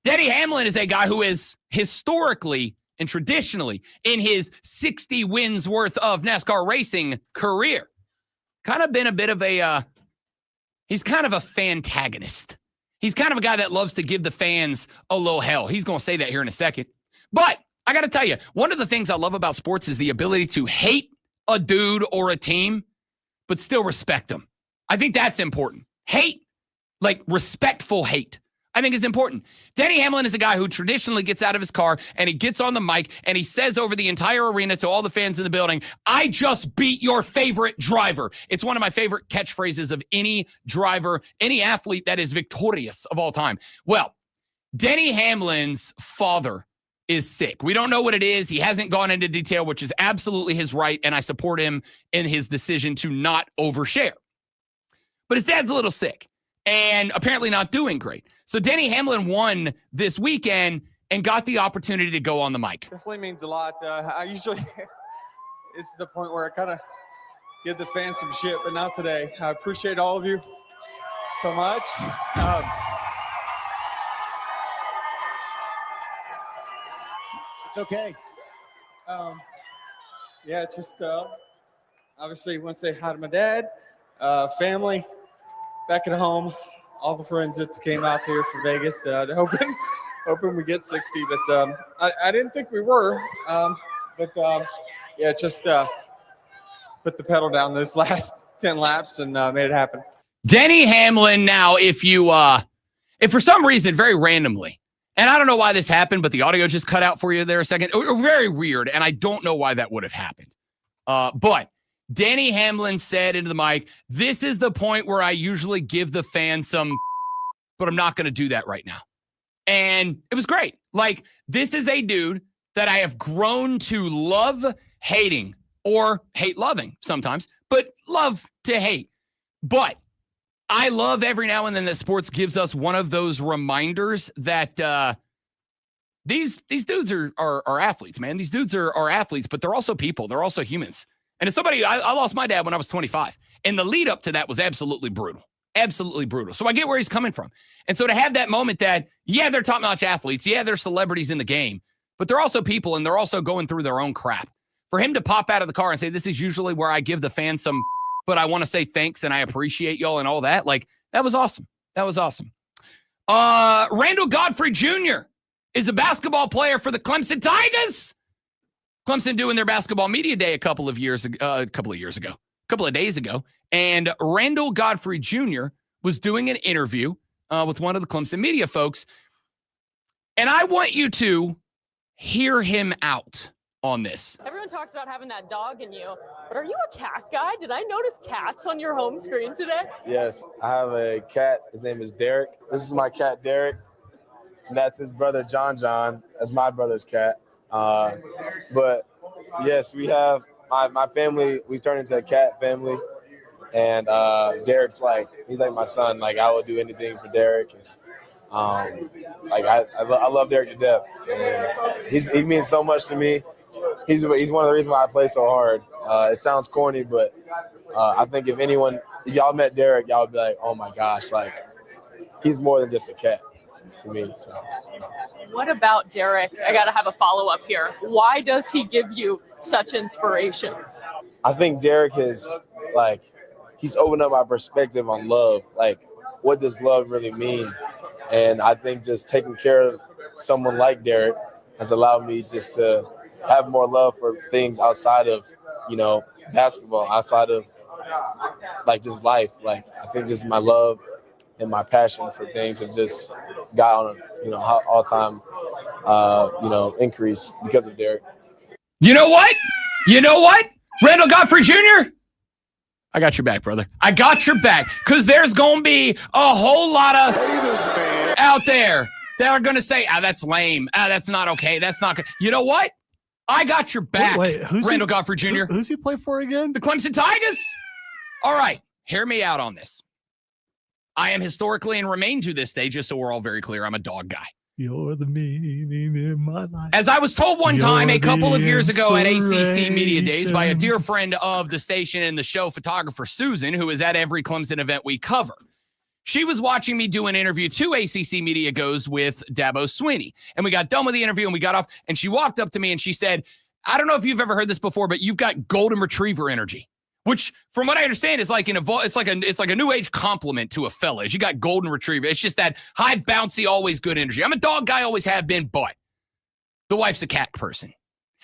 Denny Hamlin is a guy who is historically and traditionally in his 60 wins worth of NASCAR racing career, kind of been a bit of he's kind of a fantagonist. He's kind of a guy that loves to give the fans a little hell. He's going to say that here in a second. But I got to tell you, one of the things I love about sports is the ability to hate a dude or a team, but still respect them. I think that's important. Hate, like respectful hate, I think is important. Denny Hamlin is a guy who traditionally gets out of his car and he gets on the mic and he says over the entire arena to all the fans in the building, I just beat your favorite driver. It's one of my favorite catchphrases of any driver, any athlete that is victorious of all time. Well, Denny Hamlin's father is sick. We don't know what it is. He hasn't gone into detail, which is absolutely his right, and I support him in his decision to not overshare. But his dad's a little sick and apparently not doing great. So Denny Hamlin won this weekend and got the opportunity to go on the mic. Definitely means a lot. I usually, it's the point where I kind of give the fans some shit, but not today. I appreciate all of you so much. It's okay. Yeah, just obviously want to say hi to my dad, family, back at home, all the friends that came out here from Vegas. Hoping we get 60, but I didn't think we were. Yeah, just put the pedal down those last 10 laps and made it happen. Denny Hamlin. Now, if for some reason, very randomly, and I don't know why this happened, but the audio just cut out for you there a second. Very weird, and I don't know why that would have happened. But Denny Hamlin said into the mic, this is the point where I usually give the fans some, but I'm not going to do that right now. And it was great. Like, this is a dude that I have grown to love hating, or hate loving sometimes, but love to hate. But I love every now and then that sports gives us one of those reminders that these dudes are athletes, man. These dudes are athletes, but they're also people. They're also humans. And as somebody, I lost my dad when I was 25. And the lead up to that was absolutely brutal. Absolutely brutal. So I get where he's coming from. And so to have that moment that, yeah, they're top-notch athletes. Yeah, they're celebrities in the game. But they're also people, and they're also going through their own crap. For him to pop out of the car and say, this is usually where I give the fans some, but I want to say thanks and I appreciate y'all and all that. Like, that was awesome. That was awesome. Randall Godfrey Jr. is a basketball player for the Clemson Tigers. Clemson doing their basketball media day a couple of days ago. And Randall Godfrey Jr. was doing an interview with one of the Clemson media folks. And I want you to hear him out on this. Everyone talks about having that dog in you, but are you a cat guy? Did I notice cats on your home screen today? Yes, I have a cat. His name is Derek. This is my cat, Derek. And that's his brother, John. That's my brother's cat. But yes, we have my family. We turned into a cat family, and Derek's he's like my son. Like, I would do anything for Derek. And, I love Derek to death. And he means so much to me. He's one of the reasons why I play so hard. It sounds corny, but I think if y'all met Derek, y'all would be like, oh my gosh, like, he's more than just a cat to me. So What about Derek? I got to have a follow-up here. Why does he give you such inspiration? I think Derek has, he's opened up my perspective on love. Like, what does love really mean? And I think just taking care of someone like Derek has allowed me just to have more love for things outside of, basketball, outside of, just life. Like, I think just my love and my passion for things have just got on a, all-time, increase because of Derek. You know what? Randall Godfrey Jr., I got your back, brother. I got your back, because there's going to be a whole lot of haters, man, out there that are going to say, that's lame. That's not okay. That's not good. You know what? I got your back, Randall Godfrey Jr. Who's he play for again? The Clemson Tigers. All right, hear me out on this. I am historically and remain to this day, just so we're all very clear, I'm a dog guy. You're the meaning in my life. As I was told one time a couple of years ago at ACC Media Days by a dear friend of the station and the show, photographer Susan, who is at every Clemson event we cover. She was watching me do an interview 2 ACC Media Goes with Dabo Swinney. And we got done with the interview and we got off, and she walked up to me and she said, I don't know if you've ever heard this before, but you've got golden retriever energy. Which, from what I understand, is like it's like a new age compliment to a fella. You got golden retriever. It's just that high, bouncy, always good energy. I'm a dog guy, always have been, but the wife's a cat person,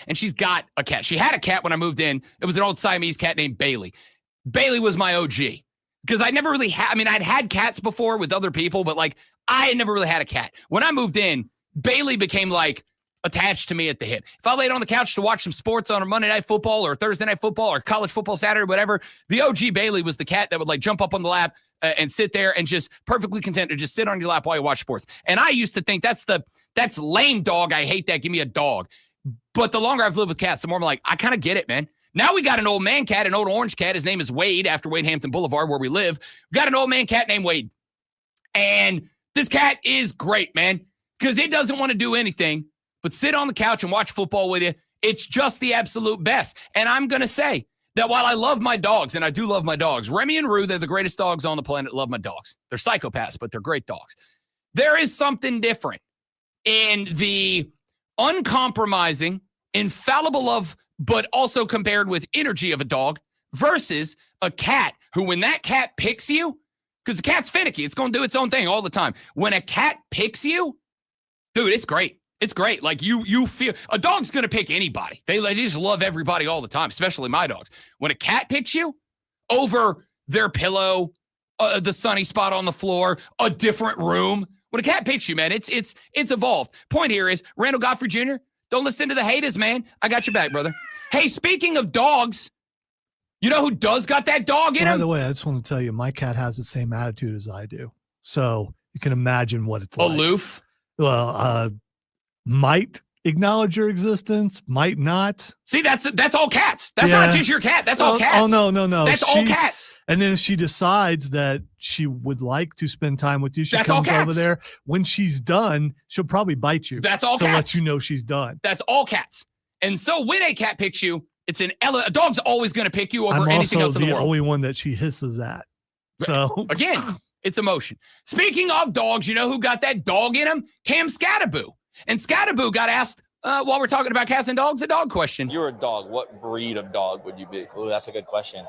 and she's got a cat. She had a cat when I moved in. It was an old Siamese cat named Bailey. Bailey was my OG because I never really had. I mean, I'd had cats before with other people, but I had never really had a cat. When I moved in, Bailey became attached to me at the hip. If I laid on the couch to watch some sports on a Monday Night Football or Thursday Night Football or college football Saturday, whatever, the OG Bailey was the cat that would jump up on the lap and sit there and just perfectly content to just sit on your lap while you watch sports. And I used to think that's lame dog. I hate that. Give me a dog. But the longer I've lived with cats, the more I'm like, I kind of get it, man. Now we got an old man cat, an old orange cat. His name is Wade, after Wade Hampton Boulevard, where we live. We got an old man cat named Wade. And this cat is great, man, because it doesn't want to do anything but sit on the couch and watch football with you. It's just the absolute best. And I'm going to say that while I love my dogs, and I do love my dogs, Remy and Rue, they're the greatest dogs on the planet. Love my dogs. They're psychopaths, but they're great dogs. There is something different in the uncompromising, infallible love, but also compared with energy of a dog versus a cat who, when that cat picks you, because the cat's finicky, it's going to do its own thing all the time. When a cat picks you, dude, it's great. It's great. You feel a dog's going to pick anybody. They just love everybody all the time, especially my dogs. When a cat picks you over their pillow, the sunny spot on the floor, a different room. When a cat picks you, man, it's evolved. Point here is Randall Godfrey Jr., don't listen to the haters, man. I got your back, brother. Hey, speaking of dogs, you know who does got that dog in him? By the way, I just want to tell you, my cat has the same attitude as I do. So you can imagine what it's like. Aloof? Well, might acknowledge your existence, might not. See, that's all cats. That's not just your cat. That's all cats. Oh, no. That's all cats. And then she decides that she would like to spend time with you. She that's all comes cats. over there. When she's done, she'll probably bite you. That's all to cats. let you know she's done. That's all cats. And so when a cat picks you, it's a dog's always going to pick you over anything else in the world. I'm also the only one that she hisses at. So again, it's emotion. Speaking of dogs, you know who got that dog in him? Cam Scattaboo. And Scattaboo got asked while we're talking about cats and dogs, a dog question. You're a dog. What breed of dog would you be? Oh, that's a good question.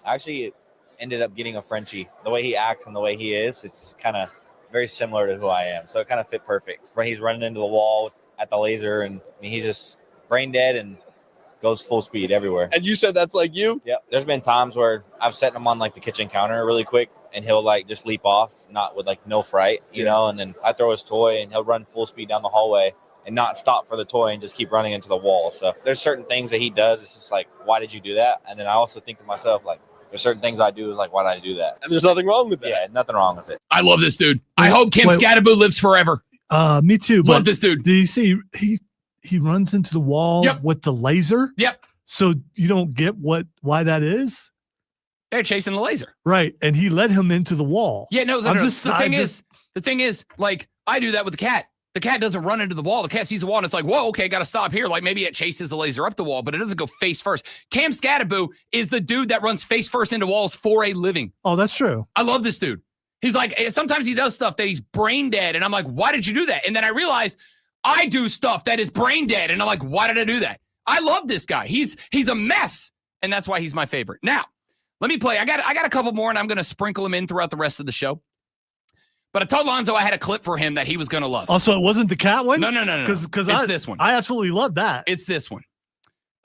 I actually ended up getting a Frenchie. The way he acts and the way he is, it's kind of very similar to who I am. So it kind of fit perfect. When he's running into the wall at the laser, and he's just brain dead and goes full speed everywhere. And you said that's like you? Yep. There's been times where I've set him on the kitchen counter really quick, and he'll just leap off, not with no fright, you know, and then I throw his toy and he'll run full speed down the hallway and not stop for the toy and just keep running into the wall. So there's certain things that he does. It's just why did you do that? And then I also think to myself, there's certain things I do is why did I do that? And there's nothing wrong with that. Yeah, nothing wrong with it. I love this dude. I hope Cam Scattaboo lives forever. Me too. Love this dude. Do you see he runs into the wall with the laser? Yep. So you don't get why that is? They're chasing the laser. Right. And he led him into the wall. Yeah, no. The thing is, I do that with the cat. The cat doesn't run into the wall. The cat sees the wall and it's whoa, okay, got to stop here. Maybe it chases the laser up the wall, but it doesn't go face first. Cam Scattaboo is the dude that runs face first into walls for a living. Oh, that's true. I love this dude. He's sometimes he does stuff that he's brain dead. And I'm like, why did you do that? And then I realize I do stuff that is brain dead. And I'm like, why did I do that? I love this guy. He's a mess. And that's why he's my favorite. Now, let me play. I got a couple more, and I'm going to sprinkle them in throughout the rest of the show. But I told Lonzo I had a clip for him that he was going to love. Oh, so it wasn't the cat one? No. Because it's this one. I absolutely love that. It's this one.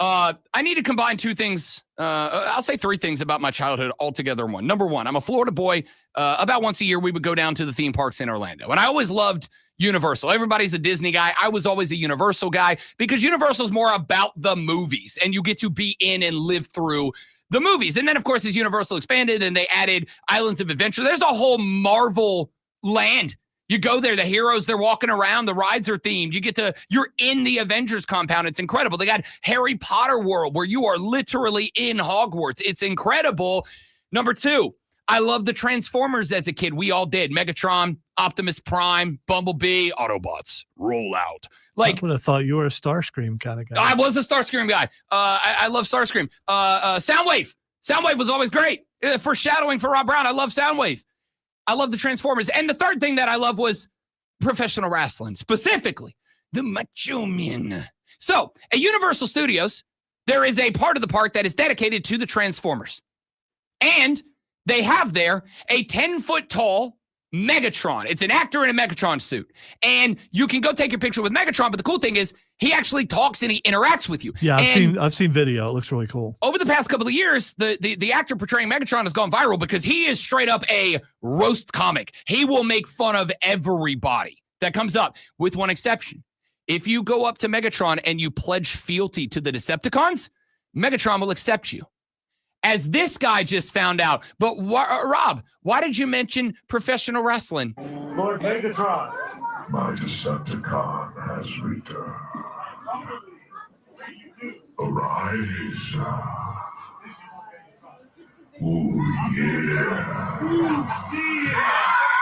I need to combine two things. I'll say three things about my childhood all together in one. Number one, I'm a Florida boy. About once a year, we would go down to the theme parks in Orlando. And I always loved Universal. Everybody's a Disney guy. I was always a Universal guy because Universal is more about the movies. And you get to be in and live through the movies. And then, of course, as Universal expanded and they added Islands of Adventure, there's a whole Marvel land. You go there, the heroes, they're walking around, the rides are themed. You're in the Avengers compound. It's incredible. They got Harry Potter World where you are literally in Hogwarts. It's incredible. Number two, I loved the Transformers as a kid. We all did. Megatron, Optimus Prime, Bumblebee, Autobots, roll out. I would have thought you were a Starscream kind of guy. I was a Starscream guy. I love Starscream. Soundwave. Soundwave was always great. Foreshadowing for Rob Brown. I love Soundwave. I love the Transformers. And the third thing that I love was professional wrestling, specifically the Macho Man. So at Universal Studios, there is a part of the park that is dedicated to the Transformers. And they have there a 10-foot tall Megatron. It's an actor in a Megatron suit. And you can go take your picture with Megatron, but the cool thing is he actually talks and he interacts with you. Yeah, I've seen video. It looks really cool. Over the past couple of years, the actor portraying Megatron has gone viral because he is straight up a roast comic. He will make fun of everybody that comes up, with one exception. If you go up to Megatron and you pledge fealty to the Decepticons, Megatron will accept you. As this guy just found out. But Rob, why did you mention professional wrestling? Lord Megatron. My Decepticon has returned. Arise. Oh, yeah.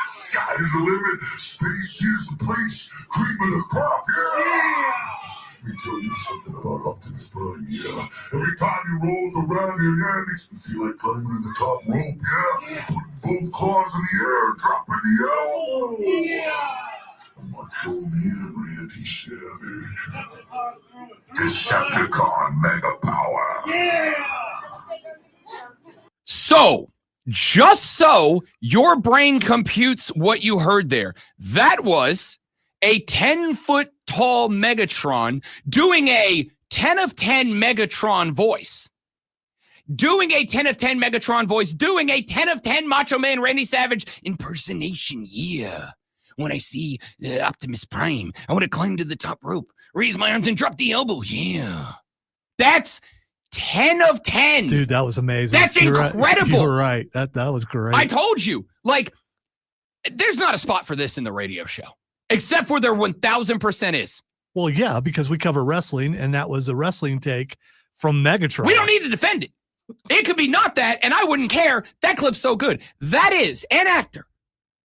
Sky's the limit. Space is the place. Cream of the crop. Yeah. Let me tell you something about Optimus Prime, yeah. Every time he rolls around here, yeah, it makes me feel like climbing to the top rope, yeah. Putting both claws in the air, dropping the elbow. Yeah. Macho Man Randy Savage. Decepticon Mega Power. Yeah. So, just so your brain computes what you heard there, that was a 10-foot tall Megatron doing a 10 of 10 Megatron voice. Doing a 10 of 10 Megatron voice, doing a 10 of 10 Macho Man Randy Savage impersonation. Yeah. When I see Optimus Prime, I want to climb to the top rope, raise my arms and drop the elbow. Yeah. That's 10 of 10. Dude, that was amazing. That's incredible. Right. You're right. That was great. I told you. Like, there's not a spot for this in the radio show. Except for there 1000% is. Well, yeah, because we cover wrestling, and that was a wrestling take from Megatron. We don't need to defend it. It could be not that, and I wouldn't care. That clip's so good. That is an actor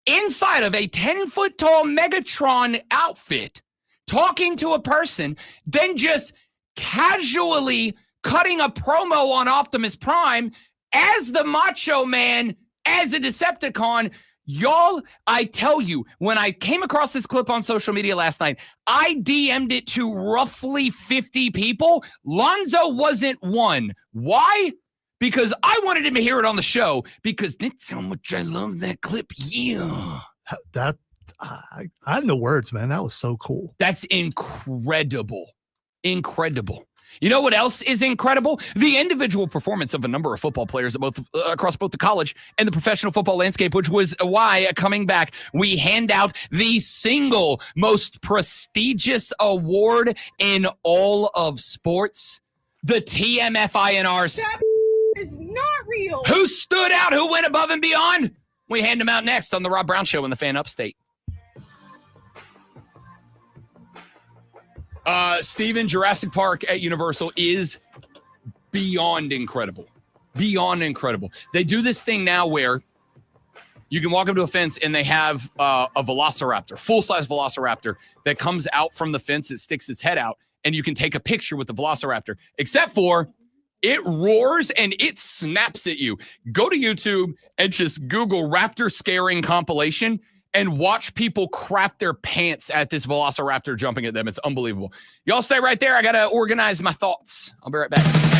inside of a 10-foot tall Megatron outfit talking to a person, then just casually cutting a promo on Optimus Prime as the Macho Man, as a Decepticon. Y'all, I tell you, when I came across this clip on social media last night, I DM'd it to roughly 50 people. Lonzo wasn't one. Why? Because I wanted him to hear it on the show, because that's how much I love that clip. Yeah. I have no words, man. That was so cool. That's incredible. Incredible. You know what else is incredible? The individual performance of a number of football players across both the college and the professional football landscape, which was why, coming back, we hand out the single most prestigious award in all of sports, the TMFINRs. That is not real. Who stood out? Who went above and beyond? We hand them out next on the Rob Brown Show in the Fan Upstate. Steven, Jurassic Park at Universal is beyond incredible. Beyond incredible. They do this thing now where you can walk up to a fence and they have a velociraptor, full-size velociraptor that comes out from the fence. It sticks its head out, and you can take a picture with the velociraptor, except for it roars and it snaps at you. Go to YouTube and just Google raptor scaring compilation, and watch people crap their pants at this velociraptor jumping at them. It's unbelievable. Y'all stay right there. I got to organize my thoughts. I'll be right back.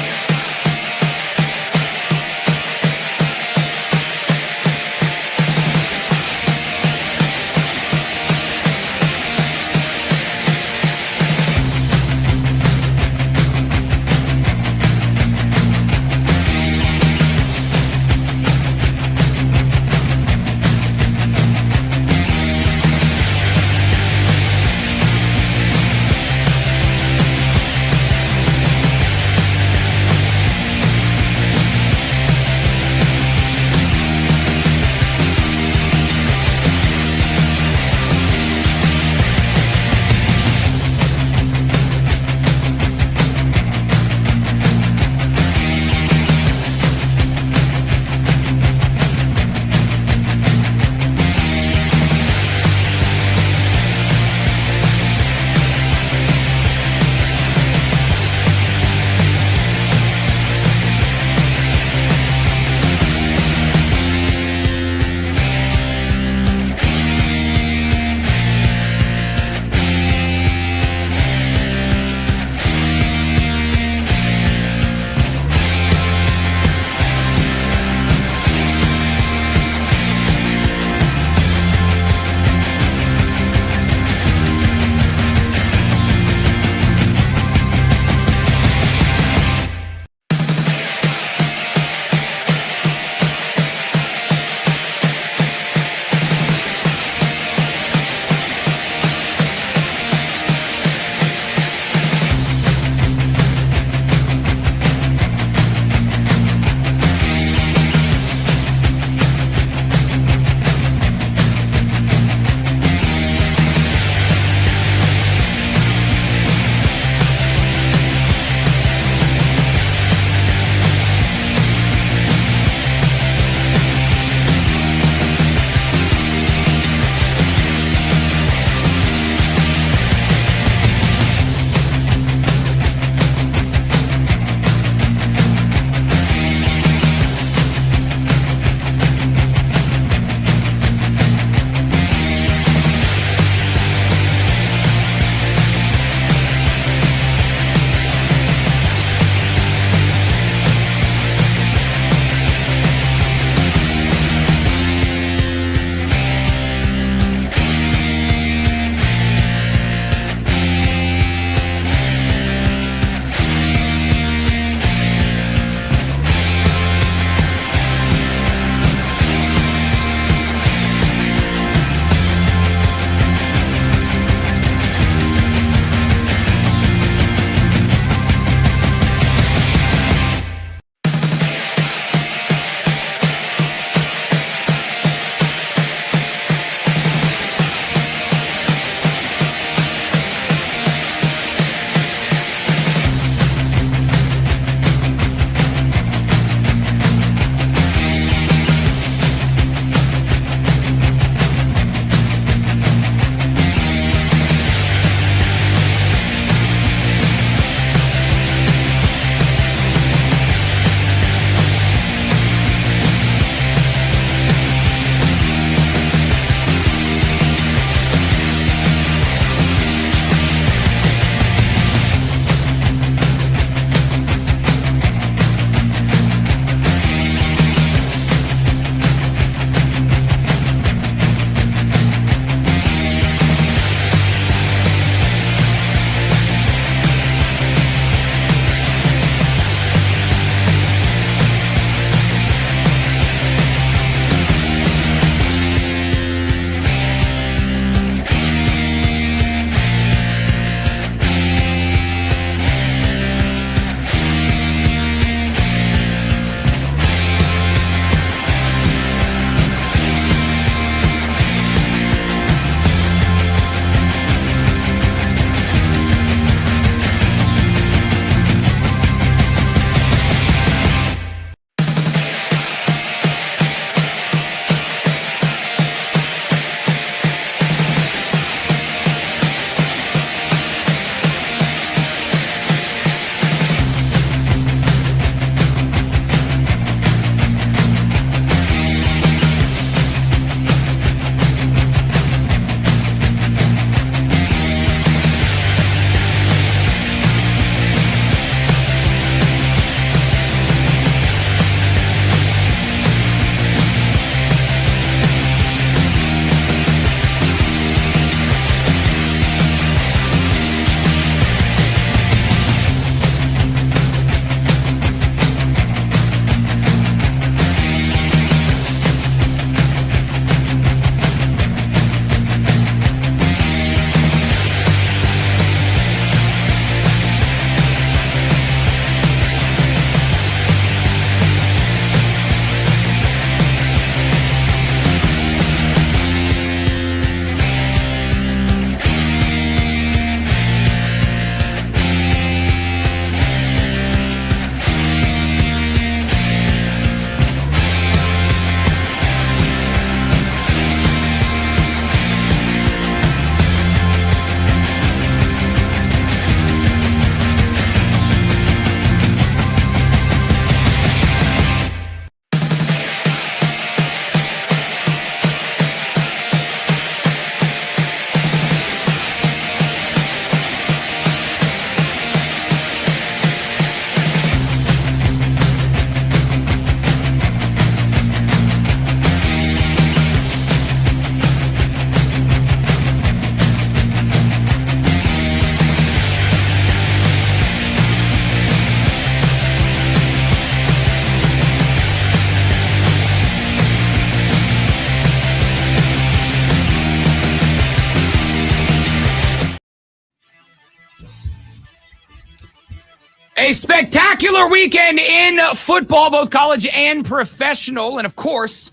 A spectacular weekend in football, both college and professional. And of course,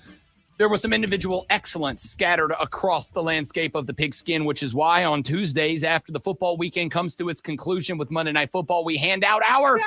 there was some individual excellence scattered across the landscape of the pigskin, which is why on Tuesdays, after the football weekend comes to its conclusion with Monday Night Football, we hand out our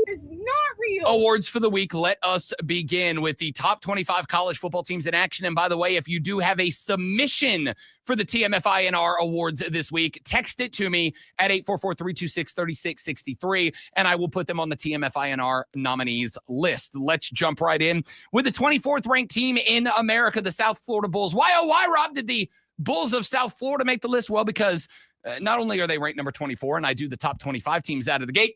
Is not real. awards for the week. Let us begin with the top 25 college football teams in action. And by the way, if you do have a submission for the TMFINR awards this week, text it to me at 844-326-3663, and I will put them on the TMFINR nominees list. Let's jump right in with the 24th ranked team in America, the South Florida Bulls. Why, oh, why, Rob, did the Bulls of South Florida make the list? Well, because not only are they ranked number 24, and I do the top 25 teams out of the gate,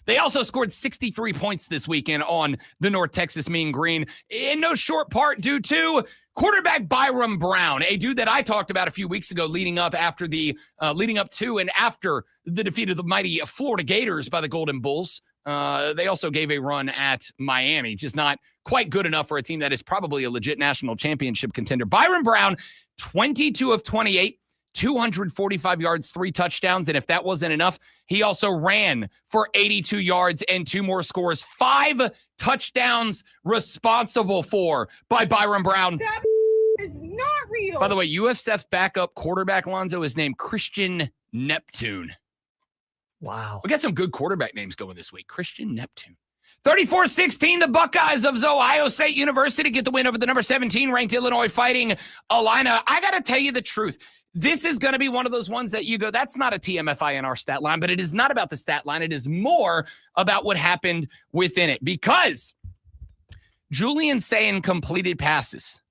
they also scored 63 points this weekend on the North Texas Mean Green, in no short part due to quarterback Byram Brown, a dude that I talked about a few weeks ago leading up to and after the defeat of the mighty Florida Gators by the Golden Bulls. They also gave a run at Miami, just not quite good enough for a team that is probably a legit national championship contender. Byram Brown, 22 of 28. 245 yards, 3 touchdowns. And if that wasn't enough, he also ran for 82 yards and 2 more scores. 5 touchdowns responsible for by Byram Brown. That is not real. By the way, USF backup quarterback Lonzo is named Christian Neptune. Wow. We got some good quarterback names going this week. Christian Neptune. 34-16, the Buckeyes of Ohio State University get the win over the number 17 ranked Illinois Fighting Illini. I got to tell you the truth. This is going to be one of those ones that you go, that's not a TMFINR stat line, but it is not about the stat line. It is more about what happened within it, because Julian Sayin completed passes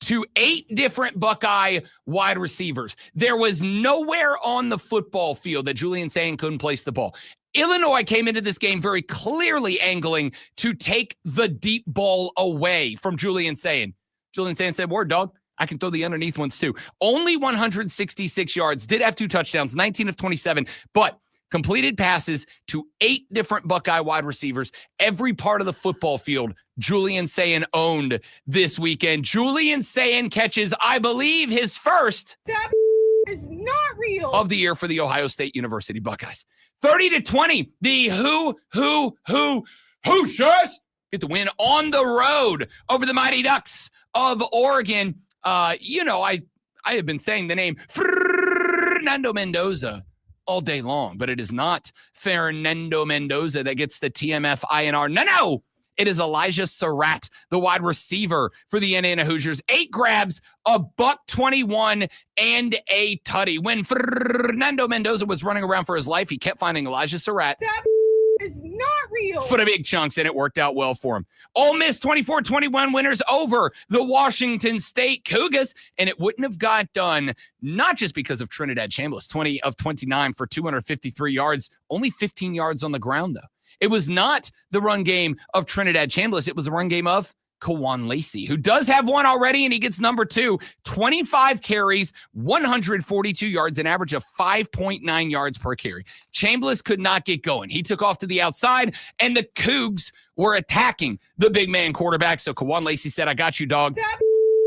to 8 different Buckeye wide receivers. There was nowhere on the football field that Julian Sayin couldn't place the ball. Illinois came into this game very clearly angling to take the deep ball away from Julian Sayin. Julian Sayin said, word, dog. I can throw the underneath ones too. Only 166 yards, did have 2 touchdowns, 19 of 27, but completed passes to 8 different Buckeye wide receivers. Every part of the football field, Julian Sayin owned this weekend. Julian Sayin catches, I believe, his first That is not real. of the year for the Ohio State University Buckeyes. 30-20, the Hoosiers get the win on the road over the Mighty Ducks of Oregon. I have been saying the name Fernando Mendoza all day long, but it is not Fernando Mendoza that gets the TMF INR. No, it is Elijah Surratt, the wide receiver for the Indiana Hoosiers. 8 grabs, a $121, and a tutty. When Fernando Mendoza was running around for his life, he kept finding Elijah Surratt. That is not real. For the big chunks, and it worked out well for him. Ole Miss 24-21 winners over the Washington State Cougars, and it wouldn't have got done, not just because of Trinidad Chambliss, 20 of 29 for 253 yards, only 15 yards on the ground, though. It was not the run game of Trinidad Chambliss. It was the run game of Kawan Lacey, who does have one already, and he gets number 2, 25 carries, 142 yards, an average of 5.9 yards per carry. Chambliss could not get going. He took off to the outside, and the Cougs were attacking the big man quarterback. So Kawan Lacey said, I got you, dog. That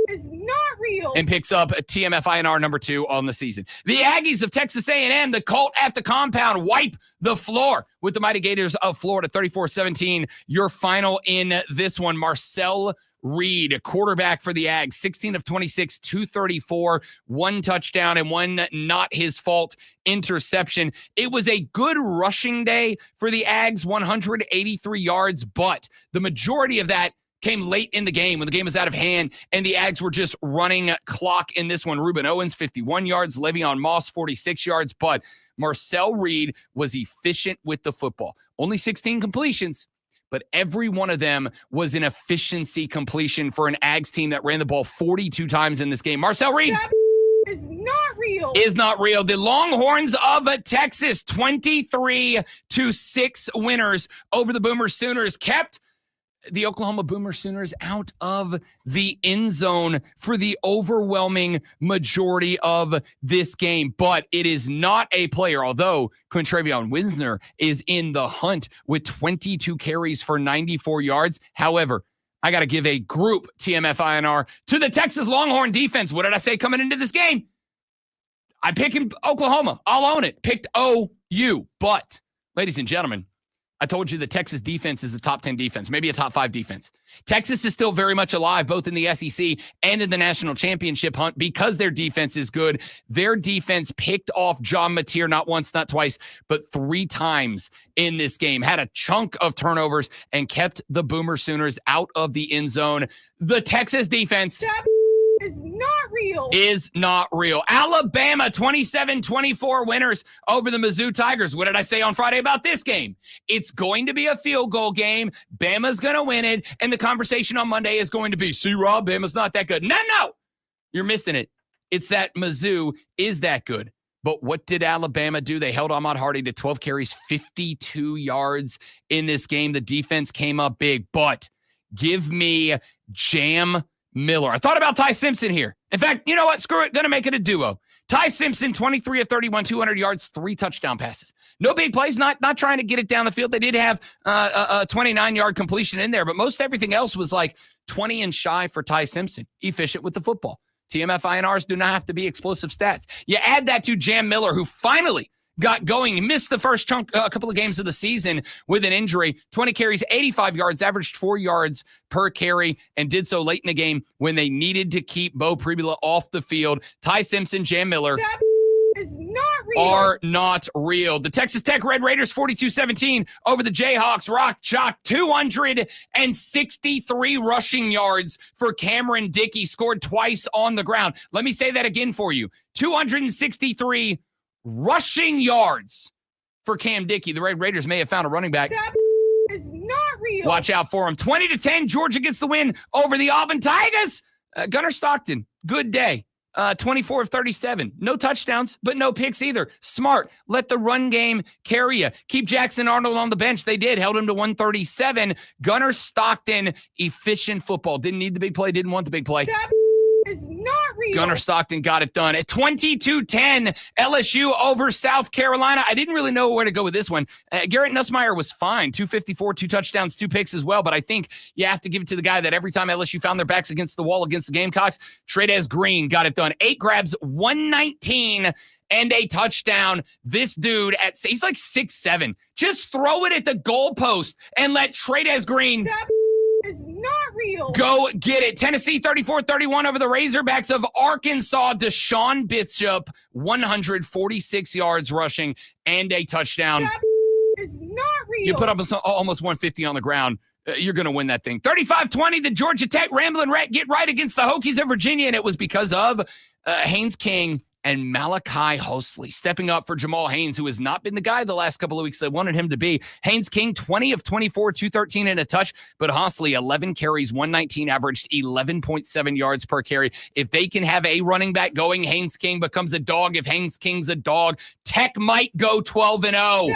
is not real. And picks up a TMFINR number 2 on the season. The Aggies of Texas A&M, the Colt at the compound, wipe the floor with the Mighty Gators of Florida, 34-17. Your final in this one, Marcel Reed, quarterback for the Ags, 16 of 26, 234, 1 touchdown and 1 not his fault interception. It was a good rushing day for the Ags, 183 yards, but the majority of that came late in the game when the game was out of hand and the Ags were just running clock in this one. Ruben Owens, 51 yards, Le'Veon Moss, 46 yards, but Marcel Reed was efficient with the football. Only 16 completions, but every one of them was an efficiency completion for an Ags team that ran the ball 42 times in this game. Marcel Reed is not real. Is not real. The Longhorns of Texas, 23-6 winners over the Boomer Sooners, kept the Oklahoma Boomer Sooners out of the end zone for the overwhelming majority of this game. But it is not a player, although Quintravion Winsner is in the hunt with 22 carries for 94 yards. However, I got to give a group TMFINR to the Texas Longhorn defense. What did I say coming into this game? I picked Oklahoma. I'll own it. Picked OU. But, ladies and gentlemen, I told you the Texas defense is a top 10 defense, maybe a top 5 defense. Texas is still very much alive, both in the SEC and in the national championship hunt because their defense is good. Their defense picked off John Mateer not once, not twice, but 3 times in this game, had a chunk of turnovers and kept the Boomer Sooners out of the end zone. The Texas defense is not real. Alabama 27-24 winners over the Mizzou Tigers. What did I say on Friday about this game? It's going to be a field goal game. Bama's going to win it. And the conversation on Monday is going to be, see, Rob, Bama's not that good. No, you're missing it. It's that Mizzou is that good. But what did Alabama do? They held Ahmad Hardy to 12 carries, 52 yards in this game. The defense came up big, but give me Jam Miller. I thought about Ty Simpson here. In fact, you know what? Screw it. Going to make it a duo. Ty Simpson, 23 of 31, 200 yards, 3 touchdown passes. No big plays, not trying to get it down the field. They did have a 29-yard completion in there, but most everything else was like 20 and shy for Ty Simpson. Efficient with the football. TMF INRs do not have to be explosive stats. You add that to Jam Miller, who finally got going. He missed the first couple of games of the season with an injury. 20 carries, 85 yards, averaged 4 yards per carry, and did so late in the game when they needed to keep Bo Pribula off the field. Ty Simpson, Jam Miller is not real. Are not real. The Texas Tech Red Raiders 42-17 over the Jayhawks. Rock chalk 263 rushing yards for Cameron Dickey. Scored twice on the ground. Let me say that again for you. 263 rushing yards for Cam Dickey. The Red Raiders may have found a running back. That is not real. Watch out for him. 20-10. Georgia gets the win over the Auburn Tigers. Gunnar Stockton, good day. 24 of 37. No touchdowns, but no picks either. Smart. Let the run game carry you. Keep Jackson Arnold on the bench. They did. Held him to 137. Gunnar Stockton, efficient football. Didn't need the big play. Didn't want the big play. That is not real. Gunnar Stockton got it done. At 22-10, LSU over South Carolina. I didn't really know where to go with this one. Garrett Nussmeier was fine. 254, 2 touchdowns, 2 picks as well. But I think you have to give it to the guy that every time LSU found their backs against the wall against the Gamecocks, Trey'Dez Green got it done. 8 grabs, 119, and a touchdown. This dude, he's like 6'7". Just throw it at the goalpost and let Trey'Dez Green is not real. go get it. Tennessee 34-31 over the Razorbacks of Arkansas. Deshaun Bishop, 146 yards rushing and a touchdown. That is not real. You put up almost 150 on the ground. You're going to win that thing. 35-20, the Georgia Tech Ramblin' Rat get right against the Hokies of Virginia, and it was because of Haynes King and Malachi Hosley stepping up for Jamal Haynes, who has not been the guy the last couple of weeks they wanted him to be. Haynes King, 20 of 24, 213 and a touch, but Hosley, 11 carries, 119, averaged 11.7 yards per carry. If they can have a running back going, Haynes King becomes a dog. If Haynes King's a dog, Tech might go 12-0. That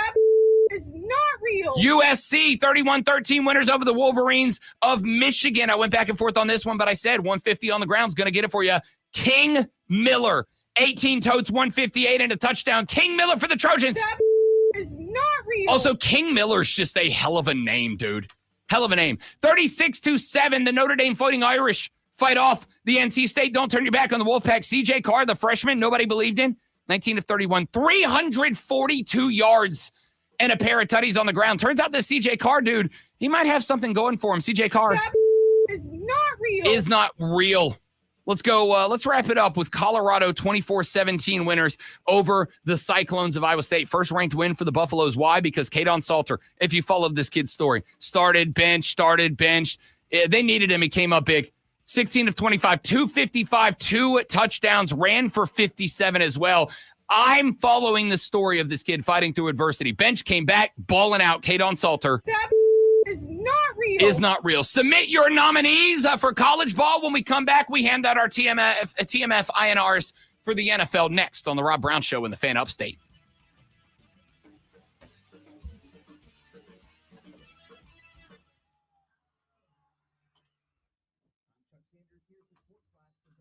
is not real. USC 31-13 winners over the Wolverines of Michigan. I went back and forth on this one, but I said 150 on the ground is going to get it for you. King Miller, 18 totes, 158 and a touchdown. King Miller for the Trojans. That is not real. Also, King Miller's just a hell of a name, dude. Hell of a name. 36-7, the Notre Dame Fighting Irish fight off the NC State. Don't turn your back on the Wolfpack. CJ Carr, the freshman, nobody believed in. 19 of 31, 342 yards and a pair of tutties on the ground. Turns out this CJ Carr dude, he might have something going for him. CJ Carr that is not real. is not real. Let's go. Let's wrap it up with Colorado 24-17 winners over the Cyclones of Iowa State. First ranked win for the Buffaloes. Why? Because Kadon Salter, if you followed this kid's story, started, bench. They needed him. He came up big. 16 of 25, 255, 2 touchdowns, ran for 57 as well. I'm following the story of this kid fighting through adversity. Bench came back, balling out. Kadon Salter That is not real. is not real. Submit your nominees for college ball. When we come back, we hand out our TMF INRs for the NFL next on the Rob Brown Show in the Fan Upstate.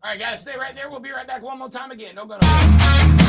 All right, guys, stay right there. We'll be right back one more time again. Don't go nowhere.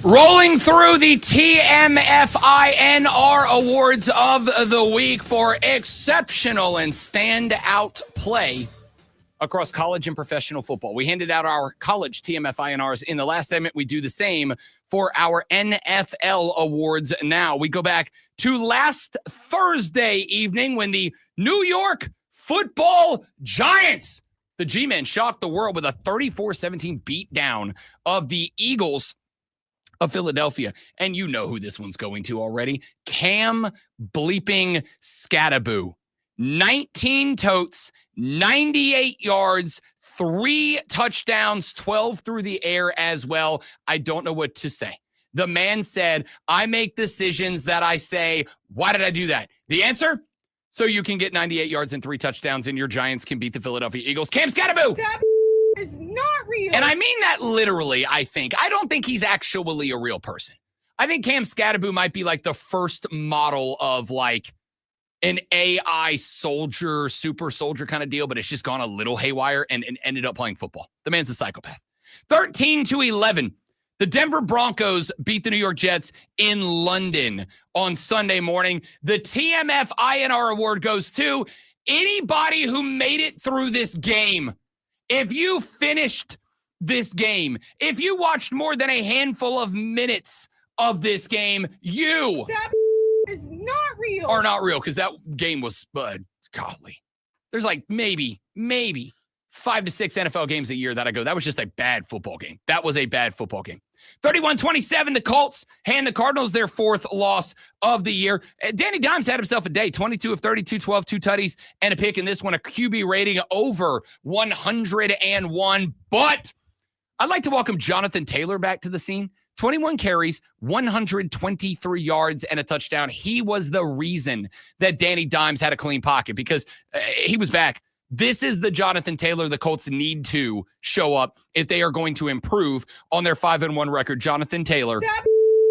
Rolling through the TMFINR Awards of the week for exceptional and standout play across college and professional football. We handed out our college TMFINRs in the last segment. We do the same for our NFL awards now. We go back to last Thursday evening when the New York Football Giants, the G-Men, shocked the world with a 34-17 beatdown of the Eagles of Philadelphia. And you know who this one's going to already. Cam bleeping Scattaboo. 19 totes, 98 yards, 3 touchdowns, 12 through the air as well. I don't know what to say. The man said, I make decisions that I say, why did I do that? The answer? So you can get 98 yards and 3 touchdowns and your Giants can beat the Philadelphia Eagles. Cam Scattaboo! Is not real. And I mean that literally, I think. I don't think he's actually a real person. I think Cam Scattaboo might be like the first model of like an AI soldier, super soldier kind of deal, but it's just gone a little haywire and ended up playing football. The man's a psychopath. 13-11. The Denver Broncos beat the New York Jets in London on Sunday morning. The TMF INR award goes to anybody who made it through this game. If you finished this game, if you watched more than a handful of minutes of this game, you is not real. Are not real, because that game was, golly. There's like maybe 5 to 6 NFL games a year that I go, that was just a bad football game. That was a bad football game. 31-27, the Colts hand the Cardinals their 4th loss of the year. Danny Dimes had himself a day, 22 of 32, 12, 2 tutties, and a pick in this one, a QB rating over 101. But I'd like to welcome Jonathan Taylor back to the scene. 21 carries, 123 yards, and a touchdown. He was the reason that Danny Dimes had a clean pocket because he was back. This is the Jonathan Taylor the Colts need to show up if they are going to improve on their 5-1 record. Jonathan Taylor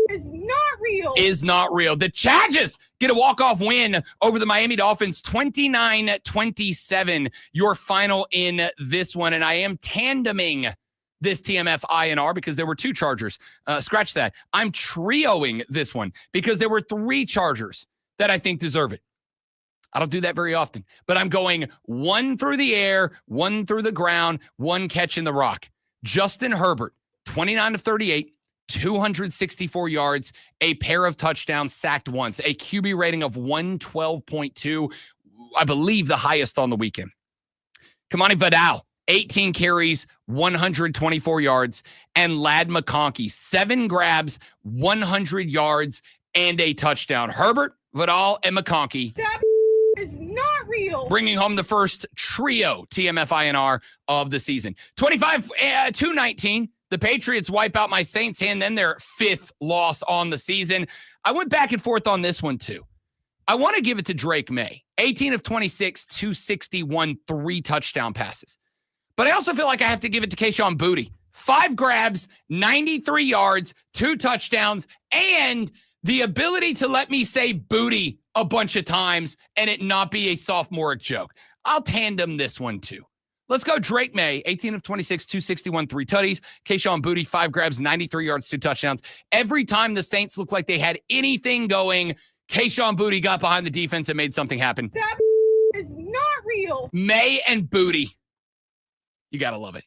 is not real. Is not real. The Chargers get a walk-off win over the Miami Dolphins, 29-27, your final in this one. And I am tandeming this TMF INR because there were 2 Chargers. Scratch that. I'm trioing this one because there were 3 Chargers that I think deserve it. I don't do that very often, but I'm going 1 through the air, 1 through the ground, 1 catch in the rock. Justin Herbert, 29 of 38, 264 yards, a pair of touchdowns, sacked once, a QB rating of 112.2, I believe the highest on the weekend. Kamani Vidal, 18 carries, 124 yards, and Ladd McConkey, 7 grabs, 100 yards, and a touchdown. Herbert, Vidal, and McConkey is not real. Bringing home the first trio TMFINR of the season. 25-19. The Patriots wipe out my Saints, hand them their 5th loss on the season. I went back and forth on this one too. I want to give it to Drake May. 18 of 26, 261, 3 touchdown passes. But I also feel like I have to give it to Kayshon Boutte. 5 grabs, 93 yards, 2 touchdowns, and the ability to let me say booty a bunch of times and it not be a sophomoric joke. I'll tandem this one too. Let's go Drake May, 18 of 26, 261, 3 tutties. Kayshon Boutte, 5 grabs, 93 yards, 2 touchdowns. Every time the Saints looked like they had anything going, Kayshon Boutte got behind the defense and made something happen. That is not real. May and Boutte. You got to love it.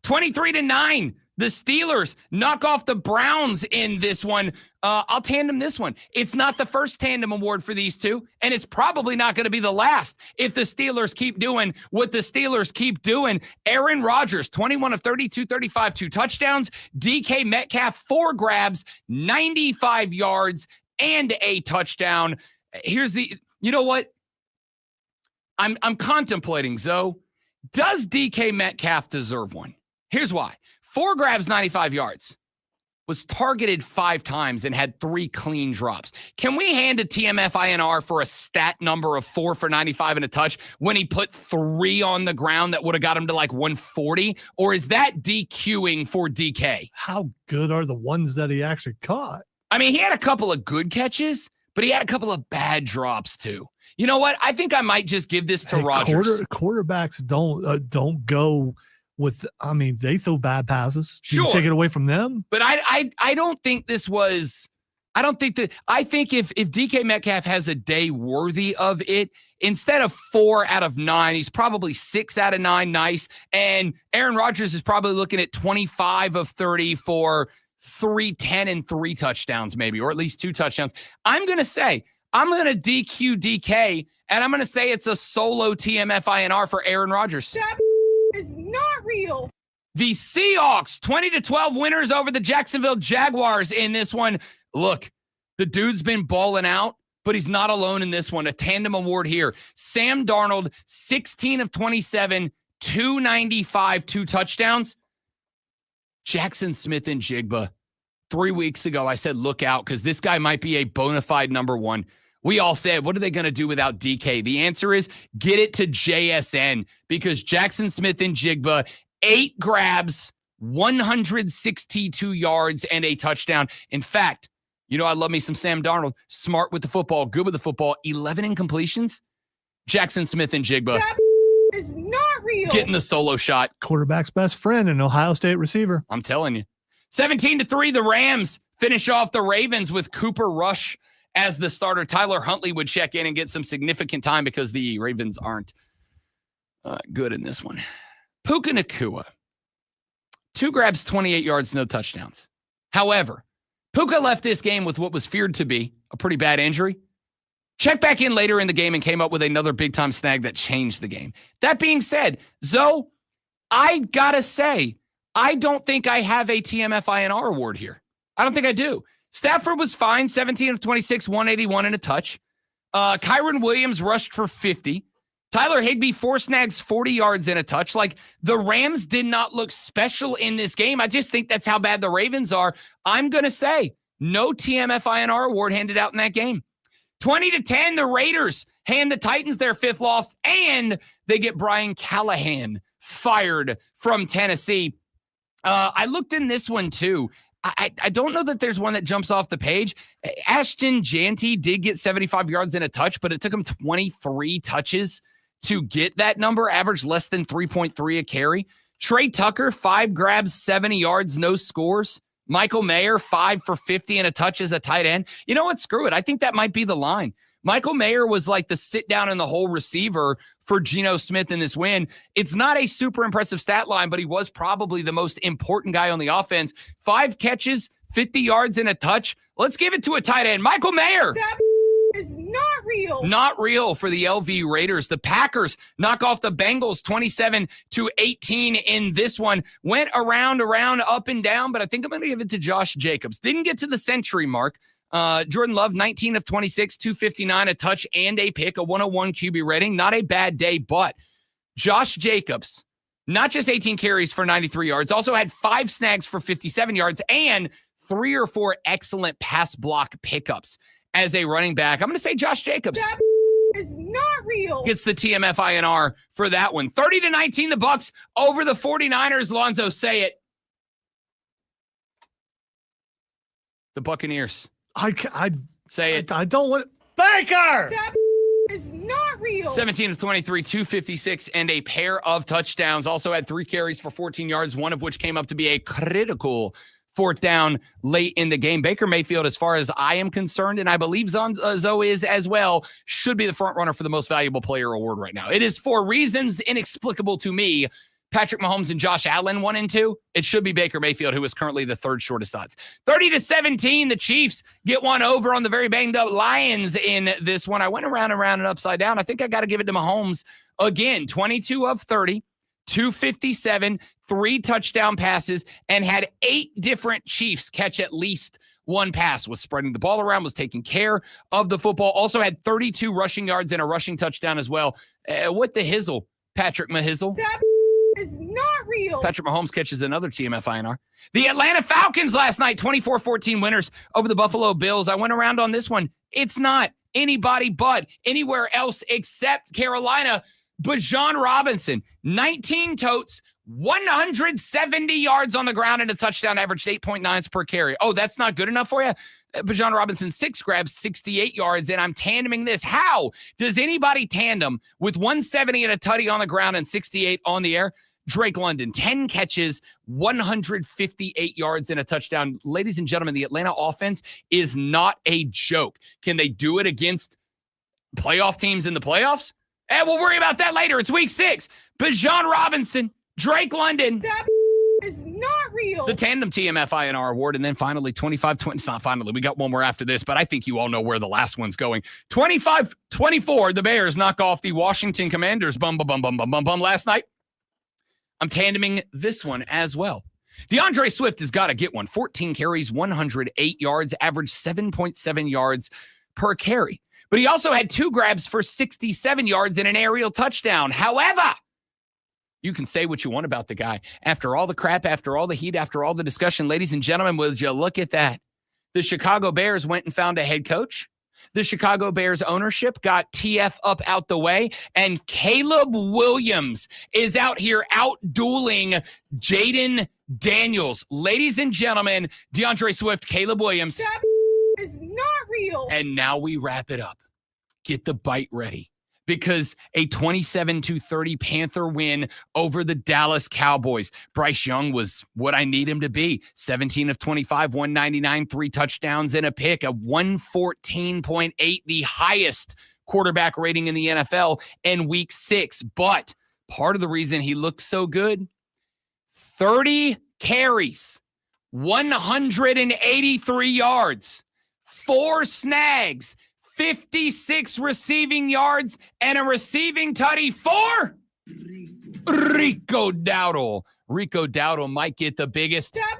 23-9. The Steelers knock off the Browns in this one. I'll tandem this one. It's not the first tandem award for these two, and it's probably not going to be the last if the Steelers keep doing what the Steelers keep doing. Aaron Rodgers, 21 of 32, 35, 2 touchdowns. DK Metcalf, 4 grabs, 95 yards, and a touchdown. Here's the, you know what? I'm contemplating, Zoe. Does DK Metcalf deserve one? Here's why. 4 grabs, 95 yards. Was targeted 5 times and had 3 clean drops. Can we hand a TMFINR for a stat number of 4 for 95 and a touch when he put 3 on the ground that would have got him to like 140? Or is that DQing for DK? How good are the ones that he actually caught? I mean, he had a couple of good catches, but he had a couple of bad drops too. You know what? I think I might just give this to Rodgers. Quarterbacks don't go they throw bad passes. Sure. You take it away from them. But I don't think this was. I think if DK Metcalf has a day worthy of it, instead of 4 out of 9, he's probably 6 out of 9 nice. And Aaron Rodgers is probably looking at 25 of 30 for 310 and 3 touchdowns maybe, or at least 2 touchdowns. I'm going to DQ DK, and I'm going to say it's a solo TMF INR for Aaron Rodgers. That is not real. The Seahawks, 20-12 winners over the Jacksonville Jaguars in this one. Look, the dude's been balling out, but he's not alone in this one. A tandem award here. Sam Darnold, 16 of 27, 295, 2 touchdowns. Jackson Smith and Jigba. 3 weeks ago, I said, look out, because this guy might be a bona fide number 1. We all said, what are they going to do without DK? The answer is get it to JSN, because Jackson Smith and Jigba, 8 grabs, 162 yards, and a touchdown. In fact, I love me some Sam Darnold. Smart with the football, good with the football. 11 incompletions. Jackson Smith and Jigba. That is not real. Getting the solo shot. Quarterback's best friend, an Ohio State receiver. I'm telling you. 17-3, the Rams finish off the Ravens with Cooper Rush as the starter. Tyler Huntley would check in and get some significant time because the Ravens aren't good in this one. Puka Nacua. 2 grabs, 28 yards, no touchdowns. However, Puka left this game with what was feared to be a pretty bad injury. Checked back in later in the game and came up with another big-time snag that changed the game. That being said, Zoe, I gotta say, I don't think I have a TMF INR award here. I don't think I do. Stafford was fine, 17 of 26, 181 and a touch. Kyron Williams rushed for 50. Tyler Higbee, 4 snags, 40 yards and a touch. Like, the Rams did not look special in this game. I just think that's how bad the Ravens are. I'm going to say no TMF INR award handed out in that game. 20-10, the Raiders hand the Titans their 5th loss, and they get Brian Callahan fired from Tennessee. I looked in this one, too. I don't know that there's one that jumps off the page. Ashton Janty did get 75 yards and a touch, but it took him 23 touches to get that number, averaged less than 3.3 a carry. Trey Tucker, 5 grabs, 70 yards, no scores. Michael Mayer, 5 for 50 and a touch as a tight end. You know what? Screw it. I think that might be the line. Michael Mayer was like the sit down in the hole receiver for Geno Smith in this win. It's not a super impressive stat line, but he was probably the most important guy on the offense. 5 catches, 50 yards and a touch. Let's give it to a tight end. Michael Mayer. That is not real. Not real for the LV Raiders. The Packers knock off the Bengals 27-18 in this one. Went around, up and down, but I think I'm going to give it to Josh Jacobs. Didn't get to the century mark. Jordan Love, 19 of 26, 259, a touch and a pick, a 101 QB rating. Not a bad day, but Josh Jacobs, not just 18 carries for 93 yards, also had 5 snags for 57 yards and 3 or 4 excellent pass block pickups as a running back. I'm going to say Josh Jacobs. That is not real. Gets the TMF INR for that one. 30-19, the Bucs over the 49ers. Lonzo, say it. The Buccaneers. I say it. I don't want Baker. That is not real. 17 of 23, 256, and a pair of touchdowns. Also had 3 carries for 14 yards, one of which came up to be a critical 4th down late in the game. Baker Mayfield, as far as I am concerned, and I believe Zoe is as well, should be the front runner for the most valuable player award right now. It is for reasons inexplicable to me. Patrick Mahomes and Josh Allen 1 and 2. It should be Baker Mayfield, who is currently the 3rd shortest odds. 30-17, the Chiefs get one over on the very banged up Lions in this one. I went around and upside down. I think I got to give it to Mahomes again. 22 of 30, 257, 3 touchdown passes, and had 8 different Chiefs catch at least 1 pass. Was spreading the ball around, was taking care of the football. Also had 32 rushing yards and a rushing touchdown as well. What the hizzle, Patrick Mahizzle? That is not real. Patrick Mahomes catches another TMF INR. The Atlanta Falcons last night, 24-14 winners over the Buffalo Bills. I went around on this one. It's not anybody but anywhere else except Carolina. Bijan Robinson, 19 totes, 170 yards on the ground and a touchdown, averaged 8.9 per carry. Oh, that's not good enough for you? Bijan Robinson, 6 grabs, 68 yards, and I'm tandeming this. How does anybody tandem with 170 and a tutty on the ground and 68 on the air? Drake London, 10 catches, 158 yards, and a touchdown. Ladies and gentlemen, the Atlanta offense is not a joke. Can they do it against playoff teams in the playoffs? We'll worry about that later. It's week 6. Bijan Robinson, Drake London. That is not real. The tandem TMFINR award. And then finally, 25-20. It's not finally. We got one more after this, but I think you all know where the last one's going. 25-24, the Bears knock off the Washington Commanders. Bum last night. I'm tandeming this one as well. DeAndre Swift has got to get one. 14 carries, 108 yards, average 7.7 yards per carry. But he also had 2 grabs for 67 yards and an aerial touchdown. However, you can say what you want about the guy. After all the crap, after all the heat, after all the discussion, ladies and gentlemen, would you look at that? The Chicago Bears went and found a head coach. The Chicago Bears ownership got TF up out the way, and Caleb Williams is out here out-dueling Jaden Daniels. Ladies and gentlemen, DeAndre Swift, Caleb Williams. That is not real. And now we wrap it up. Get the bite ready. Because a 27-30 Panther win over the Dallas Cowboys. Bryce Young was what I need him to be. 17 of 25, 199, 3 touchdowns and a pick, a 114.8, the highest quarterback rating in the NFL in week 6. But part of the reason he looked so good, 30 carries, 183 yards, 4 snags, 56 receiving yards, and a receiving tutty for Rico Dowdle. Rico Dowdle might get the biggest That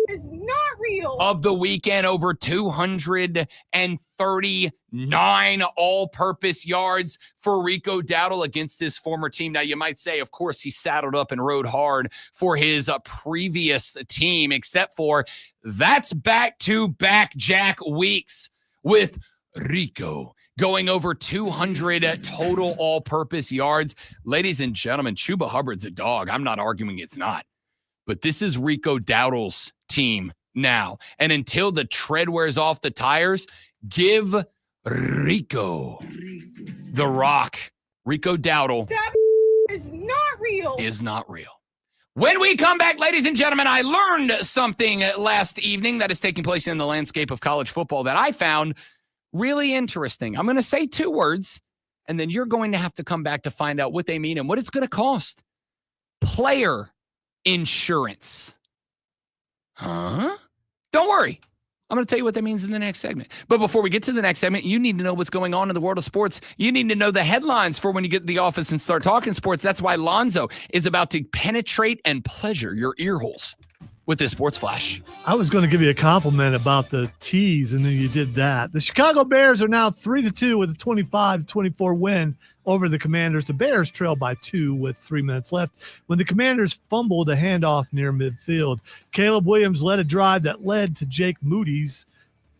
is not real. of the weekend, over 239 all-purpose yards for Rico Dowdle against his former team. Now, you might say, of course, he saddled up and rode hard for his previous team, except for that's back-to-back Jack weeks with Rico going over 200 total all-purpose yards. Ladies and gentlemen, Chuba Hubbard's a dog. I'm not arguing it's not. But this is Rico Dowdle's team now. And until the tread wears off the tires, give Rico the rock. Rico Dowdle That is not real. is not real. When we come back, ladies and gentlemen, I learned something last evening that is taking place in the landscape of college football that I found really interesting. I'm going to say 2 words, and then you're going to have to come back to find out what they mean and what it's going to cost. Player insurance. Huh? Don't worry. I'm going to tell you what that means in the next segment. But before we get to the next segment, you need to know what's going on in the world of sports. You need to know the headlines for when you get to the office and start talking sports. That's why Lonzo is about to penetrate and pleasure your ear holes with this Sports Flash. I was going to give you a compliment about the tease, and then you did that. The Chicago Bears are now 3-2 with a 25-24 win over the Commanders. The Bears trail by 2 with 3 minutes left when the Commanders fumbled a handoff near midfield. Caleb Williams led a drive that led to Jake Moody's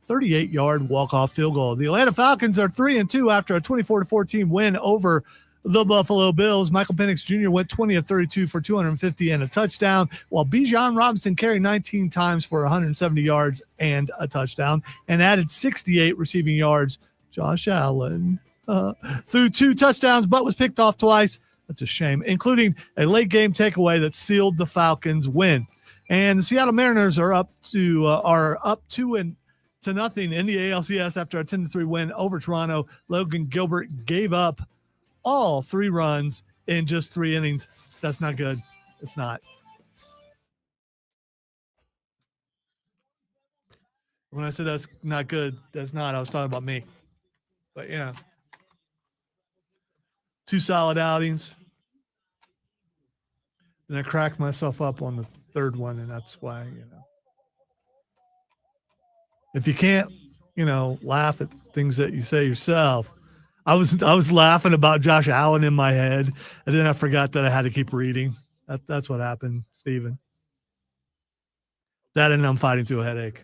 38-yard walk-off field goal. The Atlanta Falcons are 3-2 after a 24-14 win over the Buffalo Bills. Michael Penix Jr. went 20 of 32 for 250 and a touchdown, while Bijan Robinson carried 19 times for 170 yards and a touchdown and added 68 receiving yards. Josh Allen threw 2 touchdowns but was picked off twice. That's a shame, including a late game takeaway that sealed the Falcons' win. And the Seattle Mariners are up 2-0 in the ALCS after a 10-3 win over Toronto. Logan Gilbert gave up all 3 runs in just 3 innings. That's not good. It's not. When I said that's not good, that's not. I was talking about me. But, yeah. 2 solid outings. Then I cracked myself up on the 3rd one, and that's why, if you can't, laugh at things that you say yourself. I was laughing about Josh Allen in my head, and then I forgot that I had to keep reading. That's what happened, Steven. That and I'm fighting through a headache.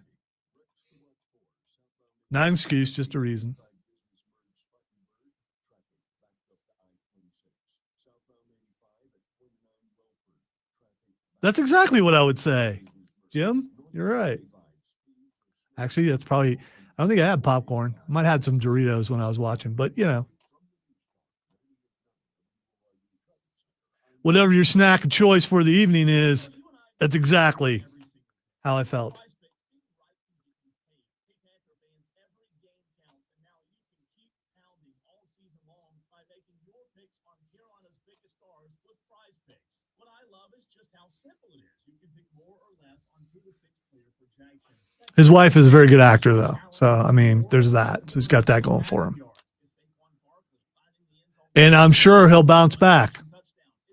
Not an excuse, just a reason. That's exactly what I would say. Jim, you're right. Actually, that's probably – I don't think I had popcorn. I might have had some Doritos when I was watching, but, whatever your snack of choice for the evening is, that's exactly how I felt. His wife is a very good actor, though. So, I mean, there's that. So he's got that going for him. And I'm sure he'll bounce back.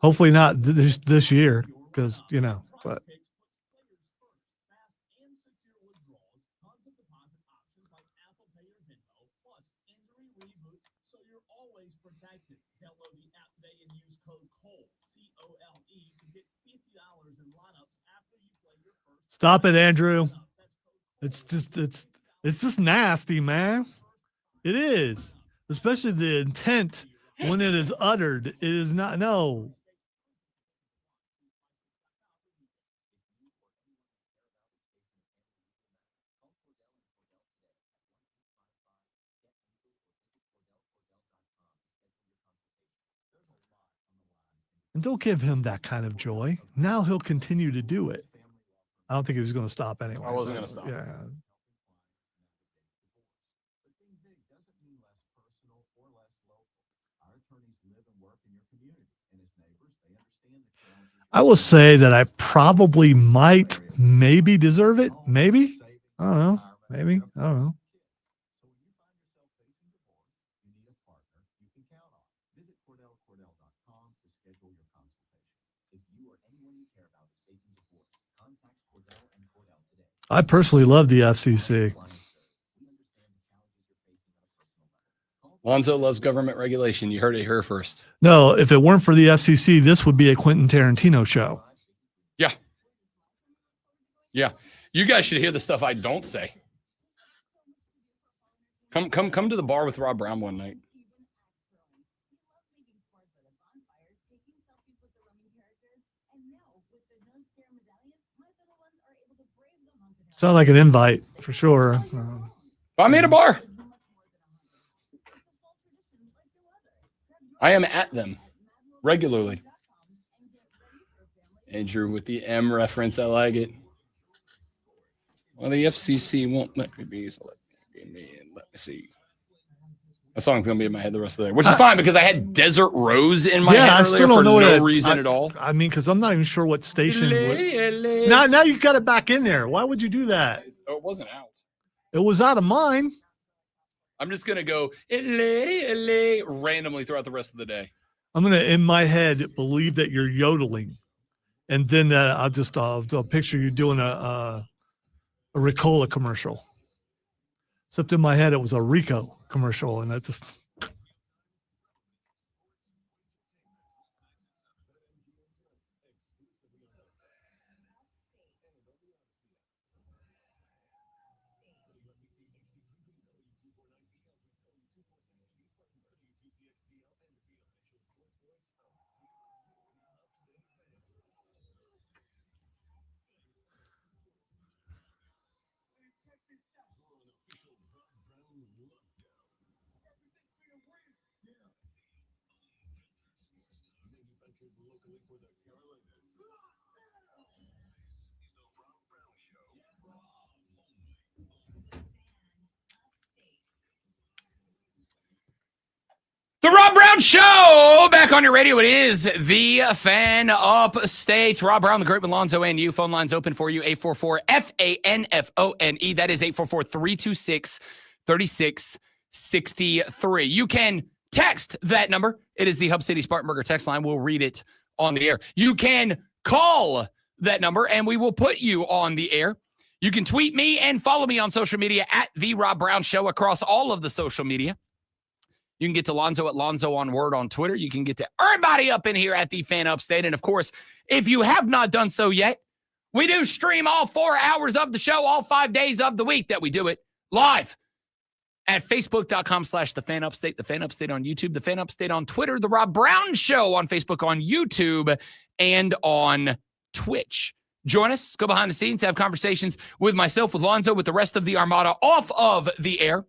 Hopefully not this year, because, you know, but. Stop it, Andrew. It's just nasty, man. It is. Especially the intent when it is uttered. It is not, no. And don't give him that kind of joy. Now he'll continue to do it. I don't think he was going to stop anyway. I wasn't going to stop. Yeah. I will say that I probably might maybe deserve it. Maybe. I don't know. Maybe. I don't know. I personally love the FCC. Lonzo loves government regulation. You heard it here first. No, if it weren't for the FCC, this would be a Quentin Tarantino show. Yeah. Yeah. You guys should hear the stuff I don't say. Come to the bar with Rob Brown one night. Sound like an invite for sure. I'm in a bar. I am at them regularly. Andrew with the M reference. I like it. Well, the FCC won't let me be. So let me see. That song's going to be in my head the rest of the day, which is fine because I had Desert Rose in my head I still don't for know no reason at all. I mean, because I'm not even sure what station. Now you got it back in there. Why would you do that? Oh, it wasn't out. It was out of mine. I'm just going to go LA randomly throughout the rest of the day. I'm going to, in my head, believe that you're yodeling. And then I'll picture you doing a Ricola commercial. Except in my head, it was a Rico commercial. And that just... The Rob Brown Show, back on your radio. It is the Fan Upstate. Rob Brown, the great with Lonzo and you. Phone lines open for you, 844-FANFONE. That is 844-326-3663. You can text that number. It is the Hub City Spartanburger text line. We'll read it on the air. You can call that number, and we will put you on the air. You can tweet me and follow me on social media at The Rob Brown Show across all of the social media. You can get to Lonzo at Lonzo on Word on Twitter. You can get to everybody up in here at the Fan Upstate. And, of course, if you have not done so yet, we do stream all 4 hours of the show, all 5 days of the week that we do it live at Facebook.com/The Fan Upstate, The Fan Upstate on YouTube, The Fan Upstate on Twitter, The Rob Brown Show on Facebook, on YouTube, and on Twitch. Join us, go behind the scenes, have conversations with myself, with Lonzo, with the rest of the Armada off of the air.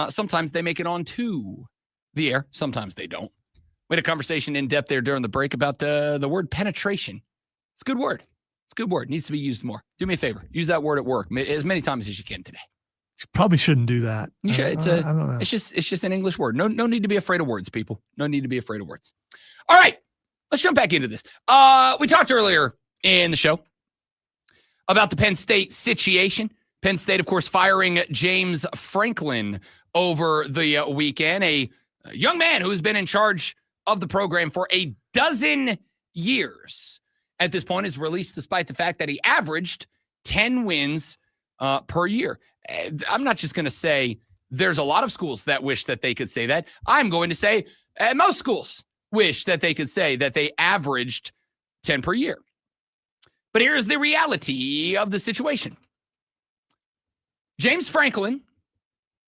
Sometimes they make it onto the air. Sometimes they don't. We had a conversation in depth there during the break about the word penetration. It's a good word. It's a good word. It needs to be used more. Do me a favor. Use that word at work as many times as you can today. Probably shouldn't do that. You should. I don't know. It's just an English word. No need to be afraid of words, people. No need to be afraid of words. All right, let's jump back into this. We talked earlier in the show about the Penn State situation. Penn State, of course, firing James Franklin over the weekend, a young man who has been in charge of the program for a dozen years. At this point, is released despite the fact that he averaged 10 wins per year. I'm not just going to say there's a lot of schools that wish that they could say that. I'm going to say most schools wish that they could say that they averaged 10 per year. But here's the reality of the situation. James Franklin,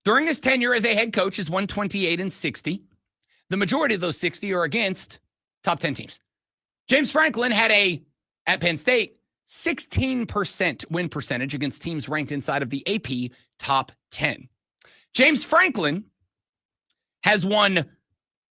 during his tenure as a head coach, is 128-60. The majority of those 60 are against top 10 teams. James Franklin had at Penn State, 16% win percentage against teams ranked inside of the AP top 10. James Franklin has won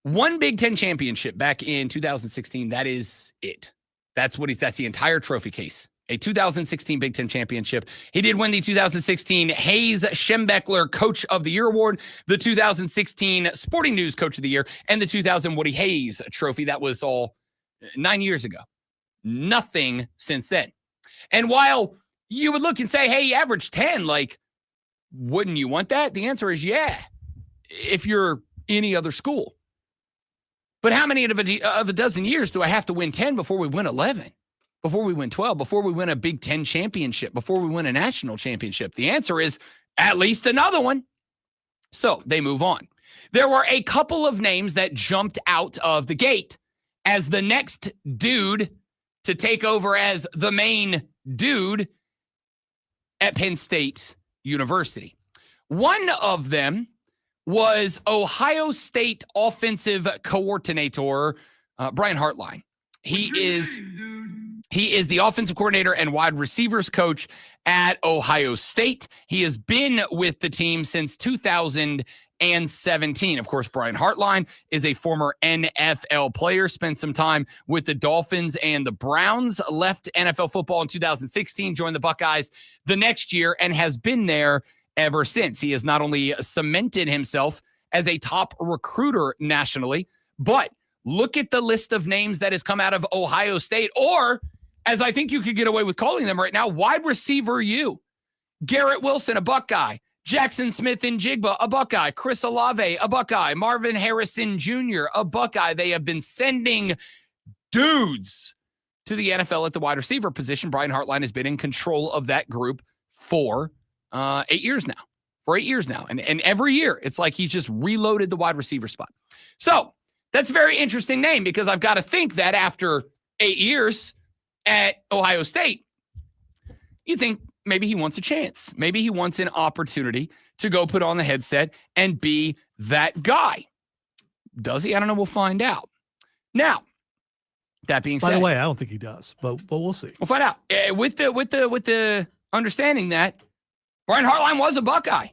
one Big Ten championship back in 2016. That is it. That's the entire trophy case. A 2016 Big Ten championship. He did win the 2016 Hayes Schembechler Coach of the Year Award, the 2016 Sporting News Coach of the Year, and the 2000 Woody Hayes Trophy. That was all 9 years ago. Nothing since then. And while you would look and say, hey, he averaged 10, like, wouldn't you want that? The answer is yeah, if you're any other school. But how many of a dozen years do I have to win 10 before we win 11? Before we win 12? Before we win a Big Ten championship? Before we win a national championship? The answer is at least another one. So they move on. There were a couple of names that jumped out of the gate as the next dude to take over as the main dude at Penn State University. One of them was Ohio State offensive coordinator Brian Hartline. He is the offensive coordinator and wide receivers coach at Ohio State. He has been with the team since 2017. Of course, Brian Hartline is a former NFL player, spent some time with the Dolphins and the Browns, left NFL football in 2016, joined the Buckeyes the next year, and has been there ever since. He has not only cemented himself as a top recruiter nationally, but look at the list of names that has come out of Ohio State, or as I think you could get away with calling them right now, wide receiver U. Garrett Wilson, a Buckeye. Jackson Smith and Jigba, a Buckeye. Chris Olave, a Buckeye. Marvin Harrison Jr., a Buckeye. They have been sending dudes to the NFL at the wide receiver position. Brian Hartline has been in control of that group for 8 years now. And every year, it's like he's just reloaded the wide receiver spot. So that's a very interesting name, because I've got to think that after 8 years at Ohio State, you think maybe he wants a chance. Maybe he wants an opportunity to go put on the headset and be that guy. Does he? I don't know. We'll find out. Now, that being said, by the way, I don't think he does, but we'll see. We'll find out. With the understanding that Brian Hartline was a Buckeye.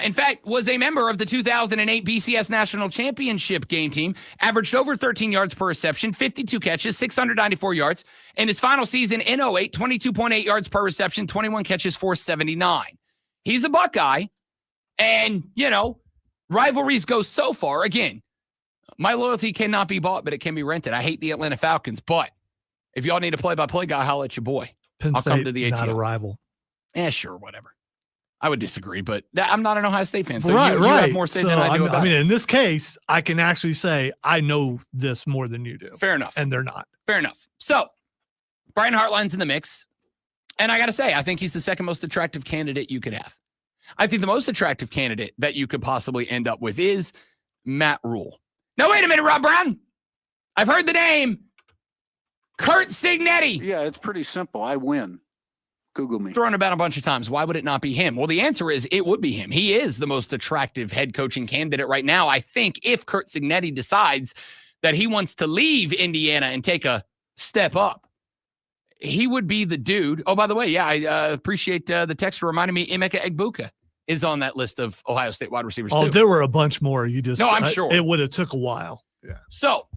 In fact, was a member of the 2008 BCS National Championship game team, averaged over 13 yards per reception, 52 catches, 694 yards. In his final season in 08, 22.8 yards per reception, 21 catches, 479. He's a Buckeye, and, rivalries go so far. Again, my loyalty cannot be bought, but it can be rented. I hate the Atlanta Falcons, but if y'all need a play-by-play guy, holla at your boy. Penn I'll State, come to the ATL. not a rival. Sure, whatever. I would disagree, but I'm not an Ohio State fan, so right, you have more say than I do about it. in this case, I can actually say I know this more than you do. Fair enough. And they're not. Fair enough. So, Brian Hartline's in the mix, and I got to say, I think he's the second most attractive candidate you could have. I think the most attractive candidate that you could possibly end up with is Matt Rule. Now, wait a minute, Rob Brown. I've heard the name Kurt Cignetti. Yeah, it's pretty simple. I win. Google me. Thrown about a bunch of times. Why would it not be him? Well, the answer is it would be him. He is the most attractive head coaching candidate right now. I think if Kurt Cignetti decides that he wants to leave Indiana and take a step up, he would be the dude. Oh, by the way, yeah, I appreciate the text reminding me Emeka Egbuka is on that list of Ohio State wide receivers too. There were a bunch more. No, I'm sure. It would have took a while. Yeah. So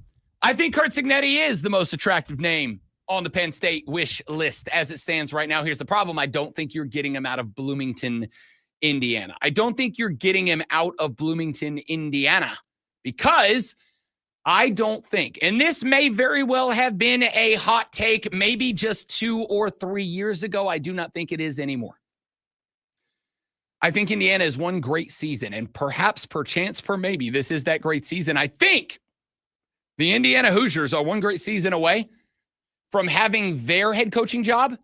I think Curt Cignetti is the most attractive name on the Penn State wish list as it stands right now. Here's the problem. I don't think you're getting him out of Bloomington, Indiana. I don't think you're getting him out of Bloomington, Indiana, because I don't think, and this may very well have been a hot take maybe just 2 or 3 years ago. I do not think it is anymore. I think Indiana is one great season, and perhaps, perchance, maybe, this is that great season. I think the Indiana Hoosiers are one great season away from having their head coaching job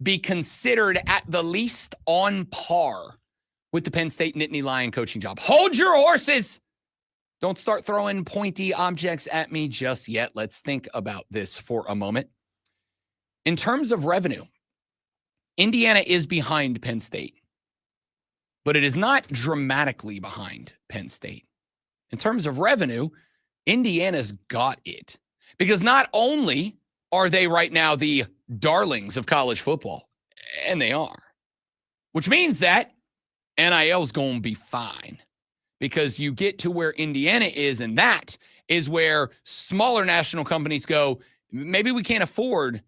be considered at the least on par with the Penn State Nittany Lion coaching job. Hold your horses. Don't start throwing pointy objects at me just yet. Let's think about this for a moment. In terms of revenue, Indiana is behind Penn State, but it is not dramatically behind Penn State. In terms of revenue, Indiana's got it, because not only are they right now the darlings of college football, and they are, which means that NIL's going to be fine, because you get to where Indiana is, and that is where smaller national companies go, maybe we can't afford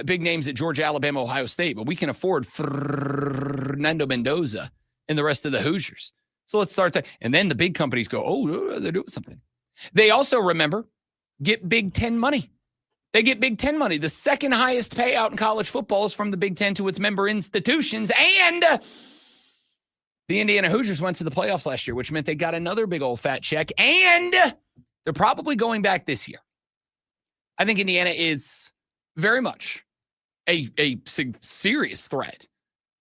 big names at Georgia, Alabama, Ohio State, but we can afford Fernando Mendoza and the rest of the Hoosiers. So let's start that. And then the big companies go, oh, they're doing something. They also, remember, get Big Ten money. They get Big Ten money. The second highest payout in college football is from the Big Ten to its member institutions. And the Indiana Hoosiers went to the playoffs last year, which meant they got another big old fat check. And they're probably going back this year. I think Indiana is very much a serious threat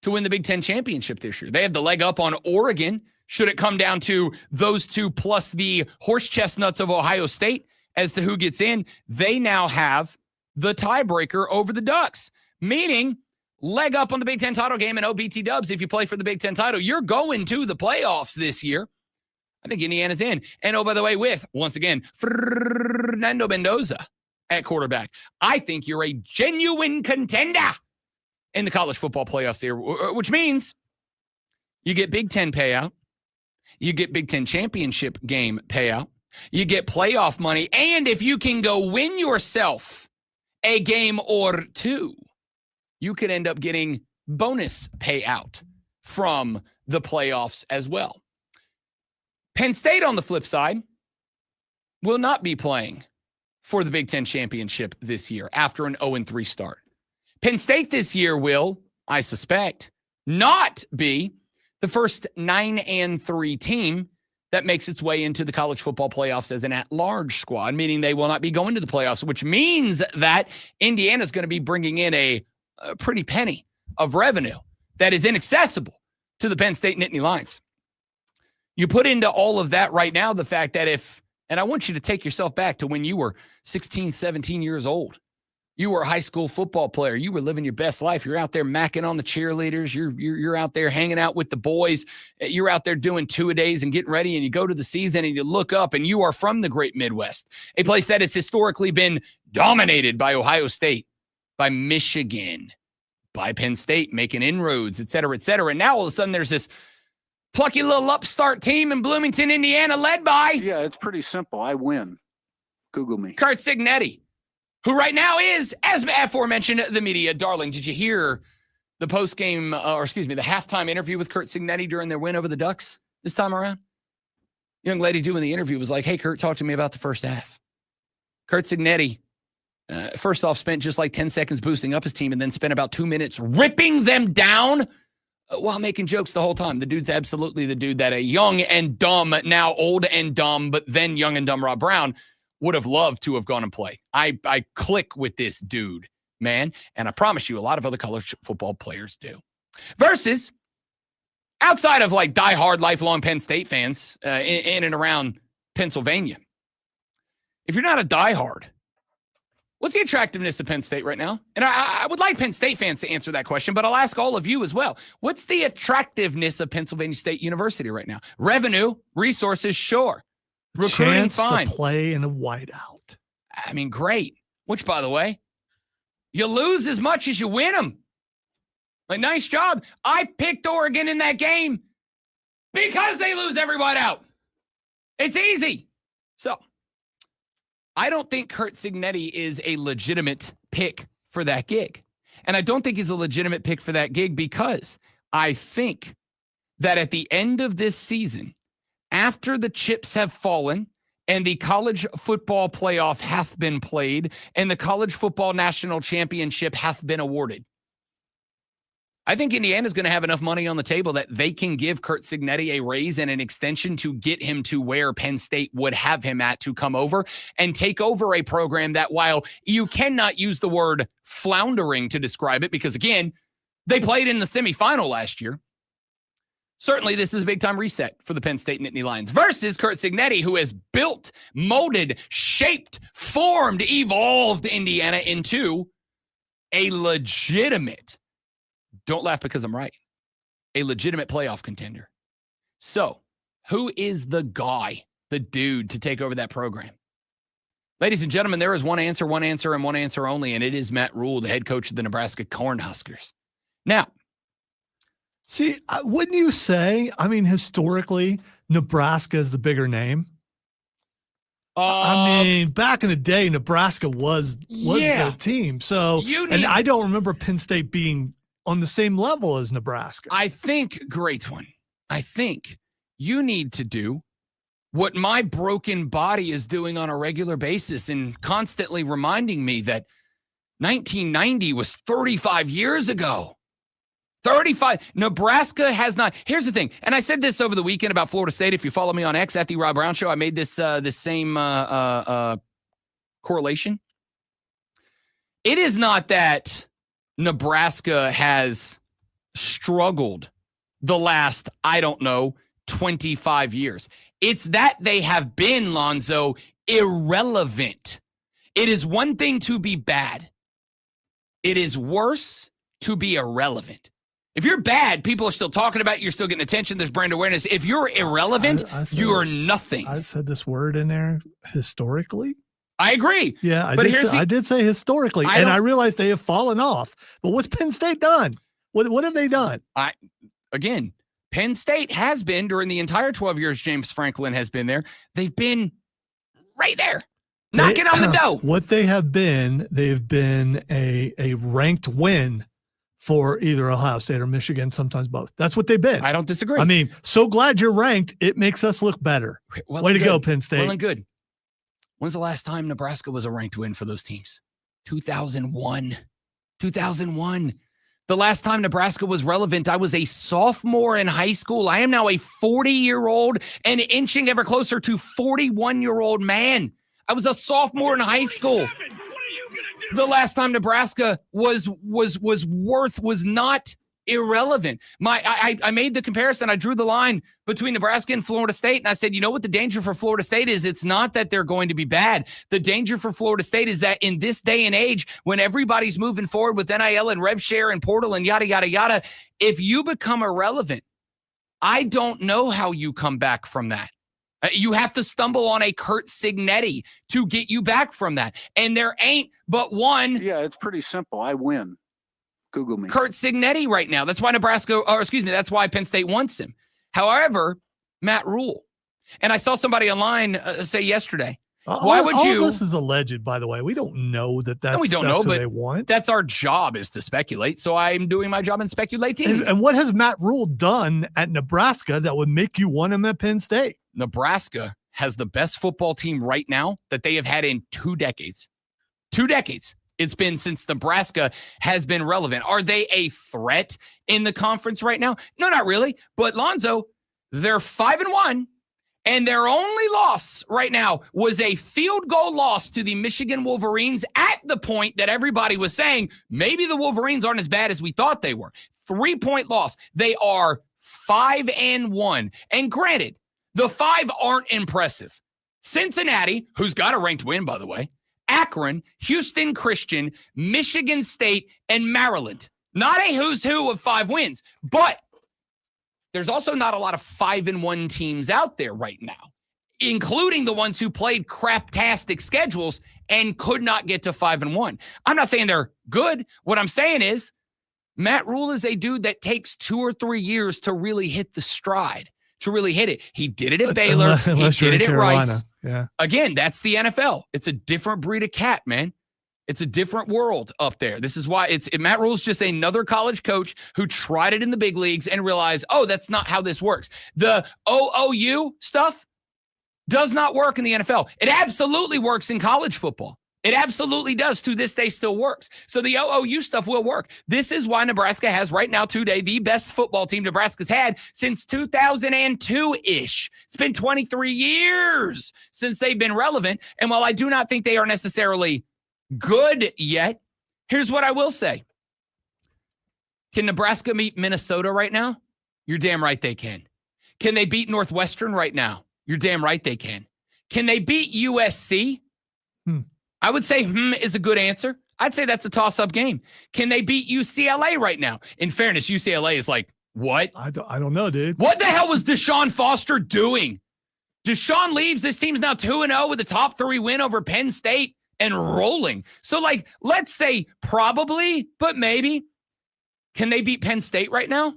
to win the Big Ten championship this year. They have the leg up on Oregon, should it come down to those two plus the horse chestnuts of Ohio State as to who gets in. They now have the tiebreaker over the Ducks, meaning leg up on the Big Ten title game and OBT dubs. If you play for the Big Ten title, you're going to the playoffs this year. I think Indiana's in. And oh, by the way, with, once again, Fernando Mendoza at quarterback, I think you're a genuine contender in the college football playoffs here, which means you get Big Ten payout, you get Big Ten championship game payout, you get playoff money, and if you can go win yourself a game or two, you could end up getting bonus payout from the playoffs as well. Penn State, on the flip side, will not be playing for the Big Ten championship this year after an 0-3 start. Penn State this year will, I suspect, not be the first 9-3 team that makes its way into the college football playoffs as an at-large squad, meaning they will not be going to the playoffs, which means that Indiana's going to be bringing in a pretty penny of revenue that is inaccessible to the Penn State Nittany Lions. You put into all of that right now the fact that and I want you to take yourself back to when you were 16, 17 years old. You were a high school football player. You were living your best life. You're out there macking on the cheerleaders. You're out there hanging out with the boys. You're out there doing two-a-days and getting ready, and you go to the season and you look up and you are from the great Midwest, a place that has historically been dominated by Ohio State, by Michigan, by Penn State, making inroads, et cetera, et cetera. And now all of a sudden there's this plucky little upstart team in Bloomington, Indiana, led by... Yeah, it's pretty simple. I win. Google me. Curt Cignetti, who right now is, as aforementioned, the media darling. Did you hear the the halftime interview with Curt Cignetti during their win over the Ducks this time around? Young lady doing the interview was like, hey, Curt, talk to me about the first half. Curt Cignetti, first off, spent just like 10 seconds boosting up his team and then spent about 2 minutes ripping them down while making jokes the whole time. The dude's absolutely the dude that a young and dumb, now old and dumb, but then young and dumb Rob Brown would have loved to have gone and play. I click with this dude, man. And I promise you, a lot of other college football players do. Versus outside of like diehard lifelong Penn State fans in and around Pennsylvania. If you're not a diehard, what's the attractiveness of Penn State right now? And I would like Penn State fans to answer that question, but I'll ask all of you as well. What's the attractiveness of Pennsylvania State University right now? Revenue, resources, sure. Recruiting, chance fine. To play in a whiteout. I mean, great. Which, by the way, you lose as much as you win them. Like, nice job. I picked Oregon in that game because they lose every whiteout. It's easy. So, I don't think Curt Cignetti is a legitimate pick for that gig. And I don't think he's a legitimate pick for that gig because I think that at the end of this season, after the chips have fallen and the college football playoff hath been played and the college football national championship hath been awarded, I think Indiana's going to have enough money on the table that they can give Curt Cignetti a raise and an extension to get him to where Penn State would have him at to come over and take over a program that, while you cannot use the word floundering to describe it, because again, they played in the semifinal last year. Certainly, this is a big-time reset for the Penn State Nittany Lions versus Curt Cignetti, who has built, molded, shaped, formed, evolved Indiana into a legitimate, don't laugh because I'm right, a legitimate playoff contender. So, who is the guy, the dude to take over that program? Ladies and gentlemen, there is one answer, and one answer only, and it is Matt Rule, the head coach of the Nebraska Cornhuskers. Now, see, wouldn't you say, I mean, historically, Nebraska is the bigger name? I mean, back in the day, Nebraska was the team. So, and I don't remember Penn State being on the same level as Nebraska. I think, great one. I think you need to do what my broken body is doing on a regular basis and constantly reminding me that 1990 was 35 years ago. 35. Nebraska has not. Here's the thing. And I said this over the weekend about Florida State. If you follow me on X at the Rob Brown Show, I made this same correlation. It is not that Nebraska has struggled the last, 25 years. It's that they have been, Lonzo, irrelevant. It is one thing to be bad. It is worse to be irrelevant. If you're bad, people are still talking about you. You're still getting attention. There's brand awareness. If you're irrelevant, you are nothing. I said this word in there, historically. I agree. Yeah, I did say historically, and I realized they have fallen off. But what's Penn State done? What have they done? Again, Penn State has been, during the entire 12 years James Franklin has been there, they've been right there, knocking on the door. What they have been, they've been a ranked win for either Ohio State or Michigan, sometimes both. That's what they've been. I don't disagree. I mean, so glad you're ranked. It makes us look better. Way to go, Penn State. Well and good. When's the last time Nebraska was a ranked win for those teams? 2001. 2001. The last time Nebraska was relevant, I was a sophomore in high school. I am now a 40-year-old and inching ever closer to 41-year-old man. I was a sophomore in high school. The last time Nebraska was not irrelevant. I made the comparison. I drew the line between Nebraska and Florida State, and I said, you know what the danger for Florida State is? It's not that they're going to be bad. The danger for Florida State is that in this day and age, when everybody's moving forward with NIL and rev share and portal and yada, yada, yada, if you become irrelevant, I don't know how you come back from that. You have to stumble on a Curt Cignetti to get you back from that. And there ain't but one. Yeah, it's pretty simple. I win. Google me. Curt Cignetti right now. That's why that's why Penn State wants him. However, Matt Rule. And I saw somebody online say yesterday, why would you? All this is alleged, by the way. We don't know that's we don't know, who but they want. That's our job, is to speculate. So I'm doing my job in speculating. And what has Matt Rule done at Nebraska that would make you want him at Penn State? Nebraska has the best football team right now that they have had in 2 decades. 2 decades. It's been since Nebraska has been relevant. Are they a threat in the conference right now? No, not really. But Lonzo, they're 5-1, and their only loss right now was a field goal loss to the Michigan Wolverines at the point that everybody was saying maybe the Wolverines aren't as bad as we thought they were. 3-point loss. They are 5-1. And granted, the 5 aren't impressive. Cincinnati, who's got a ranked win, by the way, Akron, Houston Christian, Michigan State, and Maryland. Not a who's who of 5 wins, but there's also not a lot of 5-1 teams out there right now, including the ones who played craptastic schedules and could not get to 5-1. I'm not saying they're good. What I'm saying is Matt Rule is a dude that takes 2 or 3 years to really hit the stride, to really hit it. He did it at Baylor. He did it at Rice. Yeah. Again, that's the NFL. It's a different breed of cat, man. It's a different world up there. This is why Matt Rule's just another college coach who tried it in the big leagues and realized, oh, that's not how this works. The OOU stuff does not work in the NFL. It absolutely works in college football. It absolutely does. To this day still works. So the OOU stuff will work. This is why Nebraska has right now today the best football team Nebraska's had since 2002-ish. It's been 23 years since they've been relevant. And while I do not think they are necessarily good yet, here's what I will say. Can Nebraska beat Minnesota right now? You're damn right they can. Can they beat Northwestern right now? You're damn right they can. Can they beat USC? I would say is a good answer. I'd say that's a toss-up game. Can they beat UCLA right now? In fairness, UCLA is like, what? I don't know, dude. What the hell was Deshaun Foster doing? Deshaun leaves. This team's now 2-0 with a top 3 win over Penn State and rolling. So, like, let's say probably, but maybe. Can they beat Penn State right now?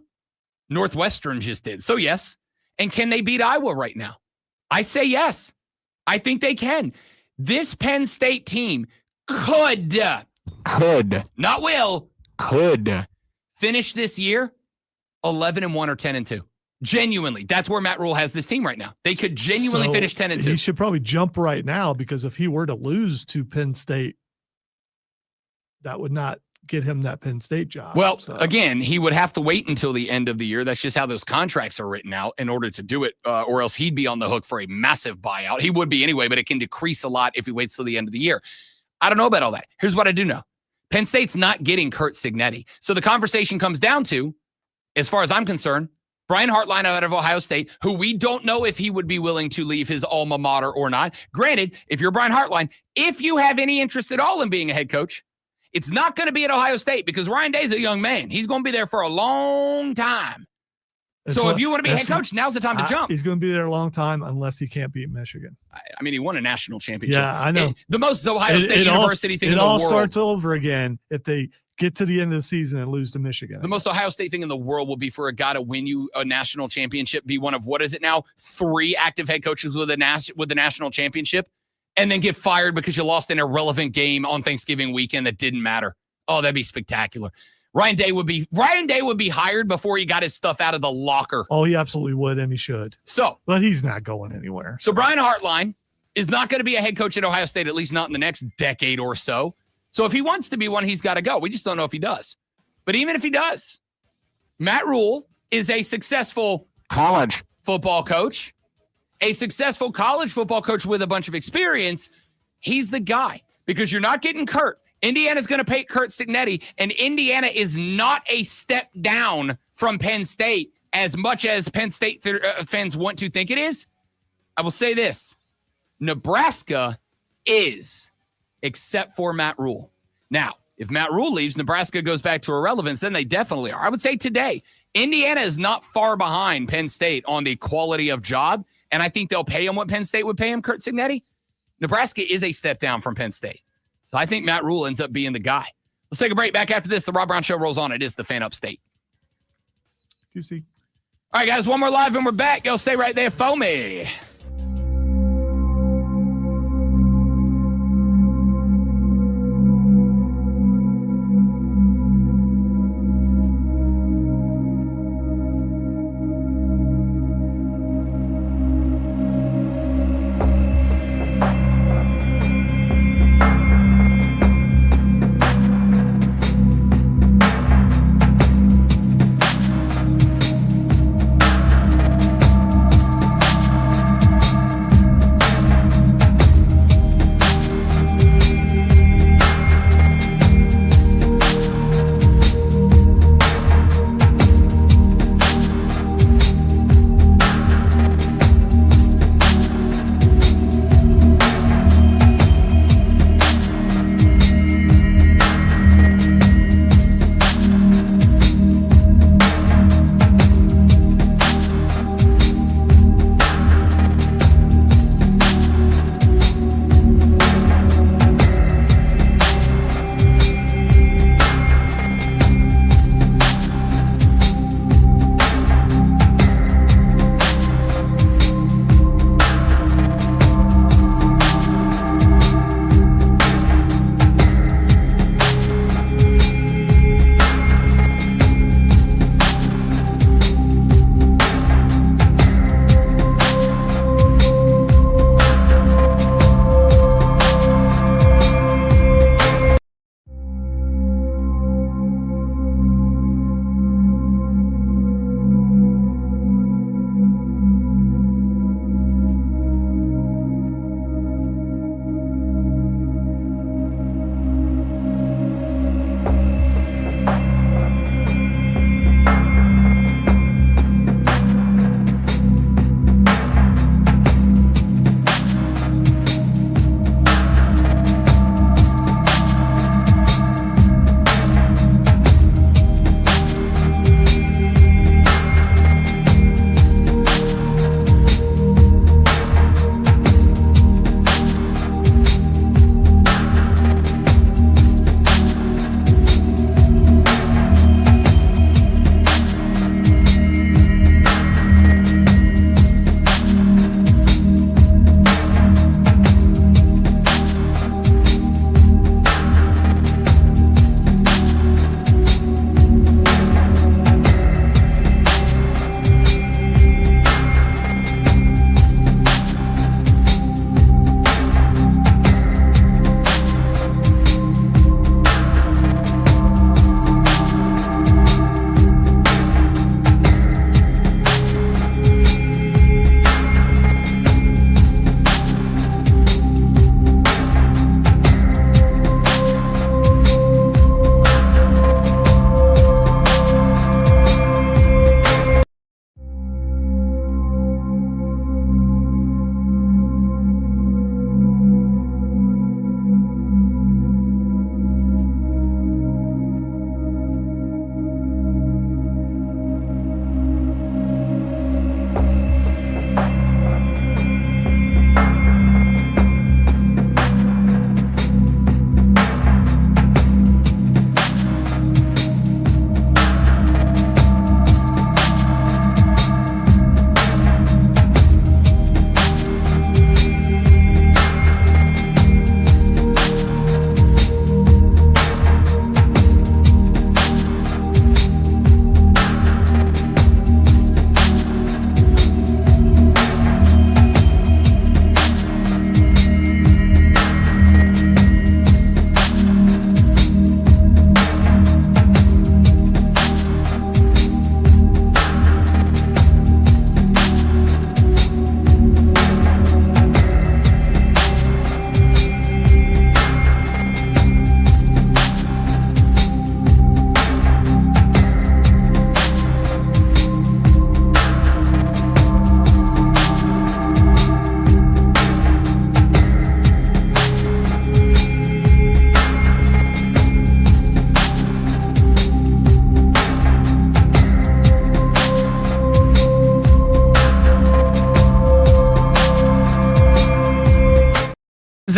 Northwestern just did. So, yes. And can they beat Iowa right now? I say yes. I think they can. This Penn State team could, not will, could finish this year 11-1 or 10-2. Genuinely. That's where Matt Rule has this team right now. They could genuinely finish 10-2. He should probably jump right now, because if he were to lose to Penn State, that would not get him that Penn State job. Well, again, he would have to wait until the end of the year. That's just how those contracts are written out in order to do it, or else he'd be on the hook for a massive buyout. He would be anyway, but it can decrease a lot if he waits till the end of the year. I don't know about all that. Here's what I do know. Penn State's not getting Kurt Cignetti. So the conversation comes down to, as far as I'm concerned, Brian Hartline out of Ohio State, who we don't know if he would be willing to leave his alma mater or not. Granted, if you're Brian Hartline, if you have any interest at all in being a head coach, it's not going to be at Ohio State, because Ryan Day's a young man. He's going to be there for a long time. So if you want to be head coach, now's the time to jump. He's going to be there a long time unless he can't beat Michigan. I mean, he won a national championship. Yeah, I know. The most Ohio State University thing in the world. It all starts over again if they get to the end of the season and lose to Michigan. The most Ohio State thing in the world will be for a guy to win you a national championship, be one of, what is it now, 3 active head coaches with the national championship, and then get fired because you lost an irrelevant game on Thanksgiving weekend that didn't matter. Oh, that'd be spectacular. Ryan Day would be hired before he got his stuff out of the locker. Oh, he absolutely would, and he should. But he's not going anywhere. So Brian Hartline is not going to be a head coach at Ohio State, at least not in the next decade or so. So if he wants to be one, he's got to go. We just don't know if he does. But even if he does, Matt Rule is a successful college football coach, a successful college football coach with a bunch of experience. He's the guy, because you're not getting Kurt. Indiana's going to pay Kurt Cignetti, and Indiana is not a step down from Penn State as much as Penn State fans want to think it is. I will say this. Nebraska is, except for Matt Rule. Now, if Matt Rule leaves, Nebraska goes back to irrelevance, then they definitely are. I would say today, Indiana is not far behind Penn State on the quality of job, and I think they'll pay him what Penn State would pay him, Kurt Cignetti. Nebraska is a step down from Penn State. So I think Matt Rule ends up being the guy. Let's take a break. Back after this, the Rob Brown Show rolls on. It is the Fan Upstate. QC. All right, guys, one more live and we're back. Yo, stay right there for me.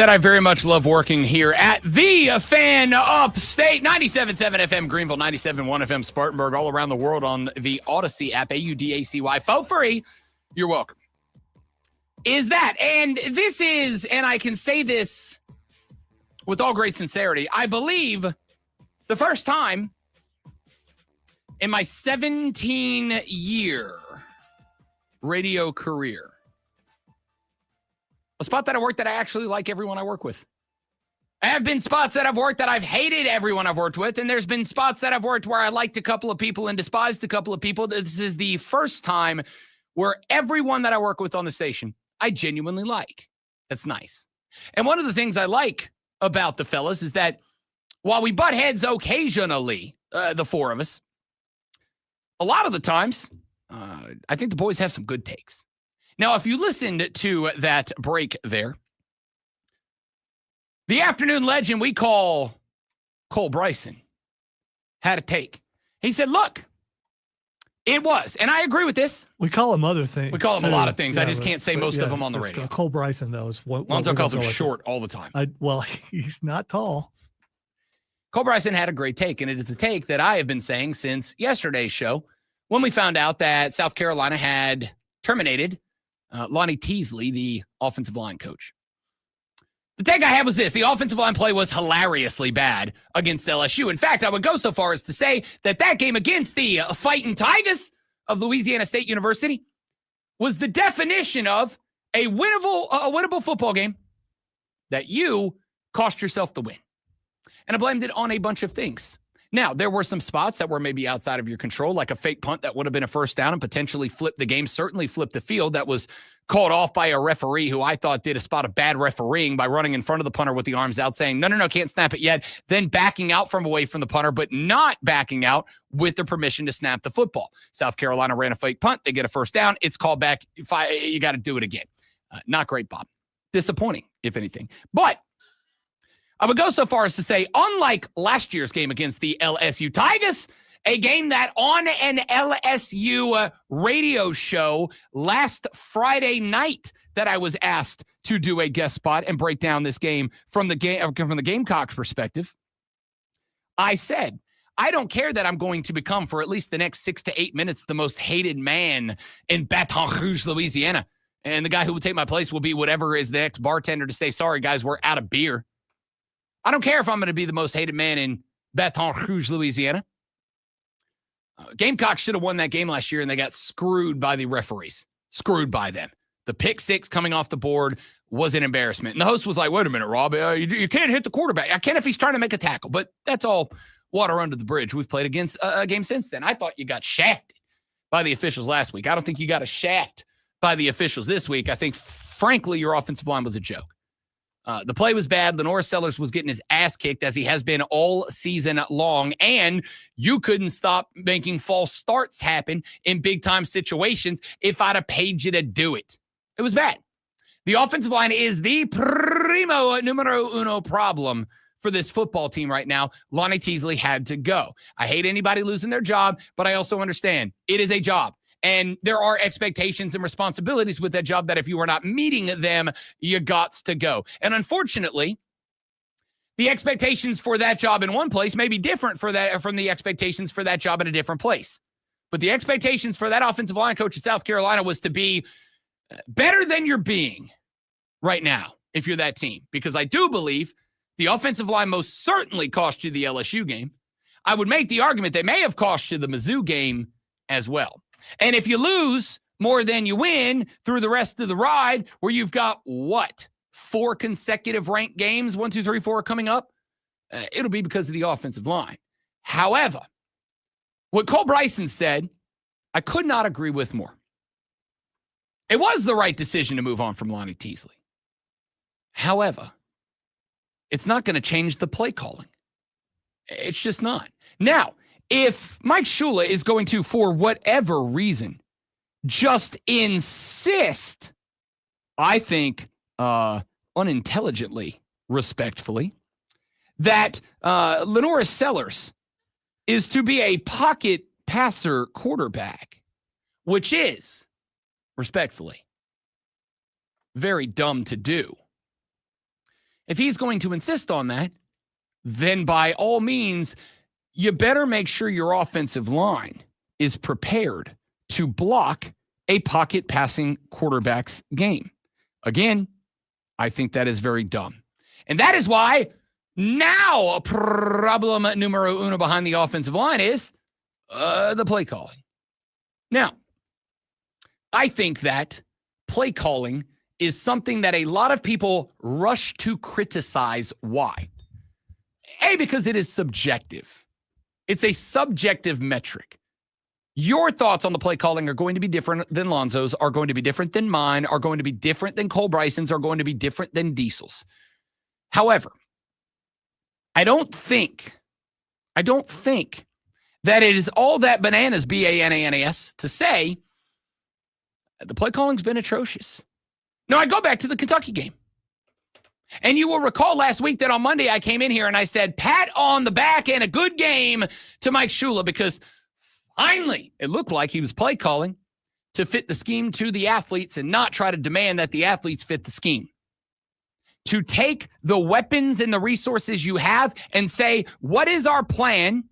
that I very much love working here at the Fan Upstate, 97.7 FM Greenville, 97.1 FM Spartanburg, all around the world on the Odyssey app, AUDACY, for free. You're welcome. Is that, and this is, and I can say this with all great sincerity, I believe the first time in my 17-year radio career, a spot that I work that I actually like everyone I work with. There have been spots that I've worked that I've hated everyone I've worked with, and there's been spots that I've worked where I liked a couple of people and despised a couple of people. This is the first time where everyone that I work with on the station, I genuinely like. That's nice. And one of the things I like about the fellas is that while we butt heads occasionally, the four of us, a lot of the times, I think the boys have some good takes. Now, if you listened to that break there, the afternoon legend we call Cole Bryson had a take. He said, look, it was, and I agree with this. We call him other things. We call him a lot of things. Yeah, I just can't say most of them on the radio. Cole Bryson, though, is what Lonzo calls him short all the time. Well, he's not tall. Cole Bryson had a great take, and it is a take that I have been saying since yesterday's show when we found out that South Carolina had terminated Lonnie Teasley, the offensive line coach. The take I had was this. The offensive line play was hilariously bad against LSU. In fact, I would go so far as to say that that game against the Fighting Tigers of Louisiana State University was the definition of a winnable football game that you cost yourself the win. And I blamed it on a bunch of things. Now, there were some spots that were maybe outside of your control, like a fake punt that would have been a first down and potentially flipped the game, certainly flipped the field. That was called off by a referee who I thought did a spot of bad refereeing by running in front of the punter with the arms out, saying, no, can't snap it yet, then backing out from away from the punter, but not backing out with the permission to snap the football. South Carolina ran a fake punt. They get a first down. It's called back. You got to do it again. Not great, Bob. Disappointing, if anything. But I would go so far as to say, unlike last year's game against the LSU Tigers, a game that on an LSU radio show last Friday night that I was asked to do a guest spot and break down this game from the Gamecocks perspective, I said, I don't care that I'm going to become, for at least the next 6 to 8 minutes, the most hated man in Baton Rouge, Louisiana. And the guy who will take my place will be whatever is the next bartender to say, sorry, guys, we're out of beer. I don't care if I'm going to be the most hated man in Baton Rouge, Louisiana. Gamecocks should have won that game last year, and they got screwed by the referees. Screwed by them. The pick six coming off the board was an embarrassment. And the host was like, wait a minute, Rob, you can't hit the quarterback. I can if he's trying to make a tackle, but that's all water under the bridge. We've played against a game since then. I thought you got shafted by the officials last week. I don't think you got a shaft by the officials this week. I think, frankly, your offensive line was a joke. The play was bad. Lenore Sellers was getting his ass kicked, as he has been all season long, and you couldn't stop making false starts happen in big-time situations if I'd have paid you to do it. It was bad. The offensive line is the numero uno problem for this football team right now. Lonnie Teasley had to go. I hate anybody losing their job, but I also understand it is a job. And there are expectations and responsibilities with that job that if you are not meeting them, you gots to go. And unfortunately, the expectations for that job in one place may be different from the expectations for that job in a different place. But the expectations for that offensive line coach at South Carolina was to be better than you're being right now if you're that team. Because I do believe the offensive line most certainly cost you the LSU game. I would make the argument they may have cost you the Mizzou game as well. And if you lose more than you win through the rest of the ride, where you've got, 4 consecutive ranked games, 1, 2, 3, 4 coming up, it'll be because of the offensive line. However, what Cole Bryson said, I could not agree with more. It was the right decision to move on from Lonnie Teasley. However, it's not going to change the play calling. It's just not. Now, if Mike Shula is going to, for whatever reason, just insist, I think unintelligently, respectfully, that Lenore Sellers is to be a pocket passer quarterback, which is, respectfully, very dumb to do. If he's going to insist on that, then by all means, you better make sure your offensive line is prepared to block a pocket passing quarterback's game. Again, I think that is very dumb. And that is why now problem numero uno behind the offensive line is the play calling. Now, I think that play calling is something that a lot of people rush to criticize. Why? A, because it is subjective. It's a subjective metric. Your thoughts on the play calling are going to be different than Lonzo's, are going to be different than mine, are going to be different than Cole Bryson's, are going to be different than Diesel's. However, I don't think that it is all that bananas, B-A-N-A-N-A-S, to say the play calling's been atrocious. No, I go back to the Kentucky game. And you will recall last week that on Monday I came in here and I said, pat on the back and a good game to Mike Shula, because finally it looked like he was play calling to fit the scheme to the athletes and not try to demand that the athletes fit the scheme. To take the weapons and the resources you have and say, what is our plan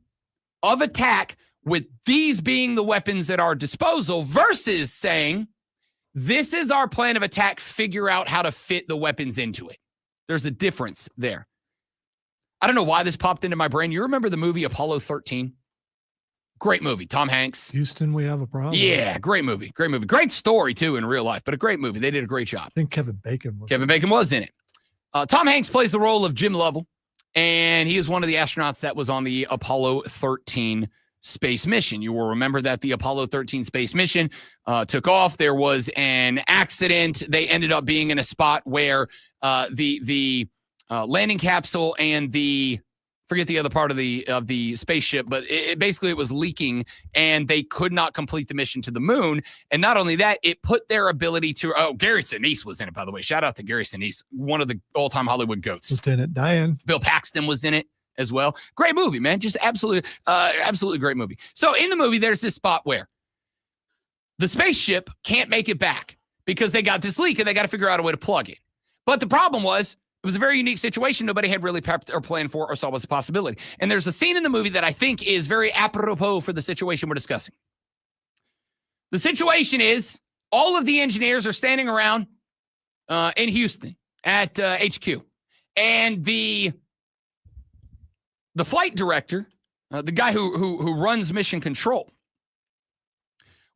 of attack with these being the weapons at our disposal, versus saying, this is our plan of attack, figure out how to fit the weapons into it. There's a difference there. I don't know why this popped into my brain. You remember the movie Apollo 13? Great movie. Tom Hanks. Houston, we have a problem. Yeah, great movie. Great movie. Great story, too, in real life, but a great movie. They did a great job. I think Kevin Bacon was in it. Tom Hanks plays the role of Jim Lovell, and he is one of the astronauts that was on the Apollo 13 space mission. You will remember that the Apollo 13 space mission took off. There was an accident. They ended up being in a spot where the landing capsule and forget the other part of the spaceship, but it was leaking, and they could not complete the mission to the moon. And not only that, it put their ability to, Gary Sinise was in it, by the way. Shout out to Gary Sinise, one of the all-time Hollywood goats. Lieutenant Diane. Bill Paxton was in it as well. Great movie, man. Just absolutely great movie. So in the movie, there's this spot where the spaceship can't make it back because they got this leak and they got to figure out a way to plug it. But the problem was, it was a very unique situation nobody had really prepped or planned for or saw was a possibility. And there's a scene in the movie that I think is very apropos for the situation we're discussing. The situation is all of the engineers are standing around in Houston at HQ. And the flight director, the guy who runs mission control,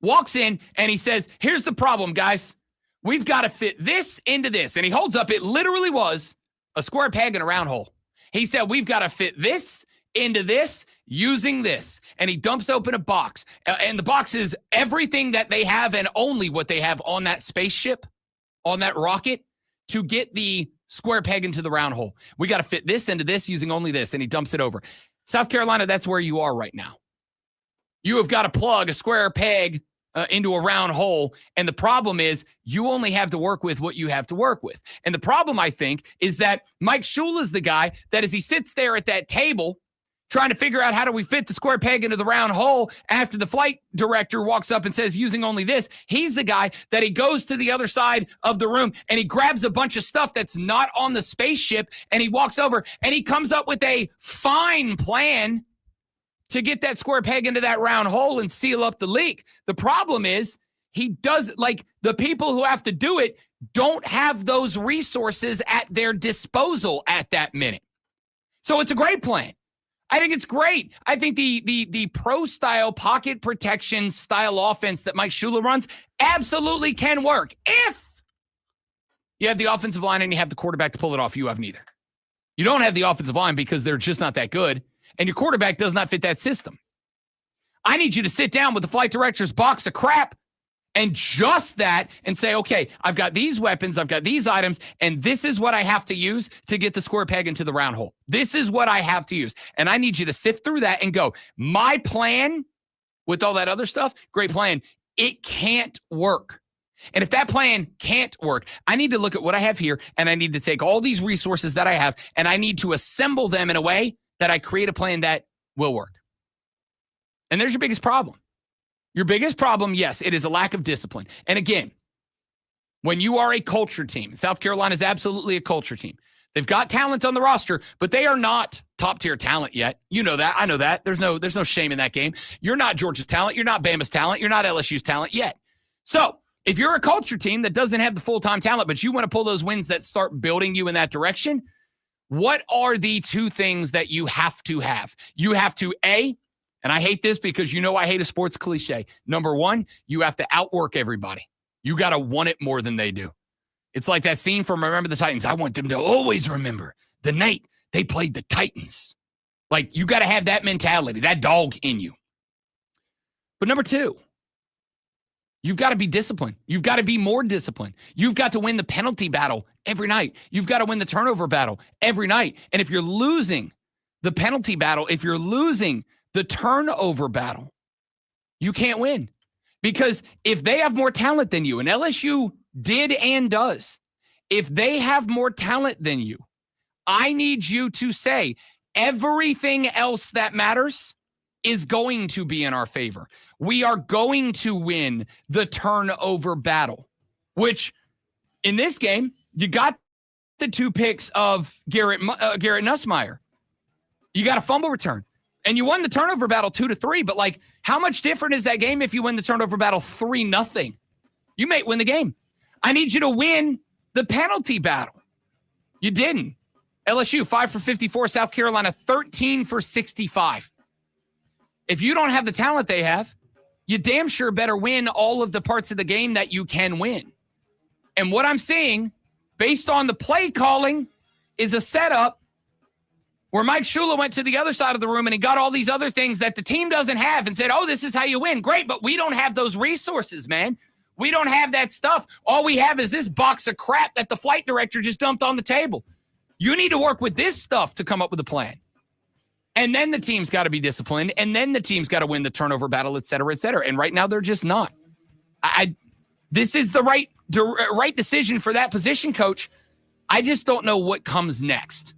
walks in and he says, here's the problem, guys. We've got to fit this into this. And he holds up, it literally was a square peg in a round hole. He said, we've got to fit this into this using this. And he dumps open a box. And the box is everything that they have and only what they have on that spaceship, on that rocket, to get the square peg into the round hole. We got to fit this into this using only this. And he dumps it over. South Carolina, that's where you are right now. You have got to plug a square peg into a round hole. And the problem is you only have to work with what you have to work with. And the problem, I think, is that Mike Shula is the guy that as he sits there at that table trying to figure out how do we fit the square peg into the round hole after the flight director walks up and says using only this, he's the guy that he goes to the other side of the room and he grabs a bunch of stuff that's not on the spaceship and he walks over and he comes up with a fine plan to get that square peg into that round hole and seal up the leak. The problem is he does, like, the people who have to do it don't have those resources at their disposal at that minute. So it's a great plan. I think it's great. I think the pro-style pocket protection style offense that Mike Shula runs absolutely can work. If you have the offensive line and you have the quarterback to pull it off, you have neither. You don't have the offensive line because they're just not that good. And your quarterback does not fit that system. I need you to sit down with the flight director's box of crap and just that and say, okay, I've got these weapons, I've got these items, and this is what I have to use to get the square peg into the round hole. This is what I have to use. And I need you to sift through that and go, my plan with all that other stuff, great plan, it can't work. And if that plan can't work, I need to look at what I have here, and I need to take all these resources that I have, and I need to assemble them in a way that I create a plan that will work. And there's your biggest problem. Your biggest problem, yes, it is a lack of discipline. And again, when you are a culture team, South Carolina is absolutely a culture team. They've got talent on the roster, but they are not top-tier talent yet. You know that. I know that. There's no shame in that game. You're not Georgia's talent. You're not Bama's talent. You're not LSU's talent yet. So if you're a culture team that doesn't have the full-time talent, but you want to pull those wins that start building you in that direction, what are the two things that you have to have? You have to, A, and I hate this because you know I hate a sports cliche. Number one, you have to outwork everybody. You got to want it more than they do. It's like that scene from Remember the Titans. I want them to always remember the night they played the Titans. Like, you got to have that mentality, that dog in you. But number two, you've got to be disciplined. You've got to be more disciplined. You've got to win the penalty battle every night. You've got to win the turnover battle every night. And if you're losing the penalty battle, if you're losing the turnover battle, you can't win. Because if they have more talent than you, and LSU did and does, if they have more talent than you, I need you to say everything else that matters is going to be in our favor. We are going to win the turnover battle, which in this game, you got the 2 picks of Garrett Nussmeier. You got a fumble return. And you won the turnover battle 2-3, but like, how much different is that game if you win the turnover battle 3-0? You may win the game. I need you to win the penalty battle. You didn't. LSU 5 for 54, South Carolina 13 for 65. If you don't have the talent they have, you damn sure better win all of the parts of the game that you can win. And what I'm seeing, based on the play calling, is a setup where Mike Shula went to the other side of the room and he got all these other things that the team doesn't have and said, oh, this is how you win. Great, but we don't have those resources, man. We don't have that stuff. All we have is this box of crap that the flight director just dumped on the table. You need to work with this stuff to come up with a plan. And then the team's got to be disciplined, and then the team's got to win the turnover battle, et cetera, et cetera. And right now they're just not. This is the right decision for that position coach. I just don't know what comes next.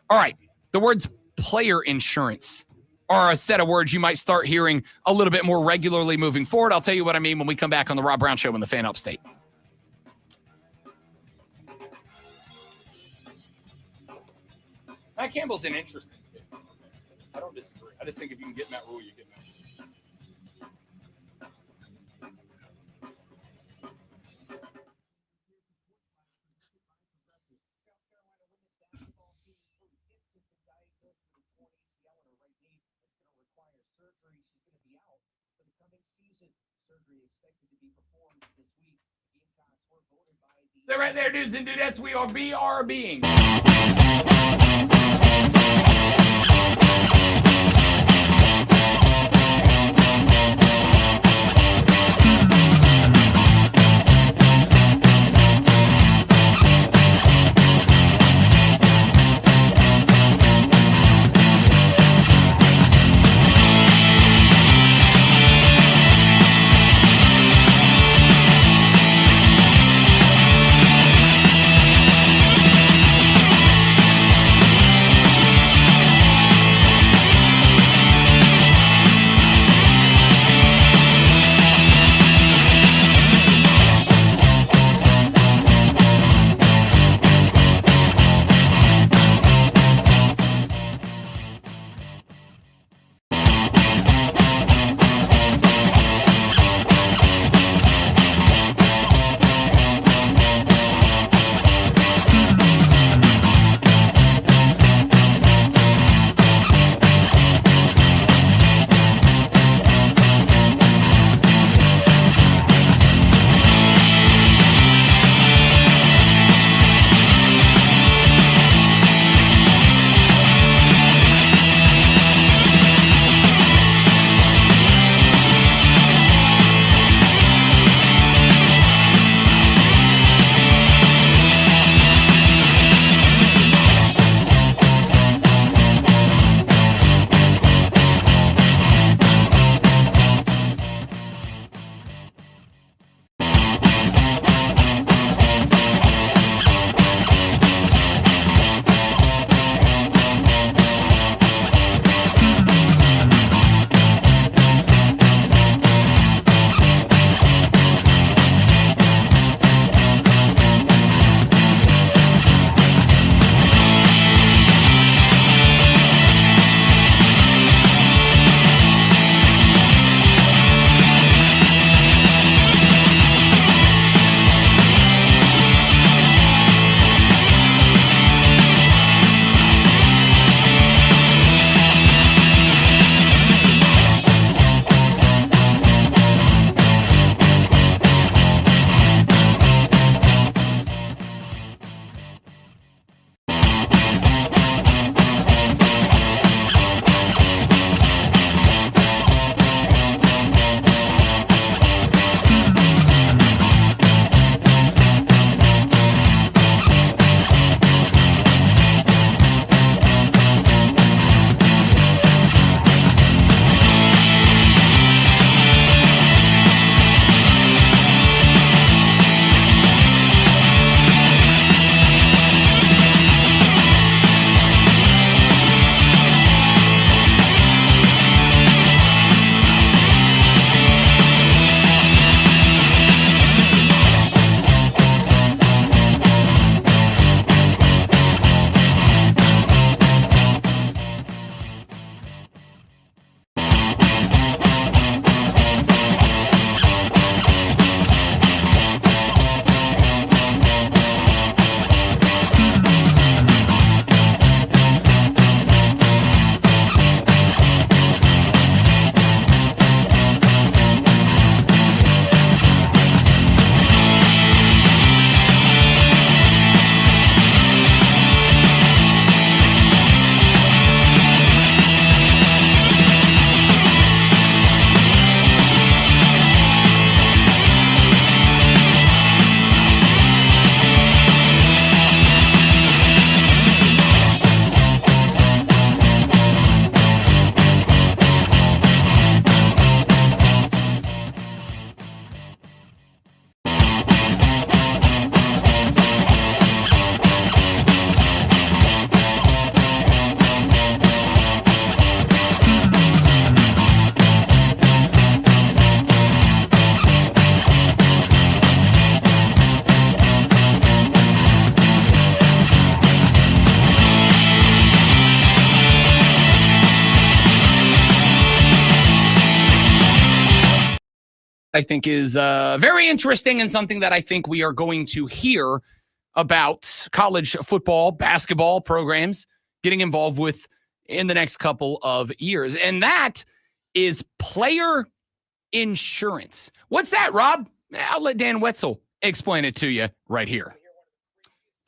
All right. The words player insurance are a set of words you might start hearing a little bit more regularly moving forward. I'll tell you what I mean when we come back on the Rob Brown Show in the Fan Upstate. Matt Campbell's an interesting kid. I don't disagree. I just think if you can get Matt Rule, you get Matt Rule. Stay right there, dudes and dudettes. We are BRBing. I think is very interesting and something that I think we are going to hear about college football, basketball programs getting involved with in the next couple of years. And that is player insurance. What's that, Rob? I'll let Dan Wetzel explain it to you right here.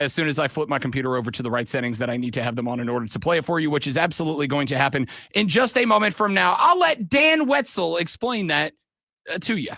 As soon as I flip my computer over to the right settings that I need to have them on in order to play it for you, which is absolutely going to happen in just a moment from now. I'll let Dan Wetzel explain that to you.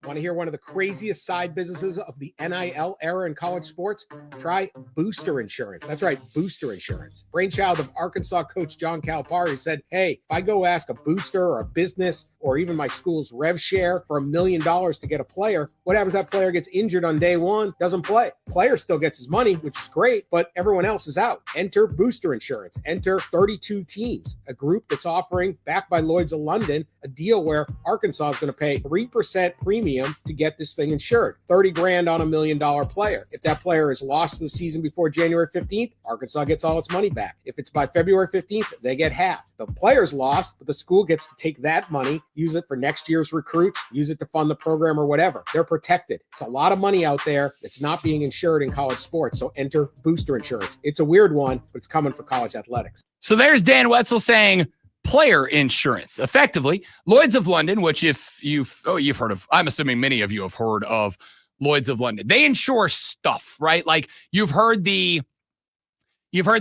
Want to hear one of the craziest side businesses of the NIL era in college sports? Try Booster Insurance. That's right, Booster Insurance. Brainchild of Arkansas coach John Calipari said, hey, if I go ask a booster or a business or even my school's rev share for $1 million to get a player, what happens if that player gets injured on day one, doesn't play? Player still gets his money, which is great, but everyone else is out. Enter Booster Insurance. Enter 32 teams, a group that's offering, backed by Lloyd's of London, a deal where Arkansas is going to pay 3% premium to get this thing insured. 30 grand on $1 million player. If that player is lost in the season before January 15th, Arkansas gets all its money back. If it's by February 15th, they get half. The player's lost, but the school gets to take that money, use it for next year's recruits, use it to fund the program or whatever. They're protected. It's a lot of money out there that's not being insured in college sports. So enter Booster Insurance. It's a weird one, but it's coming for college athletics. So there's Dan Wetzel saying player insurance. Effectively, Lloyd's of London, which if you've heard of, I'm assuming many of you have heard of Lloyd's of London. They insure stuff, right? Like you've heard the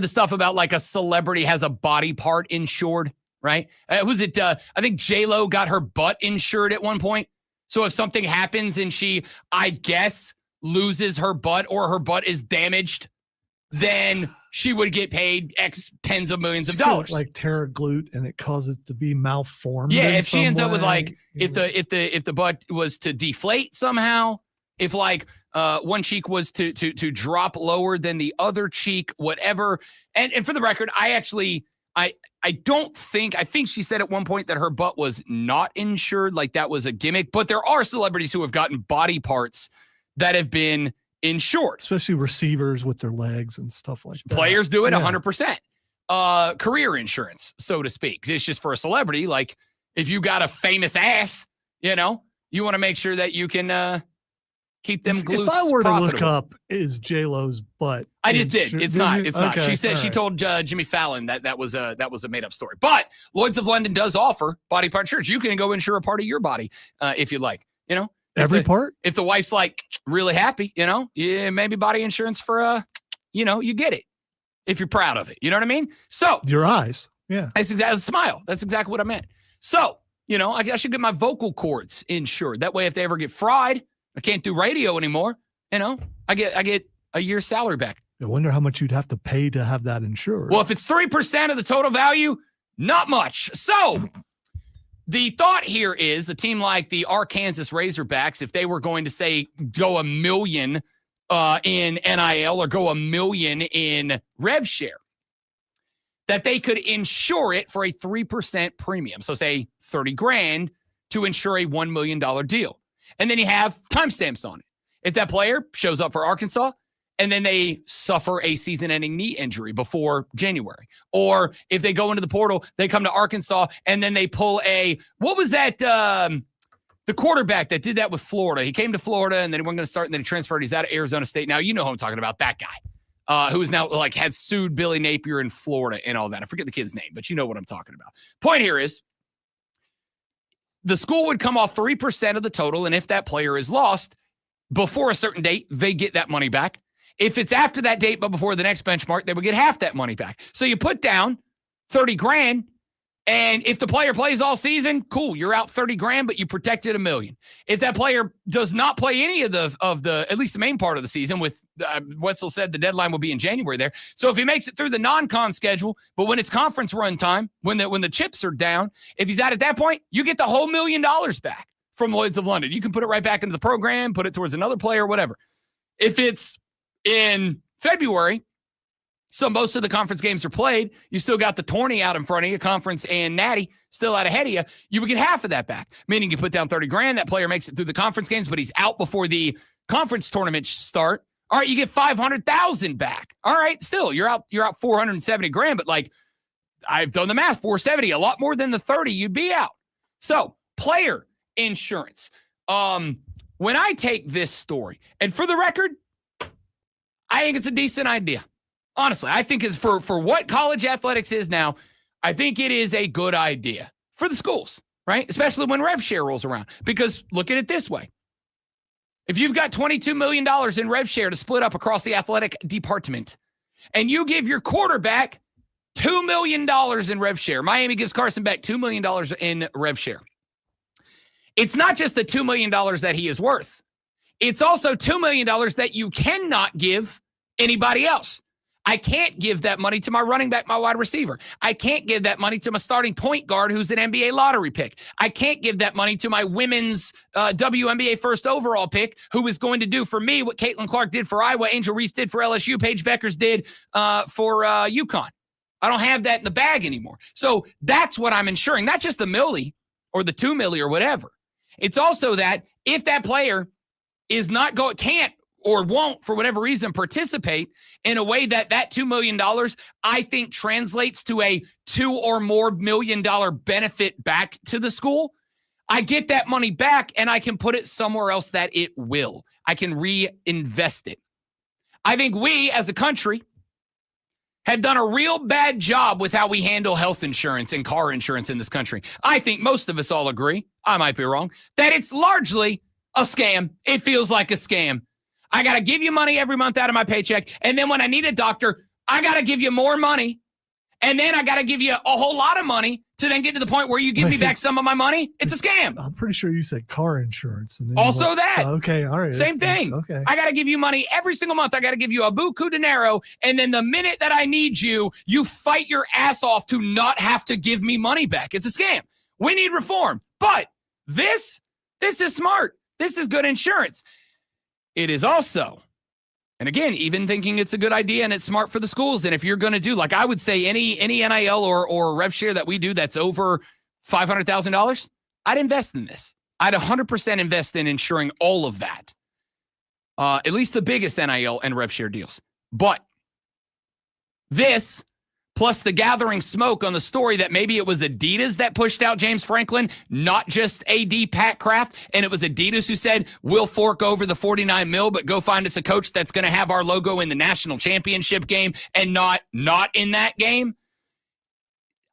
stuff about like a celebrity has a body part insured, right? I think J-Lo got her butt insured at one point. So if something happens and she, I guess, loses her butt or her butt is damaged, then she would get paid X tens of millions of dollars. Like tear a glute and it causes it to be malformed. Yeah, if she ends up with like if the butt was to deflate somehow, if like one cheek was to drop lower than the other cheek, whatever. And for the record, I think she said at one point that her butt was not insured, like that was a gimmick. But there are celebrities who have gotten body parts that have been insured, especially receivers with their legs and stuff like that. Players do it 100%. Career insurance, so to speak. It's just for a celebrity. Like if you got a famous ass, you want to make sure that you can keep them glutes. If I were to profitable. look up, is J-Lo's butt? I just did. It's not. It's not. Okay, She said she told Jimmy Fallon that was a made up story. But Lloyd's of London does offer body part insurance. You can go insure a part of your body if you like. Every part? If the wife's like really happy, yeah, maybe body insurance for, you get it if you're proud of it. You know what I mean? So your eyes. Yeah. That's exactly smile. That's exactly what I meant. So, I should get my vocal cords insured. That way, if they ever get fried, I can't do radio anymore. I get a year's salary back. I wonder how much you'd have to pay to have that insured. Well, if it's 3% of the total value, not much. So the thought here is a team like the Arkansas Razorbacks, if they were going to say go $1 million in NIL or go $1 million in rev share, that they could insure it for a 3% premium. So say 30 grand to insure a $1 million deal. And then you have timestamps on it. If that player shows up for Arkansas and then they suffer a season-ending knee injury before January, or if they go into the portal, they come to Arkansas and then they pull what was that? The quarterback that did that with Florida. He came to Florida and then he wasn't going to start and then he transferred. He's out of Arizona State. Now, you know who I'm talking about, that guy who is now had sued Billy Napier in Florida and all that. I forget the kid's name, but you know what I'm talking about. Point here is the school would come off 3% of the total. And if that player is lost before a certain date, they get that money back. If it's after that date, but before the next benchmark, they would get half that money back. So you put down 30 grand. And if the player plays all season, cool, you're out 30 grand, but you protected $1 million. If that player does not play any of the at least the main part of the season, with Wetzel said the deadline will be in January there. So if he makes it through the non-con schedule, but when it's conference run time, when the chips are down, if he's out at that point, you get the whole $1 million back from Lloyd's of London. You can put it right back into the program, put it towards another player, whatever. If it's in February, so most of the conference games are played, you still got the tourney out in front of you, conference and natty still out ahead of you, you would get half of that back. Meaning you put down 30 grand, that player makes it through the conference games, but he's out before the conference tournaments start. All right, you get 500,000 back. All right, still you're out 470 grand, but like I've done the math, 470, a lot more than the 30 you'd be out. So player insurance. When I take this story, and for the record, I think it's a decent idea. Honestly, I think it's for what college athletics is now, I think it is a good idea for the schools, right? Especially when rev share rolls around. Because look at it this way. If you've got $22 million in rev share to split up across the athletic department, and you give your quarterback $2 million in rev share, Miami gives Carson Beck $2 million in rev share. It's not just the $2 million that he is worth. It's also $2 million that you cannot give anybody else. I can't give that money to my running back, my wide receiver. I can't give that money to my starting point guard who's an NBA lottery pick. I can't give that money to my women's WNBA first overall pick who is going to do for me what Caitlin Clark did for Iowa, Angel Reese did for LSU, Paige Beckers did for UConn. I don't have that in the bag anymore. So that's what I'm ensuring, not just the milli or the 2 milli or whatever. It's also that if that player is not can't or won't, for whatever reason, participate in a way that $2 million, I think, translates to a $2 or more million benefit back to the school. I get that money back and I can put it somewhere else that it will. I can reinvest it. I think we as a country have done a real bad job with how we handle health insurance and car insurance in this country. I think most of us all agree, I might be wrong, that it's largely a scam. It feels like a scam. I got to give you money every month out of my paycheck. And then when I need a doctor, I got to give you more money. And then I got to give you a whole lot of money to then get to the point where you give me back some of my money. It's a scam. I'm pretty sure you said car insurance. And then also that. Okay, all right. Same thing. Okay. I got to give you money every single month. I got to give you a buku dinero. And then the minute that I need you, you fight your ass off to not have to give me money back. It's a scam. We need reform. But this is smart. This is good insurance. It is also, and again, even thinking it's a good idea and it's smart for the schools. And if you're going to do, like I would say, any NIL or rev share that we do that's over $500,000, I'd invest in this. I'd 100% invest in ensuring all of that. At least the biggest NIL and rev share deals. But this, plus the gathering smoke on the story that maybe it was Adidas that pushed out James Franklin, not just AD Pat Kraft, and it was Adidas who said, we'll fork over the $49 million, but go find us a coach that's going to have our logo in the national championship game and not in that game.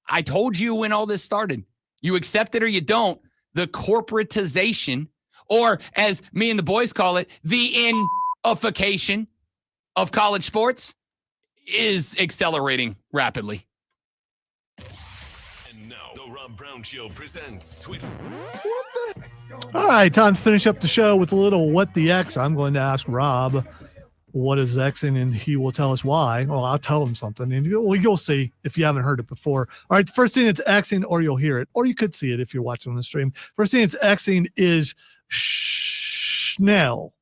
I told you when all this started, you accept it or you don't, the corporatization, or as me and the boys call it, the inification of college sports is accelerating rapidly. And now, the Rob Brown Show presents Twitter. All right, time to finish up the show with a little What the X. I'm going to ask Rob what is Xing, and he will tell us why. Well, I'll tell him something, and you'll see if you haven't heard it before. All right, the first thing it's Xing, or you'll hear it, or you could see it if you're watching on the stream. First thing it's Xing is Schnell.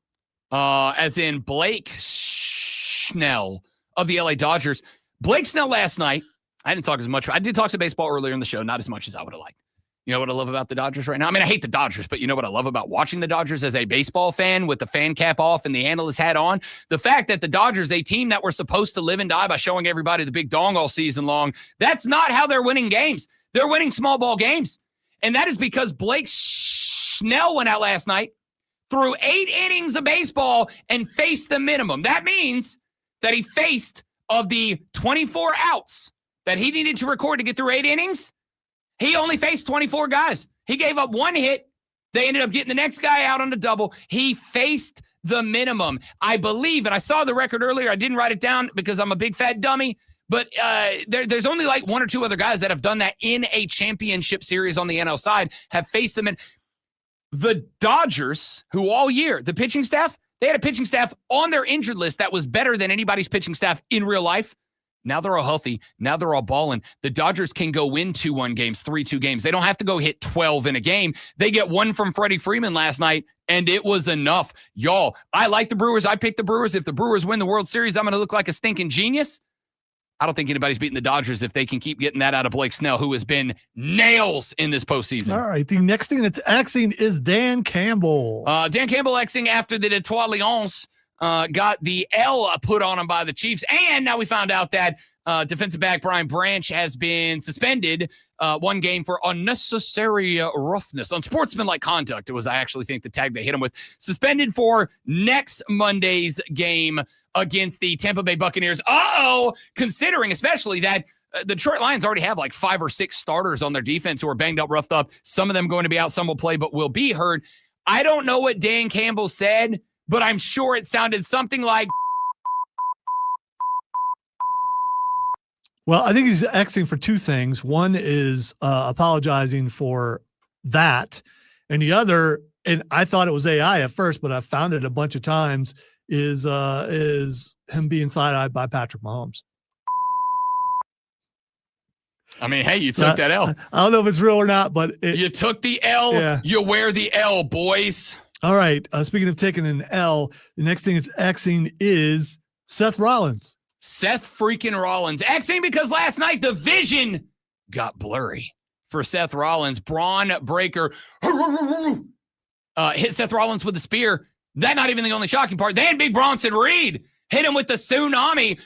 As in Blake Snell of the LA Dodgers. Blake Snell last night, I didn't talk as much. I did talk some baseball earlier in the show, not as much as I would have liked. You know what I love about the Dodgers right now? I mean, I hate the Dodgers, but you know what I love about watching the Dodgers as a baseball fan with the fan cap off and the analyst hat on? The fact that the Dodgers, a team that were supposed to live and die by showing everybody the big dong all season long, that's not how they're winning games. They're winning small ball games. And that is because Blake Snell went out last night, threw 8 innings of baseball, and faced the minimum. That means that he faced, of the 24 outs that he needed to record to get through 8 innings, he only faced 24 guys. He gave up 1 hit. They ended up getting the next guy out on the double. He faced the minimum. I believe, and I saw the record earlier. I didn't write it down because I'm a big fat dummy, but there's only like 1 or 2 other guys that have done that in a championship series on the NL side, have faced them. And the Dodgers, who all year, the pitching staff, they had a pitching staff on their injured list that was better than anybody's pitching staff in real life. Now they're all healthy. Now they're all balling. The Dodgers can go win 2-1 games, 3-2 games. They don't have to go hit 12 in a game. They get 1 from Freddie Freeman last night, and it was enough. Y'all, I like the Brewers. I picked the Brewers. If the Brewers win the World Series, I'm going to look like a stinking genius. I don't think anybody's beating the Dodgers if they can keep getting that out of Blake Snell, who has been nails in this postseason. All right, the next thing that's Xing is Dan Campbell. Dan Campbell Xing after the Detroit Lions got the L put on him by the Chiefs. And now we found out that Defensive back Brian Branch has been suspended 1 game for unnecessary roughness, unsportsmanlike conduct. It was, I actually think, the tag they hit him with. Suspended for next Monday's game against the Tampa Bay Buccaneers. Considering especially that the Detroit Lions already have like 5 or 6 starters on their defense who are banged up, roughed up. Some of them going to be out, some will play, but will be hurt. I don't know what Dan Campbell said, but I'm sure it sounded something like. Well, I think he's Xing for 2 things. One is apologizing for that. And the other, and I thought it was AI at first, but I found it a bunch of times, is him being side-eyed by Patrick Mahomes. I mean, hey, you took that L. I don't know if it's real or not, but you took the L. Yeah. You wear the L, boys. All right. Speaking of taking an L, the next thing is Xing is Seth Rollins. Seth freaking Rollins. Xing because last night the vision got blurry for Seth Rollins. Braun Breaker hit Seth Rollins with a spear. That's not even the only shocking part. Then Big Bronson Reed hit him with the tsunami.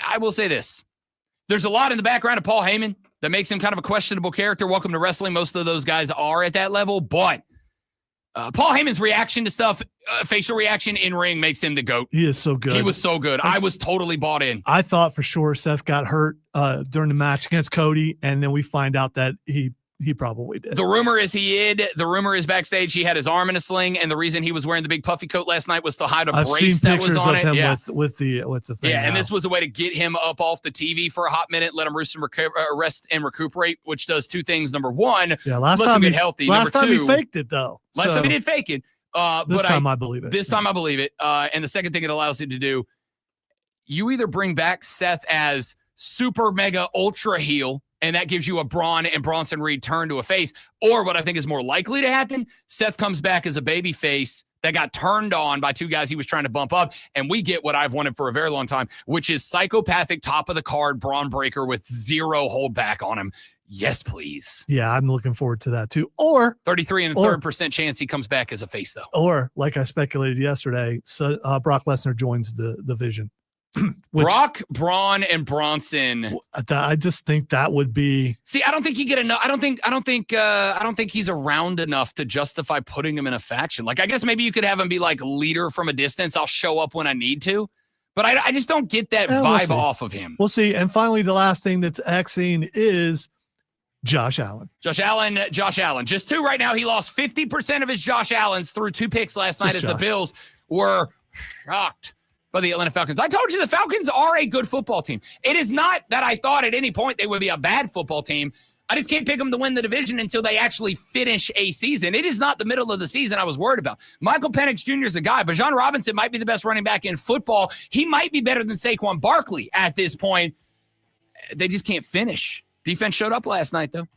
I will say this. There's a lot in the background of Paul Heyman that makes him kind of a questionable character. Welcome to wrestling. Most of those guys are at that level, but Paul Heyman's reaction to stuff, facial reaction in ring makes him the GOAT. He is so good. He was so good. I was totally bought in. I thought for sure Seth got hurt during the match against Cody, and then we find out that he probably did. The rumor is he did. The rumor is backstage he had his arm in a sling, and the reason he was wearing the big puffy coat last night was to hide a brace that was on it. I've seen pictures of him with the thing. Yeah, now. and this was a way to get him up off the TV for a hot minute, let him rest and recuperate, which does 2 things. Number 1, last lets time him get healthy. Last Number 2, time he faked it though. Last time he did fake it. This time I believe it. This time I believe it. And the second thing it allows you to do, you either bring back Seth as super mega ultra heel, and that gives you a Braun and Bronson Reed turn to a face, or what I think is more likely to happen, Seth comes back as a baby face that got turned on by 2 guys he was trying to bump up, and we get what I've wanted for a very long time, which is psychopathic top of the card Braun Breaker with 0 holdback on him. Yes, please. Yeah, I'm looking forward to that too. Or 33 and a third % chance he comes back as a face, though. Or like I speculated yesterday, so Brock Lesnar joins the Vision. Brock, Braun, and Bronson. I just think that would be. See, I don't think you get enough. I don't think he's around enough to justify putting him in a faction. Like, I guess maybe you could have him be like leader from a distance. I'll show up when I need to. But I just don't get that vibe off of him. We'll see. And finally, the last thing that's Xing is Josh Allen. Josh Allen. Just 2 right now. He lost 50% of his Josh Allens through 2 picks last night as the Bills were shocked by the Atlanta Falcons. I told you the Falcons are a good football team. It is not that I thought at any point they would be a bad football team. I just can't pick them to win the division until they actually finish a season. It is not the middle of the season I was worried about. Michael Penix Jr. is a guy. Bijan Robinson might be the best running back in football. He might be better than Saquon Barkley at this point. They just can't finish. Defense showed up last night, though.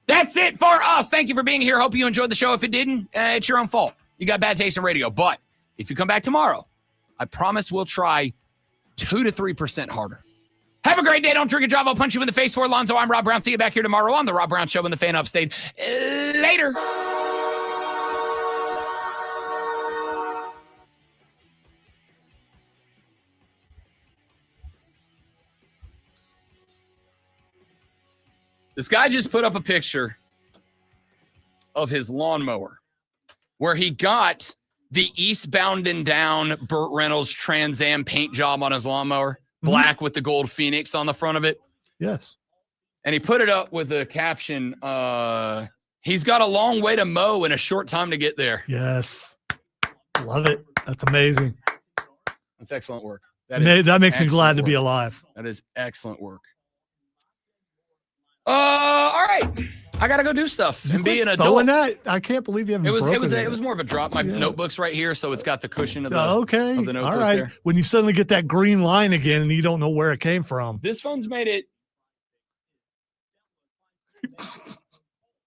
That's it for us. Thank you for being here. Hope you enjoyed the show. If it didn't, it's your own fault. You got bad taste in radio. But if you come back tomorrow, I promise we'll try 2 to 3% harder. Have a great day. Don't drink and drive. I'll punch you in the face for Alonzo. I'm Rob Brown. See you back here tomorrow on The Rob Brown Show in the Fan Upstate. Later. This guy just put up a picture of his lawnmower where he got the eastbound and down Burt Reynolds Trans Am paint job on his lawnmower, black with the gold phoenix on the front of it. Yes. And he put it up with a caption, he's got a long way to mow and a short time to get there. Yes. Love it. That's amazing. That's excellent work. That makes me glad to be alive. That is excellent work. All right. I got to go do stuff and be an adult. That? I can't believe you haven't broken it. It was more of a drop. My notebook's right here, so it's got the cushion of the, of the notebook. All right. There. When you suddenly get that green line again and you don't know where it came from. This phone's made it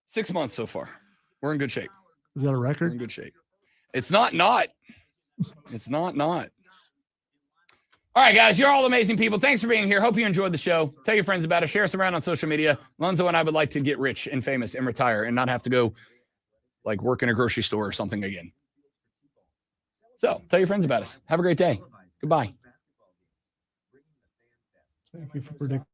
6 months so far. We're in good shape. Is that a record? We're in good shape. It's not. It's not. All right, guys, you're all amazing people. Thanks for being here. Hope you enjoyed the show. Tell your friends about it. Share us around on social media. Lonzo and I would like to get rich and famous and retire and not have to go like work in a grocery store or something again. So tell your friends about us. Have a great day. Goodbye. Thank you for predicting.